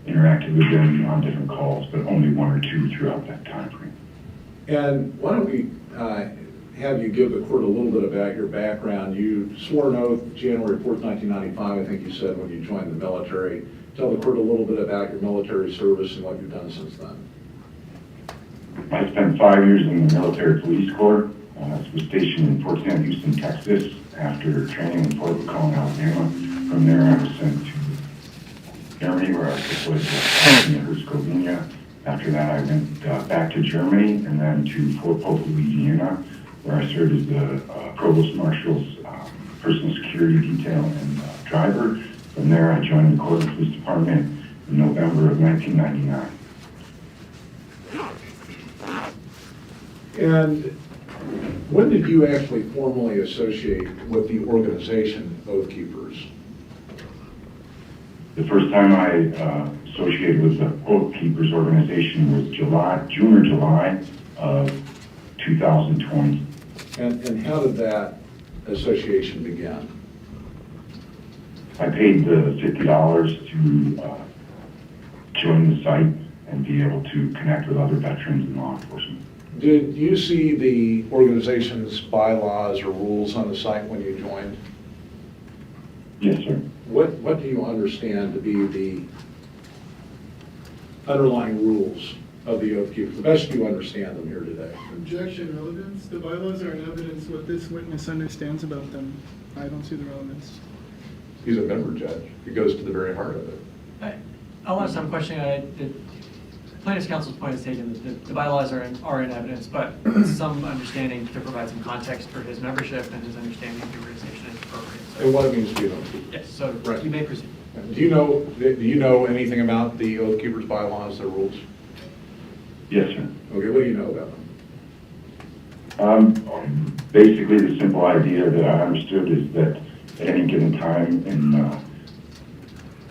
interacted with them on different calls, but only one or two throughout that time frame. And why don't we have you give the court a little bit about your background. You swore an oath January 4th, 1995, I think you said, when you joined the military, tell the court a little bit about your military service and what you've done since then. I spent 5 years in the military police corps. I was stationed in Fort Sam Houston, Texas, after training in Fort McClellan, Alabama. From there, I was sent to Germany, where I was deployed to Herzegovina. After that, I went back to Germany and then to Fort Polk, Louisiana, where I served as the Provost Marshal's personal security detail and driver. From there, I joined the Corps Police Department in November of 1999. And when did you actually formally associate with the organization Oath Keepers? The first time I associated with the Oath Keepers organization was June or July of 2020. And how did that association begin? I paid the $50 to join the site and be able to connect with other veterans and law enforcement. Did you see the organization's bylaws or rules on the site when you joined? Yes, sir. What do you understand to be the underlying rules of the Oath Keepers? The best you understand them here today. Objection, relevance. The bylaws are in evidence what this witness understands about them. I don't see the relevance. He's a member judge. It goes to the very heart of it. I'll ask some questioning. The plaintiff's counsel's point is taken that the bylaws are in evidence, but some understanding to provide some context for his membership and his understanding of the organization is appropriate. So, And what it means to be an Oath Keeper. yes, so Right. you may proceed. Do you know anything about the Oath Keepers bylaws, their rules? Yes, sir. Okay, what do you know about them? Basically, the simple idea that I understood is that at any given time and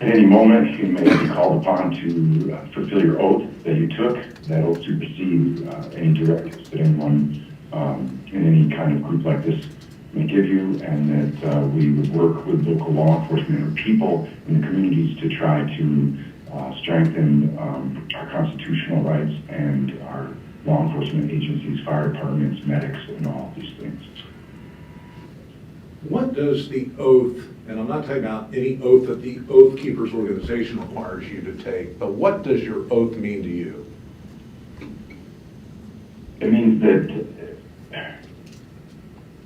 at any moment, you may be called upon to fulfill your oath that you took. That oath supersedes any directives that anyone in any kind of group like this may give you, and that we would work with local law enforcement or people in the communities to try to strengthen our constitutional rights and our law enforcement agencies, fire departments, medics, and all these things. What does the oath, and I'm not talking about any oath that the Oath Keepers organization requires you to take, but what does your oath mean to you? It means that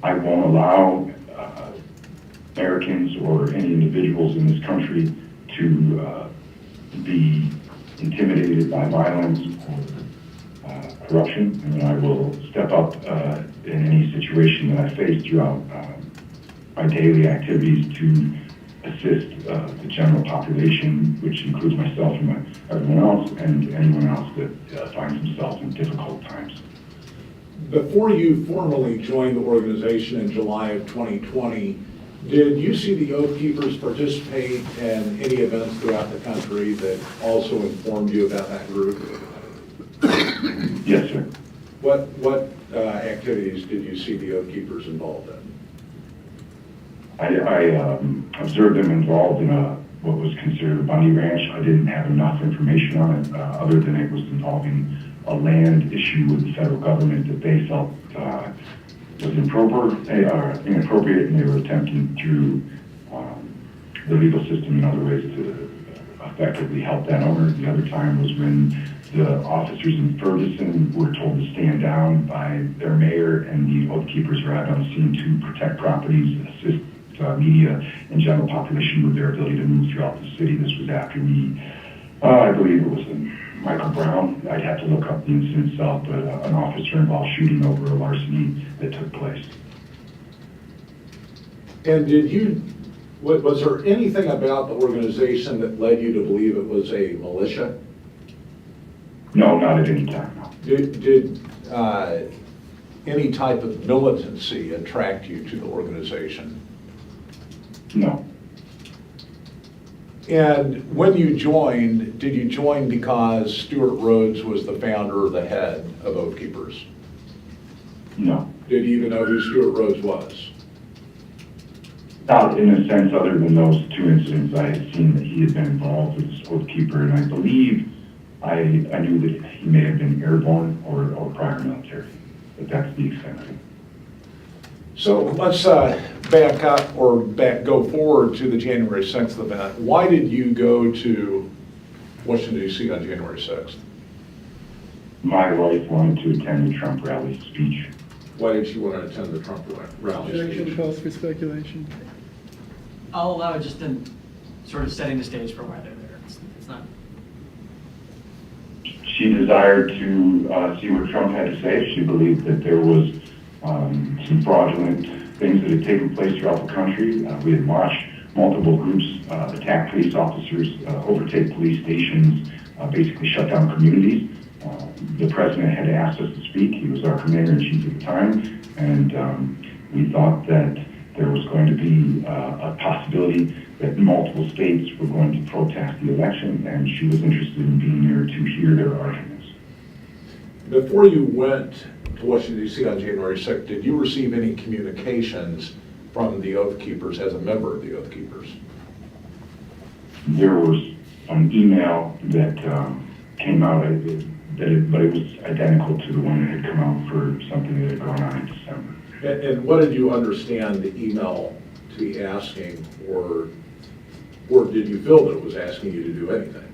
I won't allow Americans or any individuals in this country to be intimidated by violence or corruption, and I will step up in any situation that I face throughout my daily activities to assist the general population, which includes myself and everyone else, and anyone else that finds themselves in difficult times. Before you formally joined the organization in July of 2020, did you see the Oath Keepers participate in any events throughout the country that also informed you about that group? Yes, sir. What activities did you see the Oath Keepers involved in? I observed them involved in what was considered a bunny ranch. I didn't have enough information on it, other than it was involving a land issue with the federal government that they felt was inappropriate, and they were attempting through the legal system in other ways to effectively help that owner. The other time was when the officers in Ferguson were told to stand down by their mayor, and the Oath Keepers were out on the scene to protect properties, assist media and general population with their ability to move throughout the city. This was after I believe it was Michael Brown. I'd have to look up the incident itself, but an officer involved shooting over a larceny that took place. And was there anything about the organization that led you to believe it was a militia? No, not at any time, no. Did any type of militancy attract you to the organization? No. And when you joined, did you join because Stuart Rhodes was the founder or the head of Oath Keepers? No. Did you even know who Stuart Rhodes was? Not in a sense other than those two incidents. I had seen that he had been involved with this Oath Keeper, and I believe I knew that he may have been airborne or prior military, but that's the extent of it. So let's back up or go forward to the January 6th event. Why did you go to Washington, D.C. on January 6th? My wife wanted to attend the Trump rally speech. Why did you want to attend the Trump rally Objection speech? calls for speculation. I'll allow it just in sort of setting the stage for why they're there. It's not. She desired to see what Trump had to say. She believed that there was some fraudulent things that had taken place throughout the country. We had watched multiple groups attack police officers, overtake police stations, basically shut down communities. The president had asked us to speak. He was our commander-in-chief at the time, and we thought that there was going to be a possibility that multiple states were going to protest the election, and she was interested in being there to hear their arguments. Before you went to Washington, D.C. on January 6th, did you receive any communications from the Oath Keepers as a member of the Oath Keepers? There was an email that came out, but it was identical to the one that had come out for something that had gone on in December. And what did you understand the email to be asking, or did you feel that it was asking you to do anything?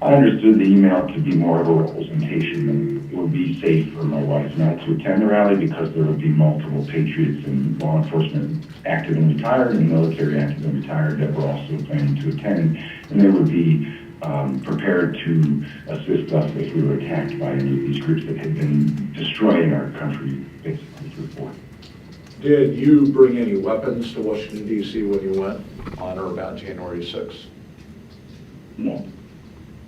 I understood the email to be more of a representation, and it would be safe for my wife not to attend the rally because there would be multiple patriots and law enforcement active and retired and military active and retired that were also planning to attend, and they would be prepared to assist us if we were attacked by any of these groups that had been destroying our country, basically, through force. Did you bring any weapons to Washington, D.C. when you went on or about January 6th? No.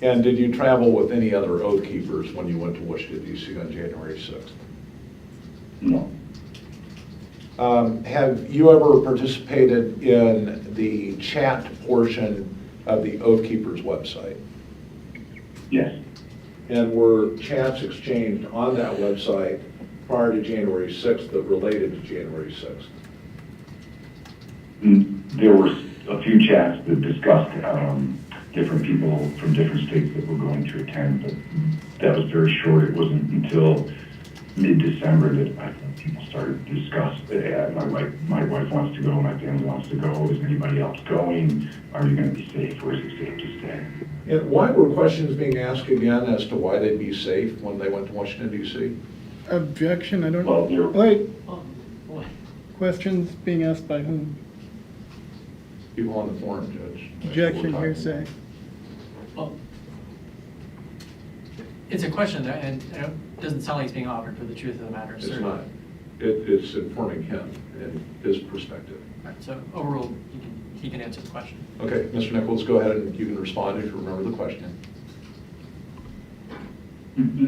And did you travel with any other Oath Keepers when you went to Washington, D.C. on January 6th? No. Have you ever participated in the chat portion of the Oath Keepers website? Yes. And were chats exchanged on that website prior to January 6th that related to January 6th? There were a few chats that discussed different people from different states that were going to attend, but that was very short. It wasn't until mid-December that I think people started to discuss, my wife wants to go, my family wants to go, is anybody else going? Are you going to be safe, or is it safe to stay? And why were questions being asked again as to why they'd be safe when they went to Washington, D.C.? Objection, I don't know. Well, there- Wait, Oh, boy. questions being asked by whom? People on the forum, Judge. Objection, We're talking hearsay. Well, it's a question that, and it doesn't sound like it's being offered for the truth of the matter. It's certainly. not. It's informing him and his perspective. Right, so overruled, he can answer the question. Okay, Mr. Nichols, go ahead and you can respond if you remember the question.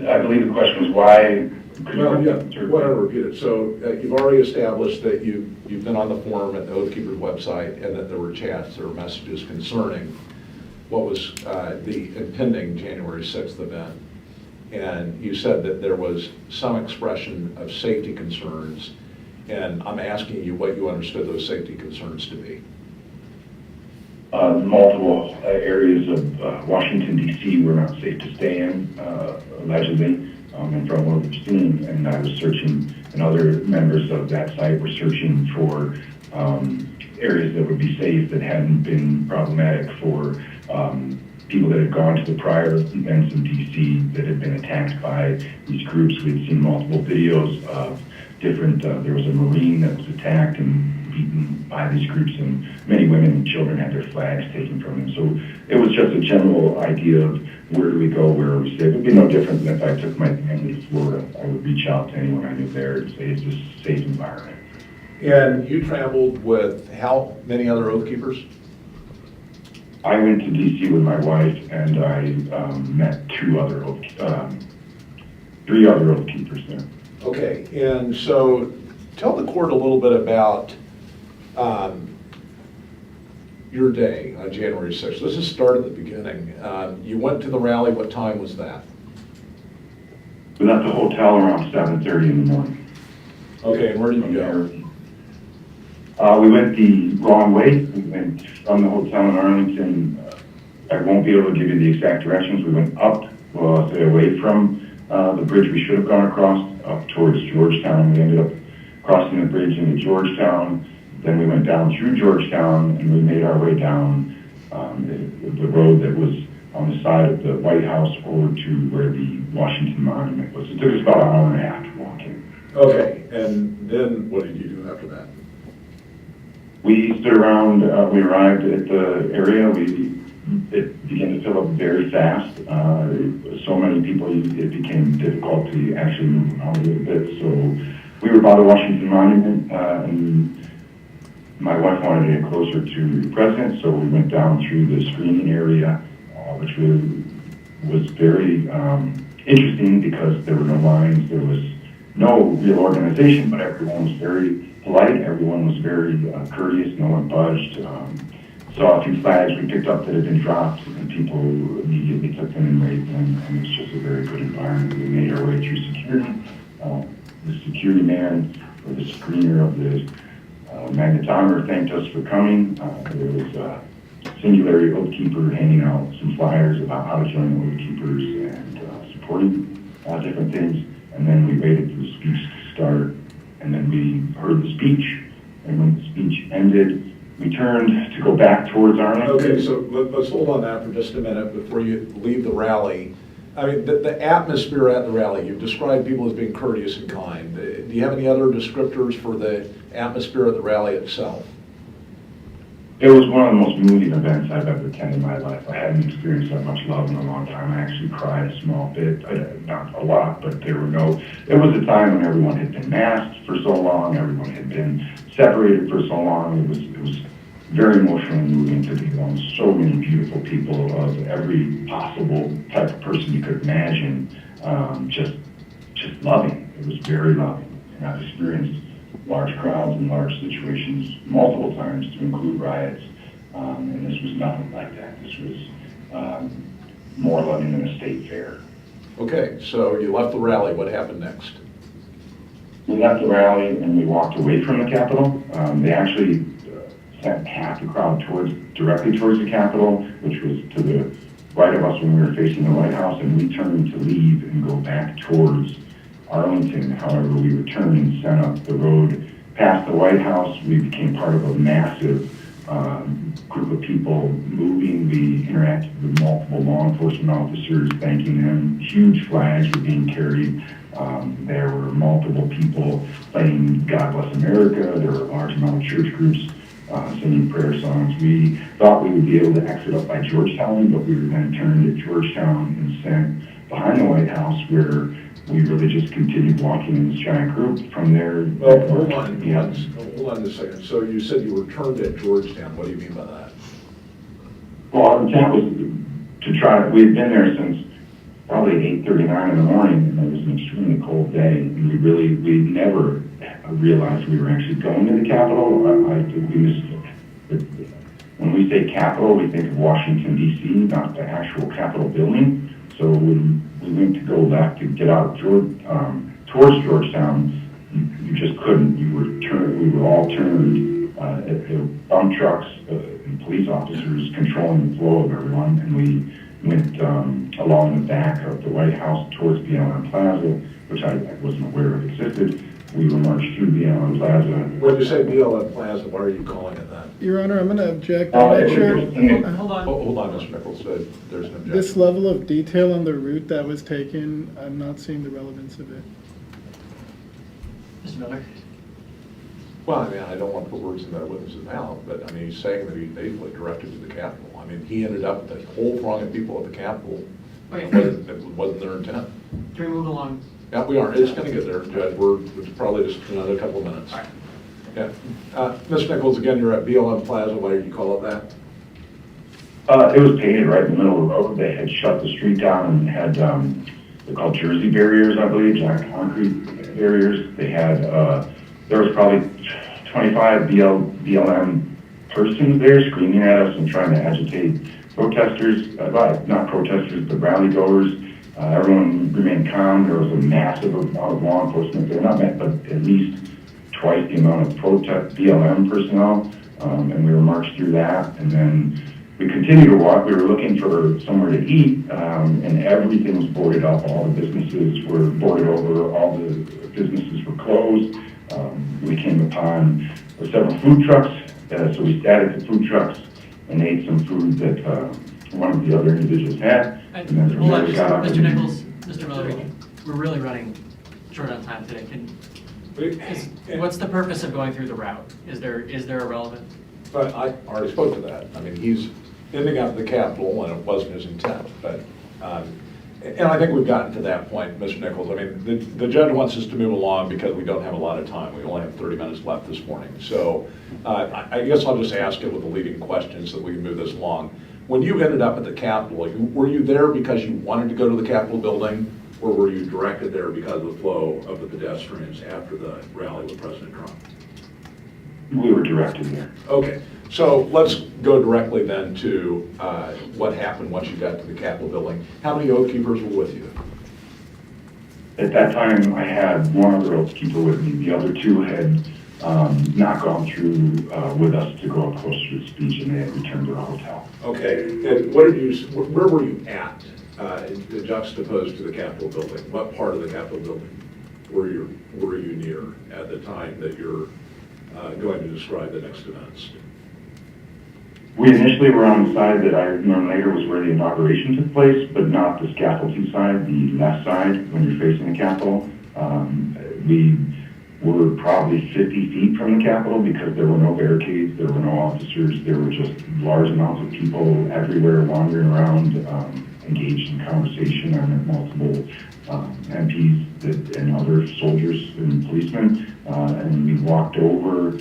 I believe the question was why. Well, yeah, why don't I repeat it? So you've already established that you've been on the forum at the Oath Keepers website and that there were chats or messages concerning what was the impending January 6th event. And you said that there was some expression of safety concerns, and I'm asking you what you understood those safety concerns to be. Multiple areas of Washington, D.C. were not safe to stay in, allegedly, and from what we've seen. And I was searching, and other members of that site were searching for areas that would be safe that hadn't been problematic for people that had gone to the prior events in D.C. that had been attacked by these groups. We had seen multiple videos of different, there was a Marine that was attacked and beaten by these groups, and many women and children had their flags taken from them. So it was just a general idea of where do we go, where are we safe. It would be no different than if I took my family to Florida. I would reach out to anyone I knew there and say, is this a safe environment? And you traveled with how many other Oath Keepers? I went to D.C. with my wife, and I met three other Oath Keepers there. Okay, and so tell the court a little bit about your day on January 6th. Let's just start at the beginning. You went to the rally. What time was that? We left the hotel around 7:30 in the morning. Okay, and where did you go? We went the wrong way. We went from the hotel in Arlington. I won't be able to give you the exact directions. We went up, away from the bridge we should have gone across, up towards Georgetown. We ended up crossing the bridge into Georgetown. Then we went down through Georgetown and we made our way down the road that was on the side of the White House over to where the Washington Monument was. It took us about an hour and a half to walk in. Okay, and then what did you do after that? We stood around, we arrived at the area, it began to fill up very fast. So many people, it became difficult to actually move around a little bit. So we were by the Washington Monument, and my wife wanted to get closer to the president, so we went down through the screening area, which really was very interesting because there were no lines, there was no real organization, but everyone was very polite, everyone was very courteous, no one budged. Saw a few flags we picked up that had been dropped, and people immediately took them and raised them, and it's just a very good environment. We made our way through security. The security man, or the screener of the magnetometer, thanked us for coming. There was a Singularity Oath Keeper handing out some flyers about how to join the Oath Keepers and supporting different things. And then we waited for the speech to start, and then we heard the speech, and when the speech ended, we turned to go back towards Arlington. Okay, so let's hold on that for just a minute before you leave the rally. I mean, the atmosphere at the rally, you've described people as being courteous and kind. Do you have any other descriptors for the atmosphere at the rally itself? It was one of the most moving events I've ever attended in my life. I hadn't experienced that much love in a long time. I actually cried a small bit, not a lot, but there was a time when everyone had been masked for so long, everyone had been separated for so long. It was very emotionally moving to be among so many beautiful people of every possible type of person you could imagine, just loving. It was very loving, and I've experienced large crowds and large situations multiple times, to include riots, and this was nothing like that. This was more loving than a state fair. Okay, so you left the rally. What happened next? We left the rally and we walked away from the Capitol. They actually sent half the crowd directly towards the Capitol, which was to the right of us when we were facing the White House, and we turned to leave and go back towards Arlington. However, we returned and sent up the road past the White House. We became part of a massive group of people moving. We interacted with multiple law enforcement officers, thanking them. Huge flags were being carried. There were multiple people playing God Bless America. There were a large amount of church groups singing prayer songs. We thought we would be able to exit up by Georgetown, but we were then turned at Georgetown and sent behind the White House, where we really just continued walking in this giant group. From there, Well, hold on just a second. So you said you were turned at Georgetown. What do you mean by that? Well, our intent was to try. We had been there since probably 8:39 in the morning, and it was an extremely cold day, and we never realized we were actually going to the Capitol. I think we mistook. When we say Capitol, we think of Washington, D.C., not the actual Capitol building. So when we went to go left to get out towards Georgetown, you just couldn't. We were all turned at the bump trucks and police officers controlling the flow of everyone, and we went along the back of the White House towards BLM Plaza, which I wasn't aware of existed. We were marched through BLM Plaza. When you say BLM Plaza, why are you calling it that? Your Honor, I'm going to object. I'm not sure. Hold on. Hold on, Mr. Nichols. There's an objection. This level of detail on the route that was taken, I'm not seeing the relevance of it. Mr. Miller? Well, I mean, I don't want to put words in that witness's mouth, but I mean, he's saying that he basically directed to the Capitol. I mean, he ended up with a whole throng of people at the Capitol. Okay. It wasn't their intent. Can we move along? Yeah, we are. It's going to get there, Judge. It's probably just another couple of minutes. All right. Yeah. Mr. Nichols, again, you're at BLM Plaza. Why did you call it that? It was painted right in the middle of the road. They had shut the street down and had, they're called Jersey barriers, I believe, giant concrete barriers. They had, there was probably 25 BLM persons there screaming at us and trying to agitate protesters, not protesters, but rally goers. Everyone remained calm. There was a massive amount of law enforcement there, not met, but at least twice the amount of BLM personnel, and we were marched through that, and then we continued to walk. We were looking for somewhere to eat, and everything was boarded up. All the businesses were boarded over. All the businesses were closed. We we came upon several food trucks. So we sat at the food trucks and ate some food that one of the other individuals had. And then from there we got up. Mr. Nichols, Mr. Miller, we're really running short on time today. What's the purpose of going through the route? Is there a relevant? But I already spoke to that. I mean, he's ending up at the Capitol, and it wasn't his intent. But, and I think we've gotten to that point, Mr. Nichols. I mean, the judge wants us to move along because we don't have a lot of time. We only have 30 minutes left this morning. So I guess I'll just ask it with the leading questions so that we can move this along. When you ended up at the Capitol, were you there because you wanted to go to the Capitol building, or were you directed there because of the flow of the pedestrians after the rally with President Trump? We were directed there. Okay, so let's go directly then to what happened once you got to the Capitol building. How many Oath Keepers were with you? At that time, I had one other Oath Keeper with me. The other two had not gone through with us to go up closer to the speech, and they had returned to the hotel. Okay, and where were you at, juxtaposed to the Capitol building? What part of the Capitol building were you near at the time that you're going to describe the next events? We initially were on the side that I learned later was where the inauguration took place, but not the scaffolding side, the left side when you're facing the Capitol. We were probably 50 feet from the Capitol because there were no barricades, there were no officers, there were just large amounts of people everywhere wandering around, engaged in conversation. I met multiple MPs and other soldiers and policemen, and we walked over.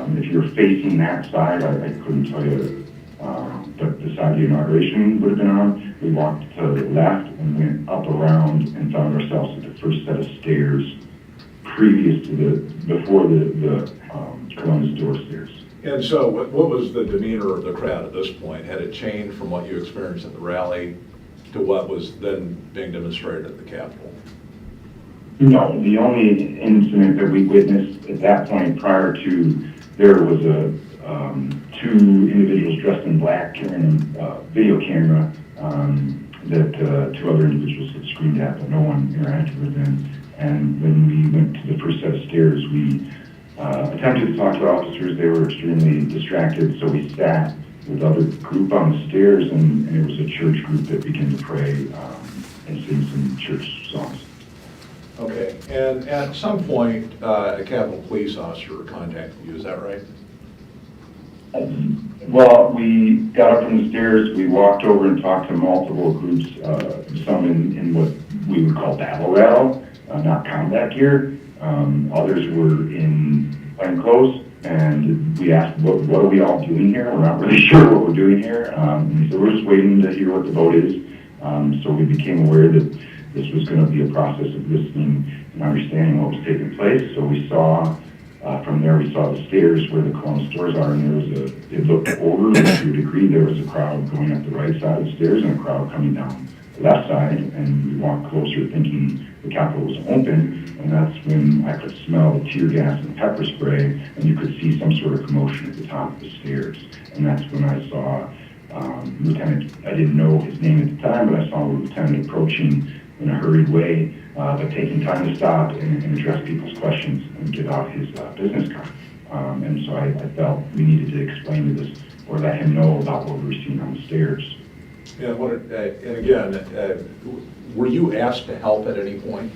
If you're facing that side, I couldn't tell you, but the side the inauguration would have been on. We walked to the left and went up around and found ourselves at the first set of stairs previous to before the Columbus door stairs. And so what was the demeanor of the crowd at this point? Had it changed from what you experienced at the rally to what was then being demonstrated at the Capitol? No, the only incident that we witnessed at that point prior to there was two individuals dressed in black carrying a video camera that two other individuals had screamed at, but no one interacted with them. And when we went to the first set of stairs, we attempted to talk to officers. They were extremely distracted, so we sat with other group on the stairs, and it was a church group that began to pray and sing some church songs. Okay, and at some point, a Capitol police officer contacted you, is that right? Well, we got up from the stairs, we walked over and talked to multiple groups, some in what we would call battle rattle, not combat gear. Others were in plainclothes, and we asked, what are we all doing here? We're not really sure what we're doing here. And we said, we're just waiting to hear what the vote is. So we became aware that this was going to be a process of listening and understanding what was taking place. So we saw, from there we saw the stairs where the Columbus doors are, and it looked orderly to a degree. There was a crowd going up the right side of the stairs and a crowd coming down the left side, and we walked closer thinking the Capitol was open, and that's when I could smell the tear gas and pepper spray, and you could see some sort of commotion at the top of the stairs. And that's when I saw Lieutenant, I didn't know his name at the time, but I saw the lieutenant approaching in a hurried way, but taking time to stop and address people's questions and give out his business card. And so I felt we needed to explain to this or let him know about what we were seeing on the stairs. Yeah, and again, were you asked to help at any point?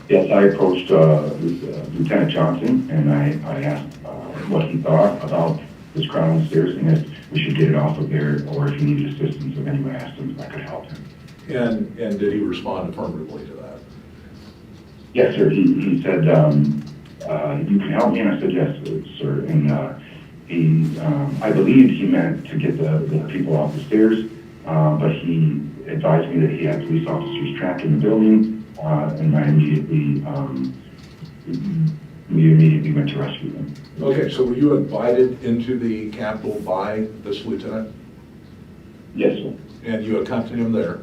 Yes, I approached Lieutenant Johnson, and I asked what he thought about this crowd on the stairs and if we should get it off of there, or if he needed assistance, if anyone asked him if I could help him. And did he respond affirmatively to that? Yes, sir. He said, you can help me, and I said, yes, sir. And I believed he meant to get the people off the stairs, but he advised me that he had police officers trapped in the building, and we immediately went to rescue them. Okay, so were you invited into the Capitol by this lieutenant? Yes, sir. And you accompanied him there?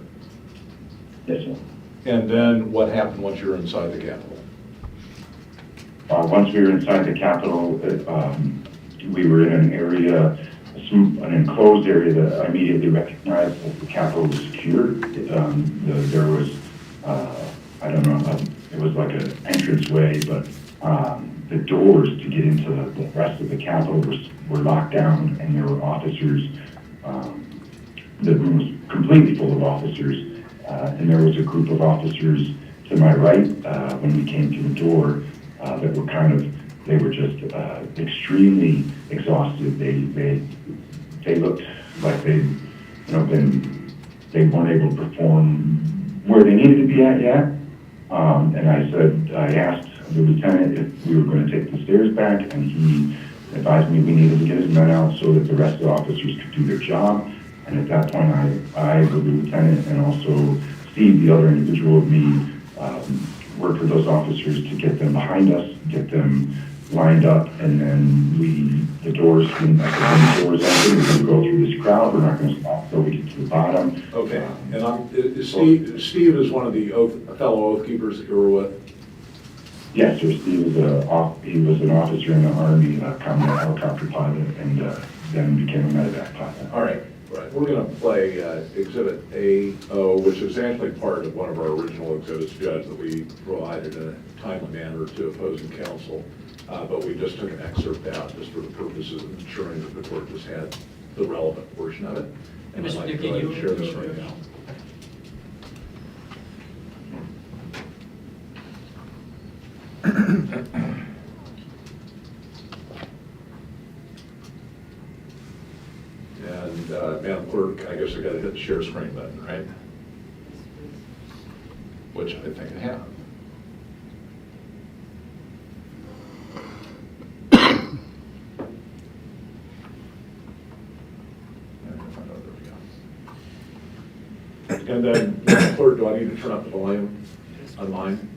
Yes, sir. And then what happened once you were inside the Capitol? Once we were inside the Capitol, we were in an area, an enclosed area that I immediately recognized that the Capitol was secure. There was, I don't know, it was like an entranceway, but the doors to get into the rest of the Capitol were locked down, and there were officers. The room was completely full of officers, and there was a group of officers to my right when we came to the door that were they were just extremely exhausted. They looked like they weren't able to perform where they needed to be at yet. And I asked the lieutenant if we were going to take the stairs back, and he advised me we needed to get his men out so that the rest of the officers could do their job. And at that point, I the lieutenant, and also Steve, the other individual with me, worked with those officers to get them behind us, get them lined up, and then the doors, when the doors open, we're going to go through this crowd. We're not going to stop until we get to the bottom. Okay, and Steve is one of the fellow oath keepers that you were with? Yes, sir. Steve was he was an officer in the Army, combat helicopter pilot, and then became a medevac pilot. All right. We're going to play Exhibit AO, which is actually part of one of our original exhibits, Judge, that we provided in a timely manner to opposing counsel. But we just took an excerpt out just for the purposes of ensuring that the court just had the relevant portion of it. And I'd Mr. like to Duke, go ahead and you- share this right now. And Madam Clerk, I guess I got to hit the share screen button, right? Which I think I have. And then, Madam Clerk, do I need to turn up the volume on mine?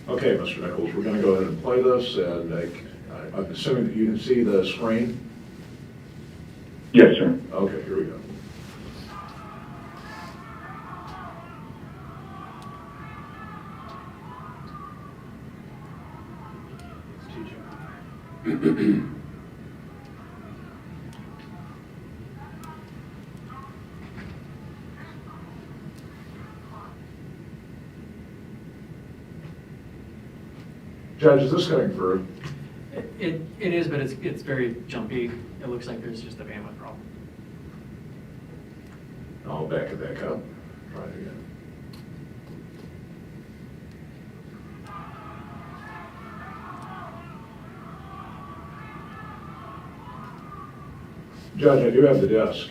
Okay, Mr. Nichols, we're going to go ahead and play this, and I'm assuming that you can see the screen? Yes, sir. Okay, here we go. Judge, is this going through? It is, but it's very jumpy. It looks like there's just a bandwidth problem. I'll back it back up. Try it again. Judge, I do have the disc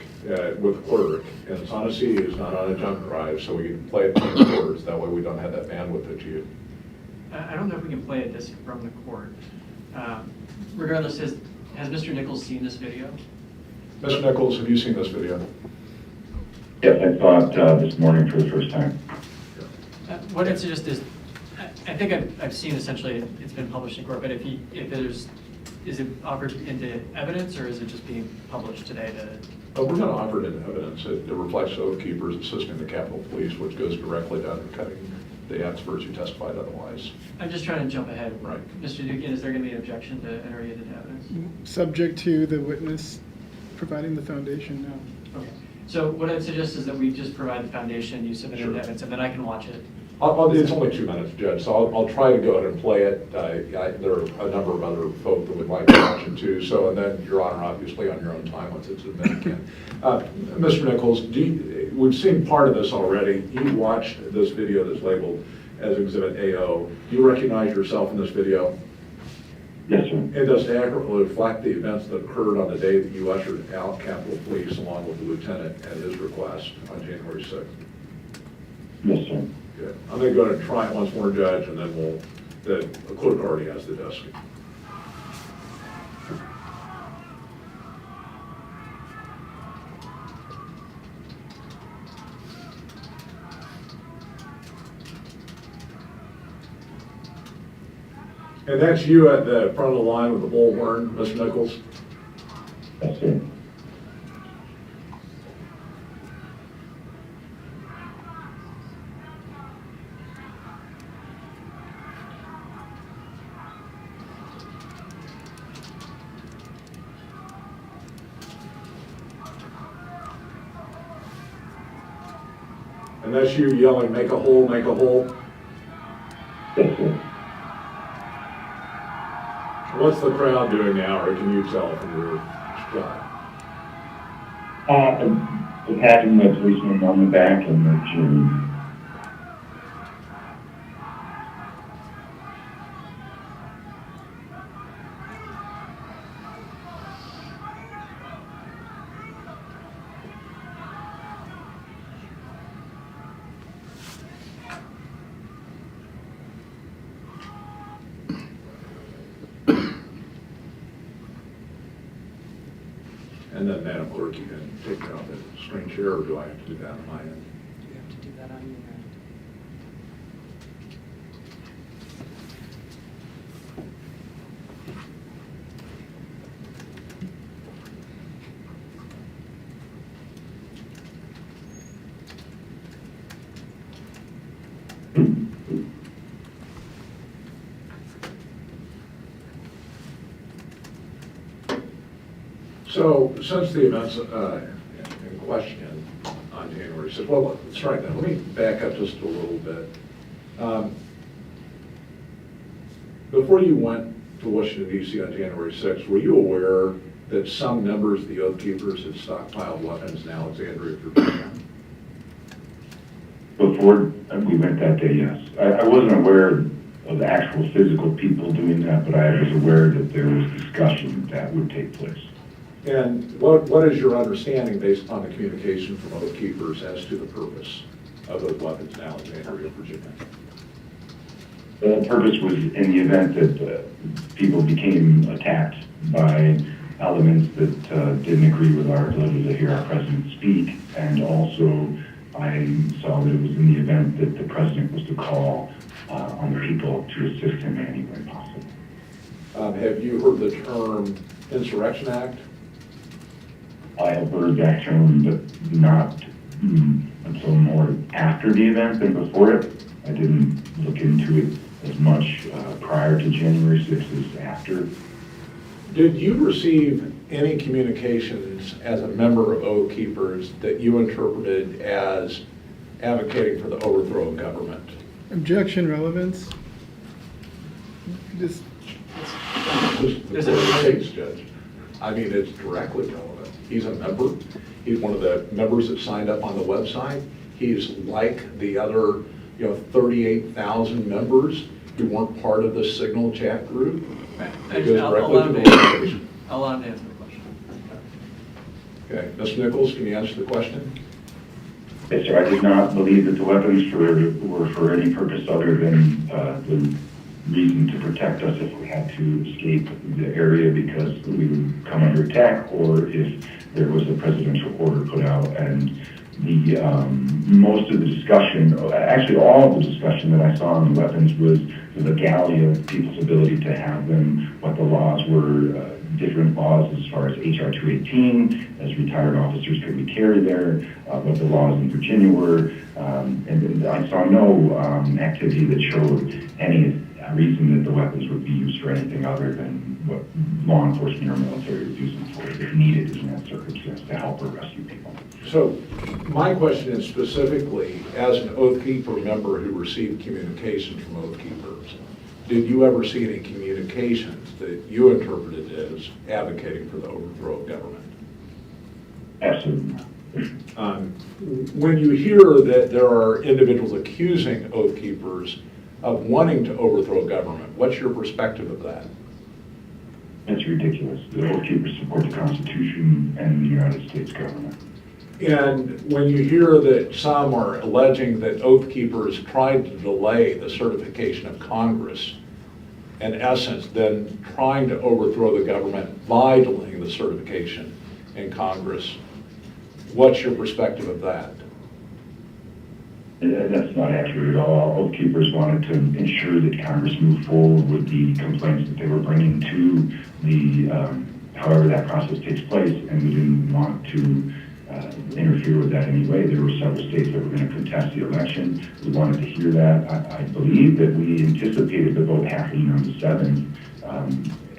with the clerk, and it's on a CD, it's not on a jump drive, so we can play it from the quarters. That way we don't have that bandwidth that you. I don't know if we can play a disc from the court. Regardless, has Mr. Nichols seen this video? Mr. Nichols, have you seen this video? Yes, I saw it this morning for the first time. What I'd suggest is, I think I've seen essentially it's been published in court, but is it offered into evidence, or is it just being published today to? We're going to offer it in evidence. It reflects oath keepers assisting the Capitol Police, which goes directly down to cutting the experts who testified otherwise. I'm just trying to jump ahead. Right. Mr. Dukian, is there going to be an objection to entering it into evidence? Subject to the witness providing the foundation now. Okay. So what I'd suggest is that we just provide the foundation, you submit it Sure. into evidence, and then I can watch it. It's only 2 minutes, Judge, so I'll try to go ahead and play it. There are a number of other folk that would like to watch it too, so, and then Your Honor, obviously on your own time, once it's submitted, can. Mr. Nichols, we've seen part of this already. You watched this video that's labeled as Exhibit AO. Do you recognize yourself in this video? Yes, sir. It does accurately reflect the events that occurred on the day that you ushered out Capitol Police along with the lieutenant at his request on January 6th. Yes, sir. Good. I'm going to go ahead and try it once more, Judge, and then the clerk already has the disc. And that's you at the front of the line with the bullhorn, Mr. Nichols? Yes, sir. And that's you yelling, make a hole, make a hole? Yes, sir. What's the crowd doing now, or can you tell from your shot? The having the policeman on the back and the jury. And then, Madam Clerk, you can take me off the screen share, or do I have to do that on my end? You have to do that on your end. So, since the events in question on January 6th, well, let's try that. Let me back up just a little bit. Before you went to Washington, D.C. on January 6th, were you aware that some members of the Oath Keepers had stockpiled weapons in Alexandria, Virginia? Before we went that day, yes. I wasn't aware of the actual physical people doing that, but I was aware that there was discussion that would take place. And what is your understanding, based upon the communication from Oath Keepers, as to the purpose of those weapons in Alexandria, Virginia? The purpose was in the event that people became attacked by elements that didn't agree with our ability to hear our president speak, and also I saw that it was in the event that the president was to call on the people to assist him in any way possible. Have you heard the term Insurrection Act? I have heard that term, but not until more after the event than before it. I didn't look into it as much prior to January 6th as after. Did you receive any communications as a member of Oath Keepers that you interpreted as advocating for the overthrow of government? Objection, relevance. Just This is the case, Judge. I mean, it's directly relevant. He's a member. He's one of the members that signed up on the website. He's like the other, 38,000 members who weren't part of the Signal chat group. It goes directly to the organization. I'll allow him to answer the question. Okay, Mr. Nichols, can you answer the question? Yes, sir. I did not believe that the weapons were for any purpose other than the reason to protect us if we had to escape the area because we would come under attack, or if there was a presidential order put out. And the most of the discussion, actually all of the discussion that I saw on the weapons was the legality of people's ability to have them, what the laws were, different laws as far as HR 218, as retired officers could we carry there, what the laws in Virginia were, and I saw no activity that showed any reason that the weapons would be used for anything other than what law enforcement or military would use them for if needed in that circumstance to help or rescue people. So my question is specifically, as an Oath Keeper member who received communications from Oath Keepers, did you ever see any communications that you interpreted as advocating for the overthrow of government? Absolutely not. When you hear that there are individuals accusing Oath Keepers of wanting to overthrow government, what's your perspective of that? It's ridiculous. The Oath Keepers support the Constitution and the United States government. And when you hear that some are alleging that Oath Keepers tried to delay the certification of Congress, in essence, then trying to overthrow the government by delaying the certification in Congress, what's your perspective of that? That's not accurate at all. Oath Keepers wanted to ensure that Congress moved forward with the complaints that they were bringing to the, however that process takes place, and we didn't want to interfere with that anyway. There were several states that were going to contest the election. We wanted to hear that. I believe that we anticipated the vote happening on the 7th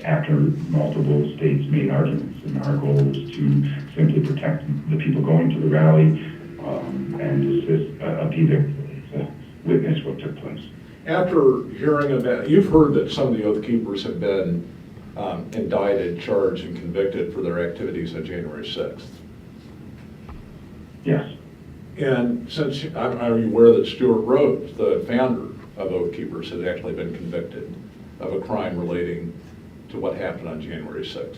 after multiple states made arguments, and our goal was to simply protect the people going to the rally, and be there to witness what took place. After hearing about, you've heard that some of the Oath Keepers have been indicted, charged, and convicted for their activities on January 6th. Yes. And since, are you aware that Stuart Rhodes, the founder of Oath Keepers, has actually been convicted of a crime relating to what happened on January 6th?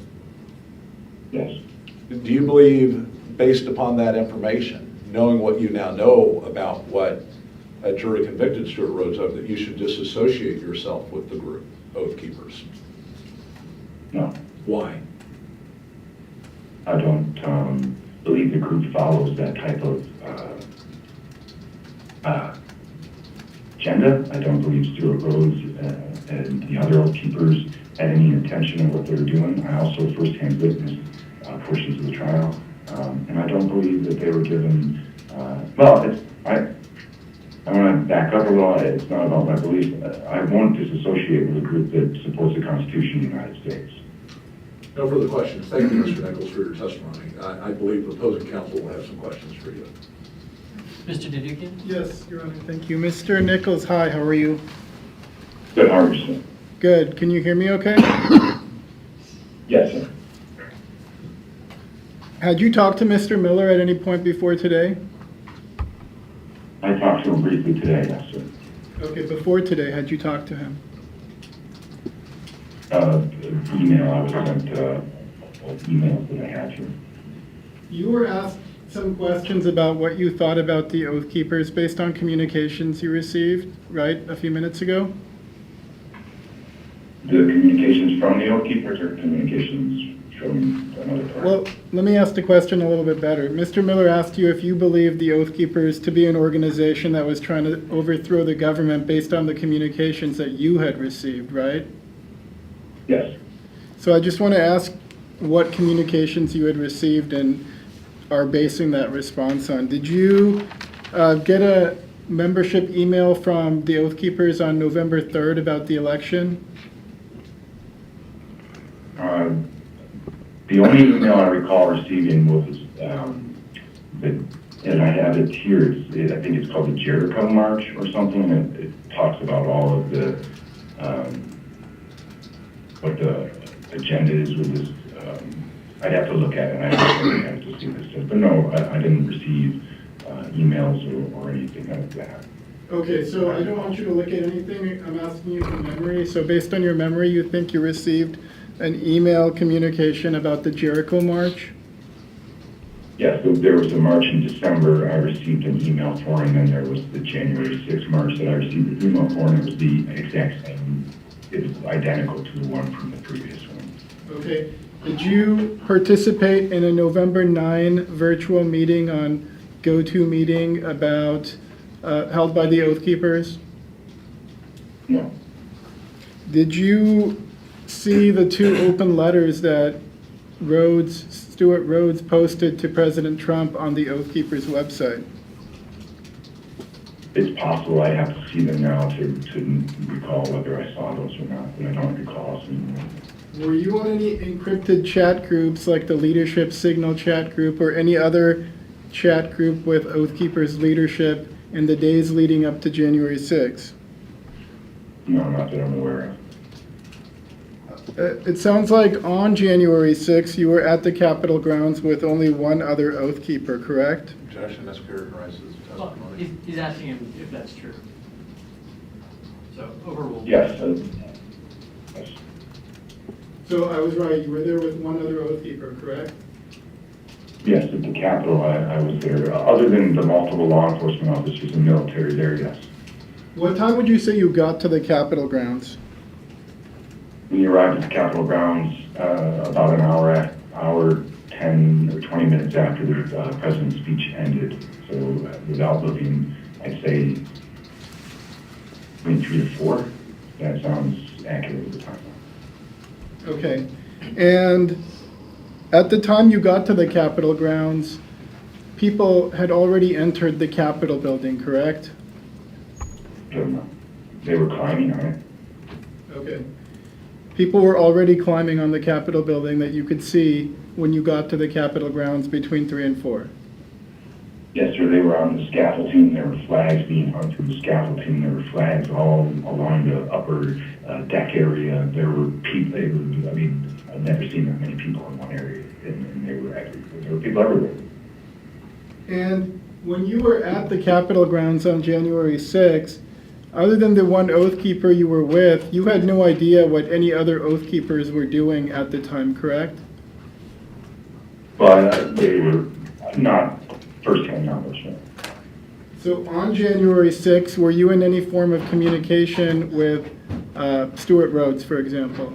Yes. Do you believe, based upon that information, knowing what you now know about what a jury convicted Stuart Rhodes of, that you should disassociate yourself with the group, Oath Keepers? No. Why? I don't believe the group follows that type of agenda. I don't believe Stuart Rhodes and the other Oath Keepers had any intention of what they were doing. I also firsthand witnessed portions of the trial, and I don't believe that they were given, I want to back up a little. It's not about my belief. I won't disassociate with a group that supports the Constitution of the United States. No further questions. Thank you, Mr. Nichols, for your testimony. I believe the opposing counsel will have some questions for you. Mr. Dedukian? Yes, Your Honor, thank you. Mr. Nichols, hi, how are you? Good, how are you, sir? Good. Can you hear me okay? Yes, sir. Had you talked to Mr. Miller at any point before today? I talked to him briefly today, yes, sir. Okay, before today, had you talked to him? Email, I was sent emails that I had here. You were asked some questions about what you thought about the Oath Keepers based on communications you received, right, a few minutes ago? The communications from the Oath Keepers or communications from another party? Well, let me ask the question a little bit better. Mr. Miller asked you if you believed the Oath Keepers to be an organization that was trying to overthrow the government based on the communications that you had received, right? Yes. So I just want to ask what communications you had received and are basing that response on. Did you get a membership email from the Oath Keepers on November 3rd about the election? The only email I recall receiving was, and I have it here, I think it's called the Jericho March or something, and it talks about all of the, what the agenda is with this. I'd have to look at it, and I'd have to look at it to see what it says. But no, I didn't receive emails or anything like that. Okay, so I don't want you to look at anything. I'm asking you from memory. So based on your memory, you think you received an email communication about the Jericho March? Yes, there was a march in December I received an email for, and then there was the January 6th march that I received the email for, and it was the exact same. It was identical to the one from the previous one. Okay. Did you participate in a November 9 virtual meeting on GoToMeeting about held by the Oath Keepers? No. Did you see the two open letters that Stuart Rhodes posted to President Trump on the Oath Keepers website? It's possible. I have to see them now to recall whether I saw those or not, but I don't recall seeing them. Were you on any encrypted chat groups like the Leadership Signal chat group or any other chat group with Oath Keepers leadership in the days leading up to January 6th? No, not that I'm aware of. It sounds like on January 6th, you were at the Capitol grounds with only one other Oath Keeper, correct? Objection, that's characterized as Well, testimony. he's asking him if that's true. So overruled. Yes. Yes. So I was right, you were there with one other Oath Keeper, correct? Yes, at the Capitol, I was there. Other than the multiple law enforcement officers and military there, yes. What time would you say you got to the Capitol grounds? We arrived at the Capitol grounds about an hour, 10 or 20 minutes after the president's speech ended. So without looking, I'd say maybe 3 to 4. That sounds accurate at the time. Okay. And at the time you got to the Capitol grounds, people had already entered the Capitol building, correct? Don't know. They were climbing on it. Okay. People were already climbing on the Capitol building that you could see when you got to the Capitol grounds between 3 and 4. Yes, sir, they were on the scaffolding, there were flags being hung from the scaffolding, there were flags all along the upper deck area. There were people, I mean, I've never seen that many people in one area, and they were everywhere. There were people everywhere. And when you were at the Capitol grounds on January 6th, other than the one oath keeper you were with, you had no idea what any other oath keepers were doing at the time, correct? Well, they were not first-hand knowledge, no. So on January 6th, were you in any form of communication with Stuart Rhodes, for example?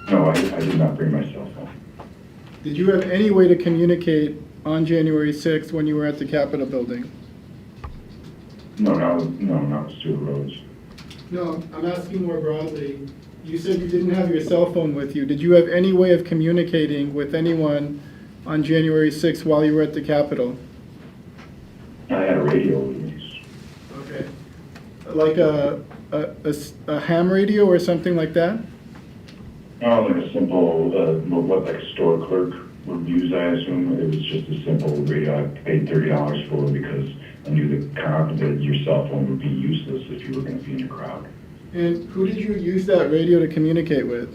No, I did not bring my cell phone. Did you have any way to communicate on January 6th when you were at the Capitol building? No, not with Stuart Rhodes. No, I'm asking more broadly. You said you didn't have your cell phone with you. Did you have any way of communicating with anyone on January 6th while you were at the Capitol? I had a radio with me. Okay. Like a ham radio or something like that? No, like a simple, what like a store clerk would use, I assume. It was just a simple radio I paid $30 for because I knew that your cell phone would be useless if you were going to be in a crowd. And who did you use that radio to communicate with?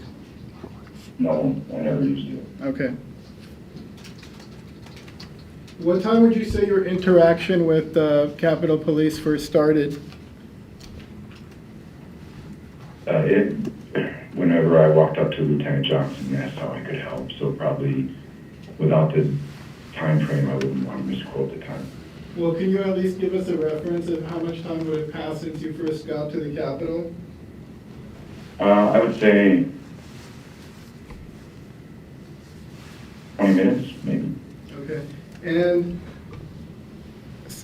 No, I never used it. Okay. What time would you say your interaction with Capitol Police first started? Whenever I walked up to Lieutenant Johnson and asked how I could help, so probably without the time frame, I wouldn't want to misquote the time. Well, can you at least give us a reference of how much time would have passed since you first got to the Capitol? I would say 20 minutes, maybe. Okay. And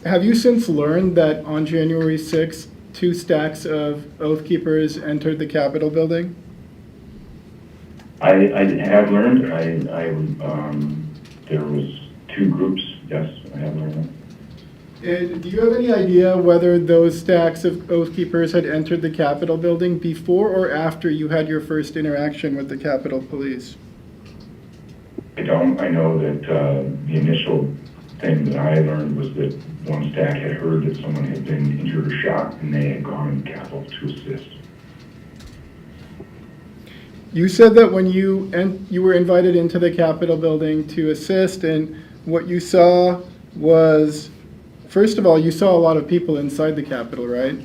have you since learned that on January 6th, 2 stacks of Oath Keepers entered the Capitol building? I have learned. There was 2 groups. Yes, I have learned that. And do you have any idea whether those stacks of Oath Keepers had entered the Capitol building before or after you had your first interaction with the Capitol Police? I don't. I know that the initial thing that I learned was that one stack had heard that someone had been injured or shot, and they had gone in the Capitol to assist. You said that when you were invited into the Capitol building to assist, and what you saw was, first of all, you saw a lot of people inside the Capitol, right?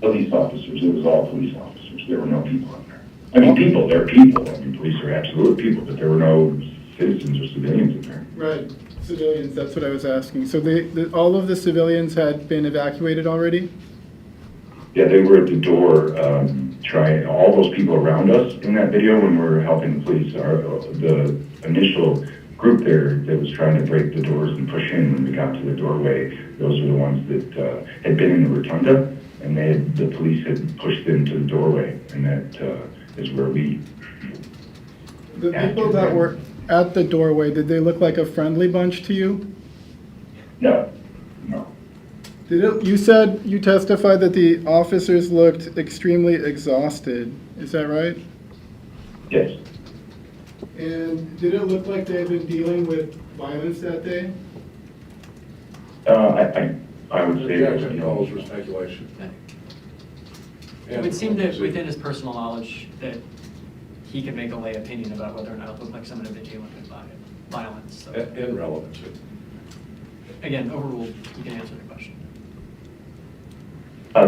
Police officers. It was all police officers. There were no people in there. I mean, people. There are people. I mean, police are absolute people, but there were no citizens or civilians in there. Right. Civilians, that's what I was asking. So all of the civilians had been evacuated already? Yeah, they were at the door trying, all those people around us in that video when we were helping the police, the initial group there that was trying to break the doors and push in when we got to the doorway, those are the ones that had been in the rotunda, and the police had pushed them to the doorway, and that is where we... The people that were at the doorway, did they look like a friendly bunch to you? No. You said you testified that the officers looked extremely exhausted. Is that right? Yes. And did it look like they had been dealing with violence that day? I would say... Objection calls for speculation. It would seem that within his personal knowledge that he could make a lay opinion about whether or not it looked like someone had been dealing with violence. So. And relevancy. Again, overruled, you can answer the question.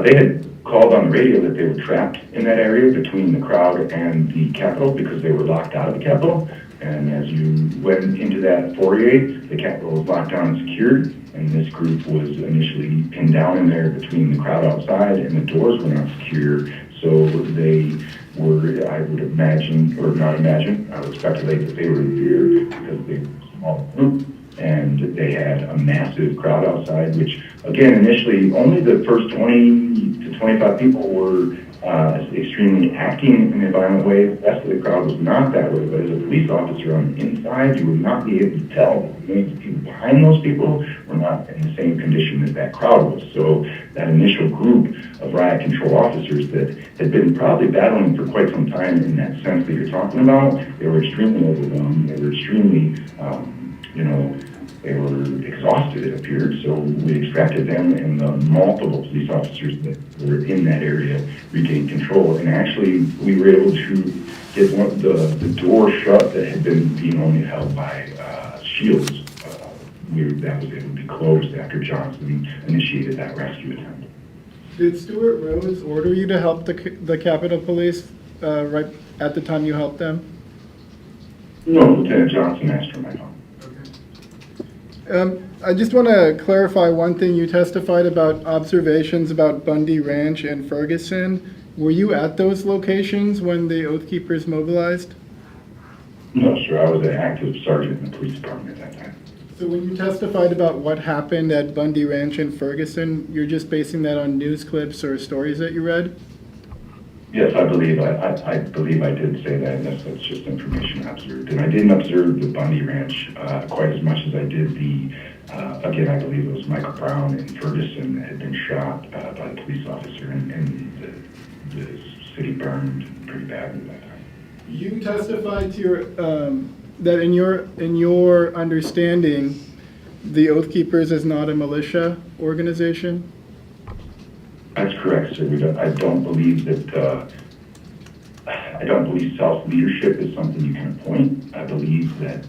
They had called on the radio that they were trapped in that area between the crowd and the Capitol because they were locked out of the Capitol. And as you went into that foyer, the Capitol was locked down and secured. And this group was initially pinned down in there between the crowd outside, and the doors were not secure. So they were, I would imagine, or not imagine, I would speculate that they were in fear because they were a small group. And they had a massive crowd outside, which, again, initially, only the first 20 to 25 people were extremely acting in a violent way. The rest of the crowd was not that way. But as a police officer on the inside, you would not be able to tell that the millions of people behind those people were not in the same condition as that crowd was. So that initial group of riot control officers that had been probably battling for quite some time in that sense that you're talking about, they were extremely overwhelmed. They were extremely... they were once it appeared. So we extracted them, and the multiple police officers that were in that area regained control. And actually, we were able to get the door shut that had been being only held by shields. That was able to be closed after Johnson initiated that rescue attempt. Did Stuart Rhodes order you to help the Capitol Police right at the time you helped them? No, Lieutenant Johnson asked for my help. I just want to clarify one thing. You testified about observations about Bundy Ranch and Ferguson. Were you at those locations when the Oath Keepers mobilized? No, sir. I was an active sergeant in the police department at that time. So when you testified about what happened at Bundy Ranch and Ferguson, you're just basing that on news clips or stories that you read? Yes, I believe I did say that. Yes, that's just information I observed. And I didn't observe the Bundy Ranch quite as much as I did the, again, I believe it was Michael Brown in Ferguson that had been shot by a police officer, and the city burned pretty badly that time. You testified to your, that in your understanding, the Oath Keepers is not a militia organization? That's correct, sir. I don't believe that, I don't believe self-leadership is something you can appoint. I believe that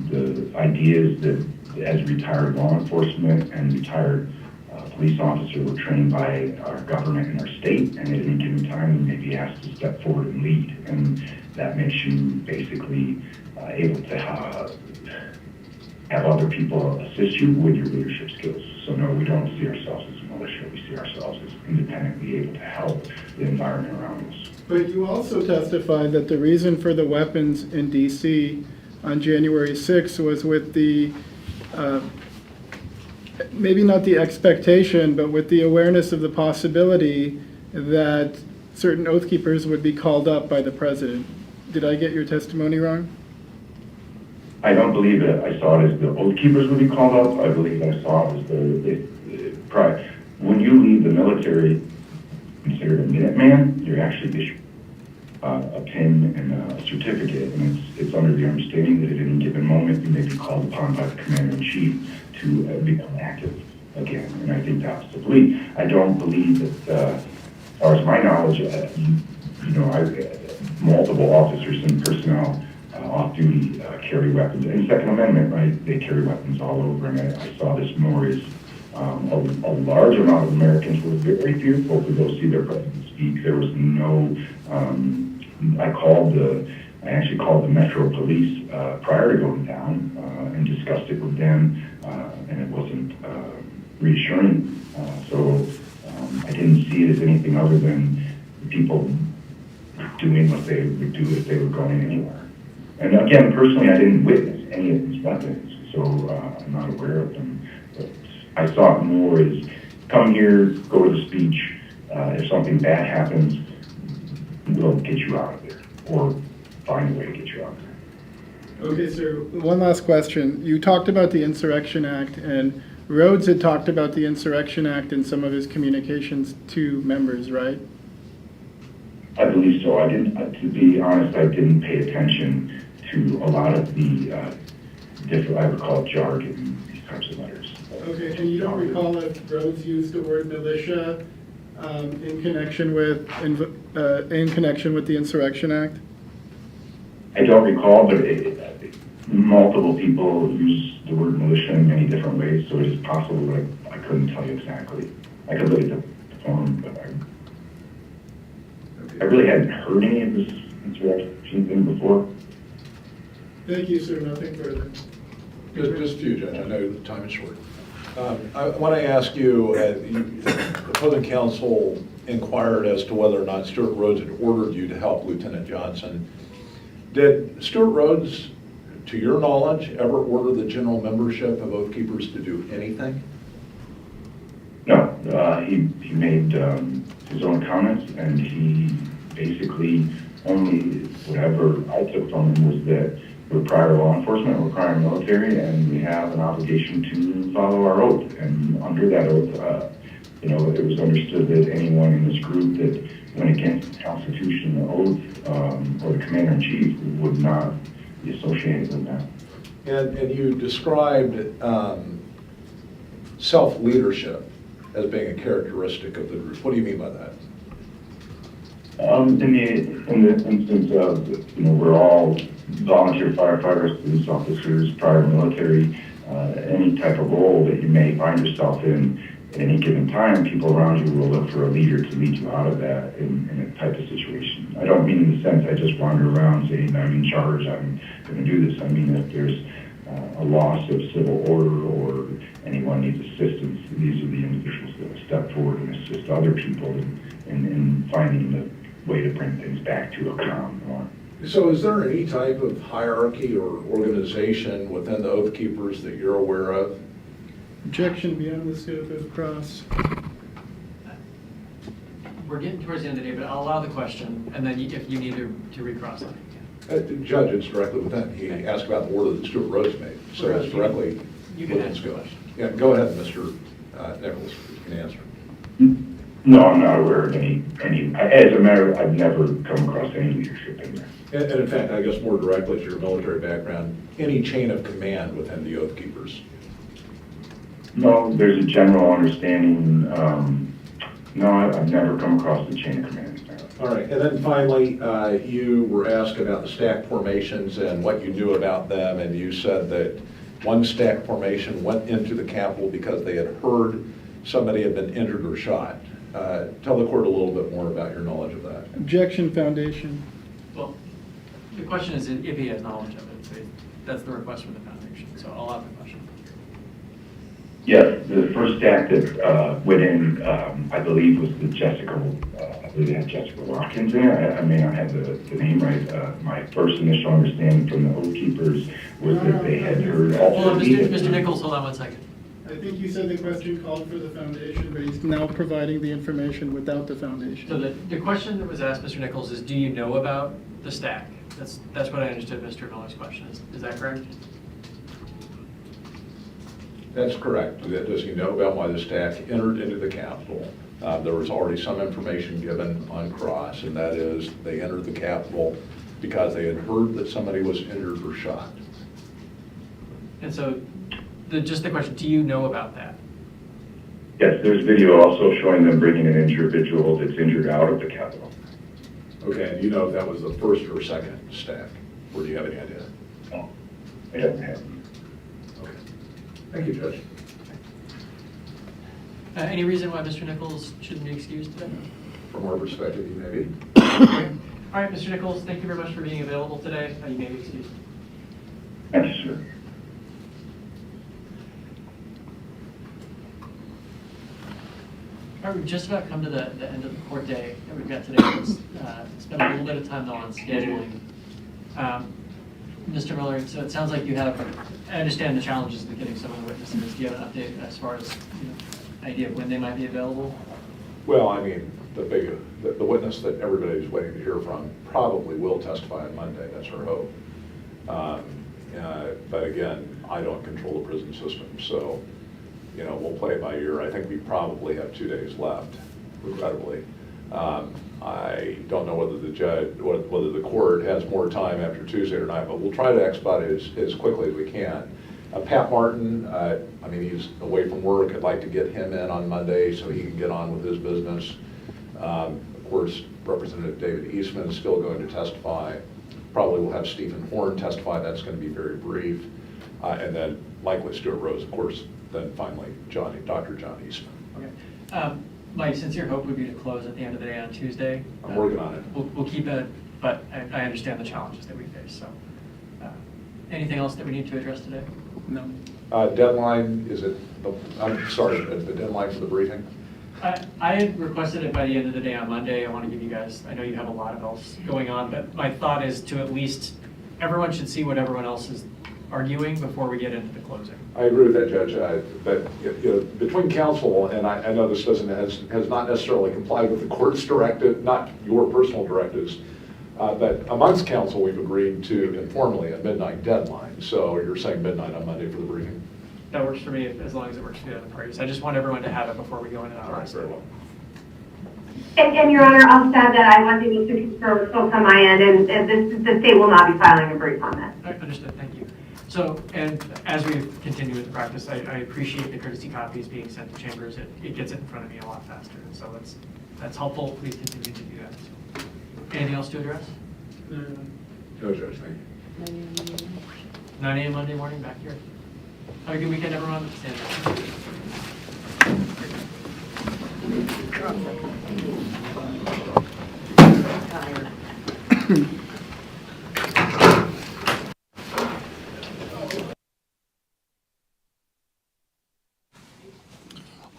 the idea is that as retired law enforcement and retired police officer, we're trained by our government and our state, and at any given time we may be asked to step forward and lead. And that makes you basically able to have other people assist you with your leadership skills. So no, we don't see ourselves as a militia. We see ourselves as independently able to help the environment around us. But you also testified that the reason for the weapons in D.C. on January 6th was with the, maybe not the expectation, but with the awareness of the possibility that certain Oath Keepers would be called up by the president. Did I get your testimony wrong? I don't believe that I saw it as the Oath Keepers would be called up. I believe I saw it as when you leave the military, considered a Minuteman, you're actually issued a pin and a certificate, and it's under the understanding that at any given moment you may be called upon by the Commander-in-Chief to become active again. And I think that's the belief. I don't believe that, as far as my knowledge, multiple officers and personnel off-duty carry weapons. And Second Amendment, right, they carry weapons all over, and I saw this more as a large amount of Americans were very fearful to go see their president speak. There was no, I actually called the Metro Police prior to going down and discussed it with them, and it wasn't reassuring. So I didn't see it as anything other than people doing what they would do if they were going anywhere. And again, personally, I didn't witness any of these weapons, so I'm not aware of them. But I saw it more as come here, go to the speech. If something bad happens, we'll get you out of there, or find a way to get you out of there. Okay, sir. One last question. You talked about the Insurrection Act, and Rhodes had talked about the Insurrection Act in some of his communications to members, right? I believe so. To be honest, I didn't pay attention to a lot of the different, I would call it jargon, these types of letters. Okay, and you don't recall if Rhodes used the word militia in connection with the Insurrection Act? I don't recall, but multiple people use the word militia in many different ways, so it is possible that I couldn't tell you exactly. I could look at the form, but I really hadn't heard any of this insurrection thing before. Thank you, sir. Nothing further. Just a few, Judge. I know the time is short. I want to ask you, the opposing counsel inquired as to whether or not Stuart Rhodes had ordered you to help Lieutenant Johnson. Did Stuart Rhodes, to your knowledge, ever order the general membership of Oath Keepers to do anything? No, he made his own comments, and he basically only, whatever I took from him was that we're prior law enforcement, we're prior military, and we have an obligation to follow our oath. And under that oath, it was understood that anyone in this group that went against the Constitution, the oath, or the Commander-in-Chief would not be associated with that. And you described self-leadership as being a characteristic of the group. What do you mean by that? In the instance of, we're all volunteer firefighters, police officers, prior military, any type of role that you may find yourself in at any given time, people around you will look for a leader to lead you out of that in a type of situation. I don't mean in the sense I just wander around saying I'm in charge, I'm going to do this. I mean if there's a loss of civil order or anyone needs assistance, these are the individuals that will step forward and assist other people in finding the way to bring things back to a calm norm. So is there any type of hierarchy or organization within the Oath Keepers that you're aware of? Objection beyond the scope of cross. We're getting towards the end of the day, but I'll allow the question, and then if you need to recross on it. Judge, it's directly with him. He asked about the order that Stuart Rhodes made, so it's directly You can within answer the scope. question. Yeah, go ahead, Mr. Nichols, you can answer. No, I'm not aware of any, as a matter, I've never come across any leadership in there. And in fact, I guess more directly to your military background, any chain of command within the Oath Keepers? No, there's a general understanding, no, I've never come across the chain of command. All right, and then finally, you were asked about the stack formations and what you knew about them, and you said that one stack formation went into the Capitol because they had heard somebody had been injured or shot. Tell the court a little bit more about your knowledge of that. Objection, foundation. Well, the question is if he has knowledge of it. So that's the request from the foundation. So I'll have the question. Yes, the first stack that went in, I believe, was the Jessica, I believe they had Jessica Watkins in it. I may not have the name right. My first initial understanding from the Oath Keepers was that they had heard Hold also. on, Mr. Nichols, hold on 1 second. I think you said the question called for the foundation, but he's now providing the information without the foundation. So the question that was asked, Mr. Nichols, is do you know about the stack? That's what I understood Mr. Miller's question is. Is that correct? That's correct. Does he know about why the stack entered into the Capitol? There was already some information given on cross, and that is they entered the Capitol because they had heard that somebody was injured or shot. And so just the question, do you know about that? Yes, there's video also showing them bringing an individual that's injured out of the Capitol. Okay, and you know if that was the first or second stack, or do you have any idea? No, I don't have. Okay. Thank you, Judge. Any reason why Mr. Nichols shouldn't be excused today? From our perspective, you may be. All right, Mr. Nichols, thank you very much for being available today. You may be excused. Thank you, sir. All right, we've just about come to the end of the court day that we've got today. Let's spend a little bit of time though on scheduling. Mr. Miller, so it sounds like you have, I understand the challenges of getting some of the witnesses. Do you have an update as far as idea of when they might be available? Well, I mean, the witness that everybody's waiting to hear from probably will testify on Monday. That's our hope. But again, I don't control the prison system, so we'll play it by ear. I think we probably have 2 days left, regrettably. I don't know whether whether the court has more time after Tuesday or not, but we'll try to expedite it as quickly as we can. Pat Martin, I mean, he's away from work. I'd like to get him in on Monday so he can get on with his business. Of course, Representative David Eastman is still going to testify. Probably we'll have Stephen Horn testify. That's going to be very brief. And then likely Stuart Rhodes, of course, then finally Dr. John Eastman. Okay. My sincere hope would be to close at the end of the day on Tuesday. I'm working on it. We'll keep it, but I understand the challenges that we face. So, anything else that we need to address today? No. Deadline, is it, I'm sorry, the deadline for the briefing? I had requested it by the end of the day on Monday. I want to give you guys, I know you have a lot of else going on, but my thought is to at least, everyone should see what everyone else is arguing before we get into the closing. I agree with that, Judge. But between counsel, and I know this has not necessarily complied with the court's directive, not your personal directives, but amongst counsel, we've agreed to informally a midnight deadline. So you're saying midnight on Monday for the briefing? That works for me as long as it works for the other parties. I just want everyone to have it before we go into the All right, very well. And Your Honor, I'll add that I want to confirm folks on my end, and the state will not be filing a brief on that. Understood. Thank you. So, and as we continue with the practice, I appreciate the courtesy copies being sent to chambers. It gets it in front of me a lot faster. So that's helpful. Please continue to do that. Anything else to address? No, Judge, thank you. 9 a.m. Monday morning back here. Have a good weekend, everyone. Stand up.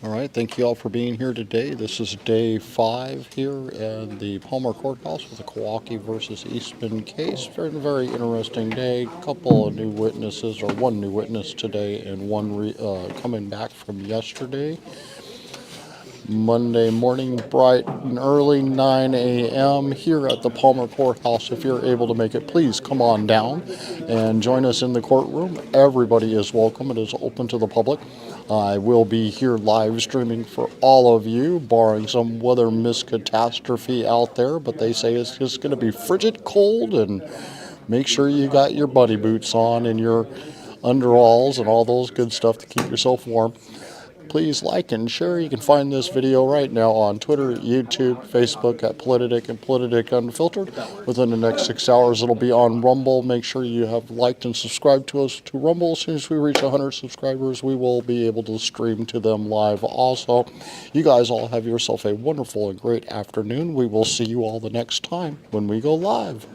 All right, thank you all for being here today. This is day 5 here at the Palmer Courthouse with the Kowalke versus Eastman case. Very interesting day. A couple of new witnesses, or one new witness today and one coming back from yesterday. Monday morning, bright and early, 9 a.m. here at the Palmer Courthouse. If you're able to make it, please come on down and join us in the courtroom. Everybody is welcome. It is open to the public. I will be here live streaming for all of you, barring some weather miscatastrophe out there, but they say it's just going to be frigid cold, and make sure you got your buddy boots on and your underalls and all those good stuff to keep yourself warm. Please like and share. You can find this video right now on Twitter, YouTube, Facebook at Politadick and Politadick Unfiltered. Within the next 6 hours, it'll be on Rumble. Make sure you have liked and subscribed to us to Rumble. As soon as we reach 100 subscribers, we will be able to stream to them live also. You guys all have yourself a wonderful and great afternoon. We will see you all the next time when we go live.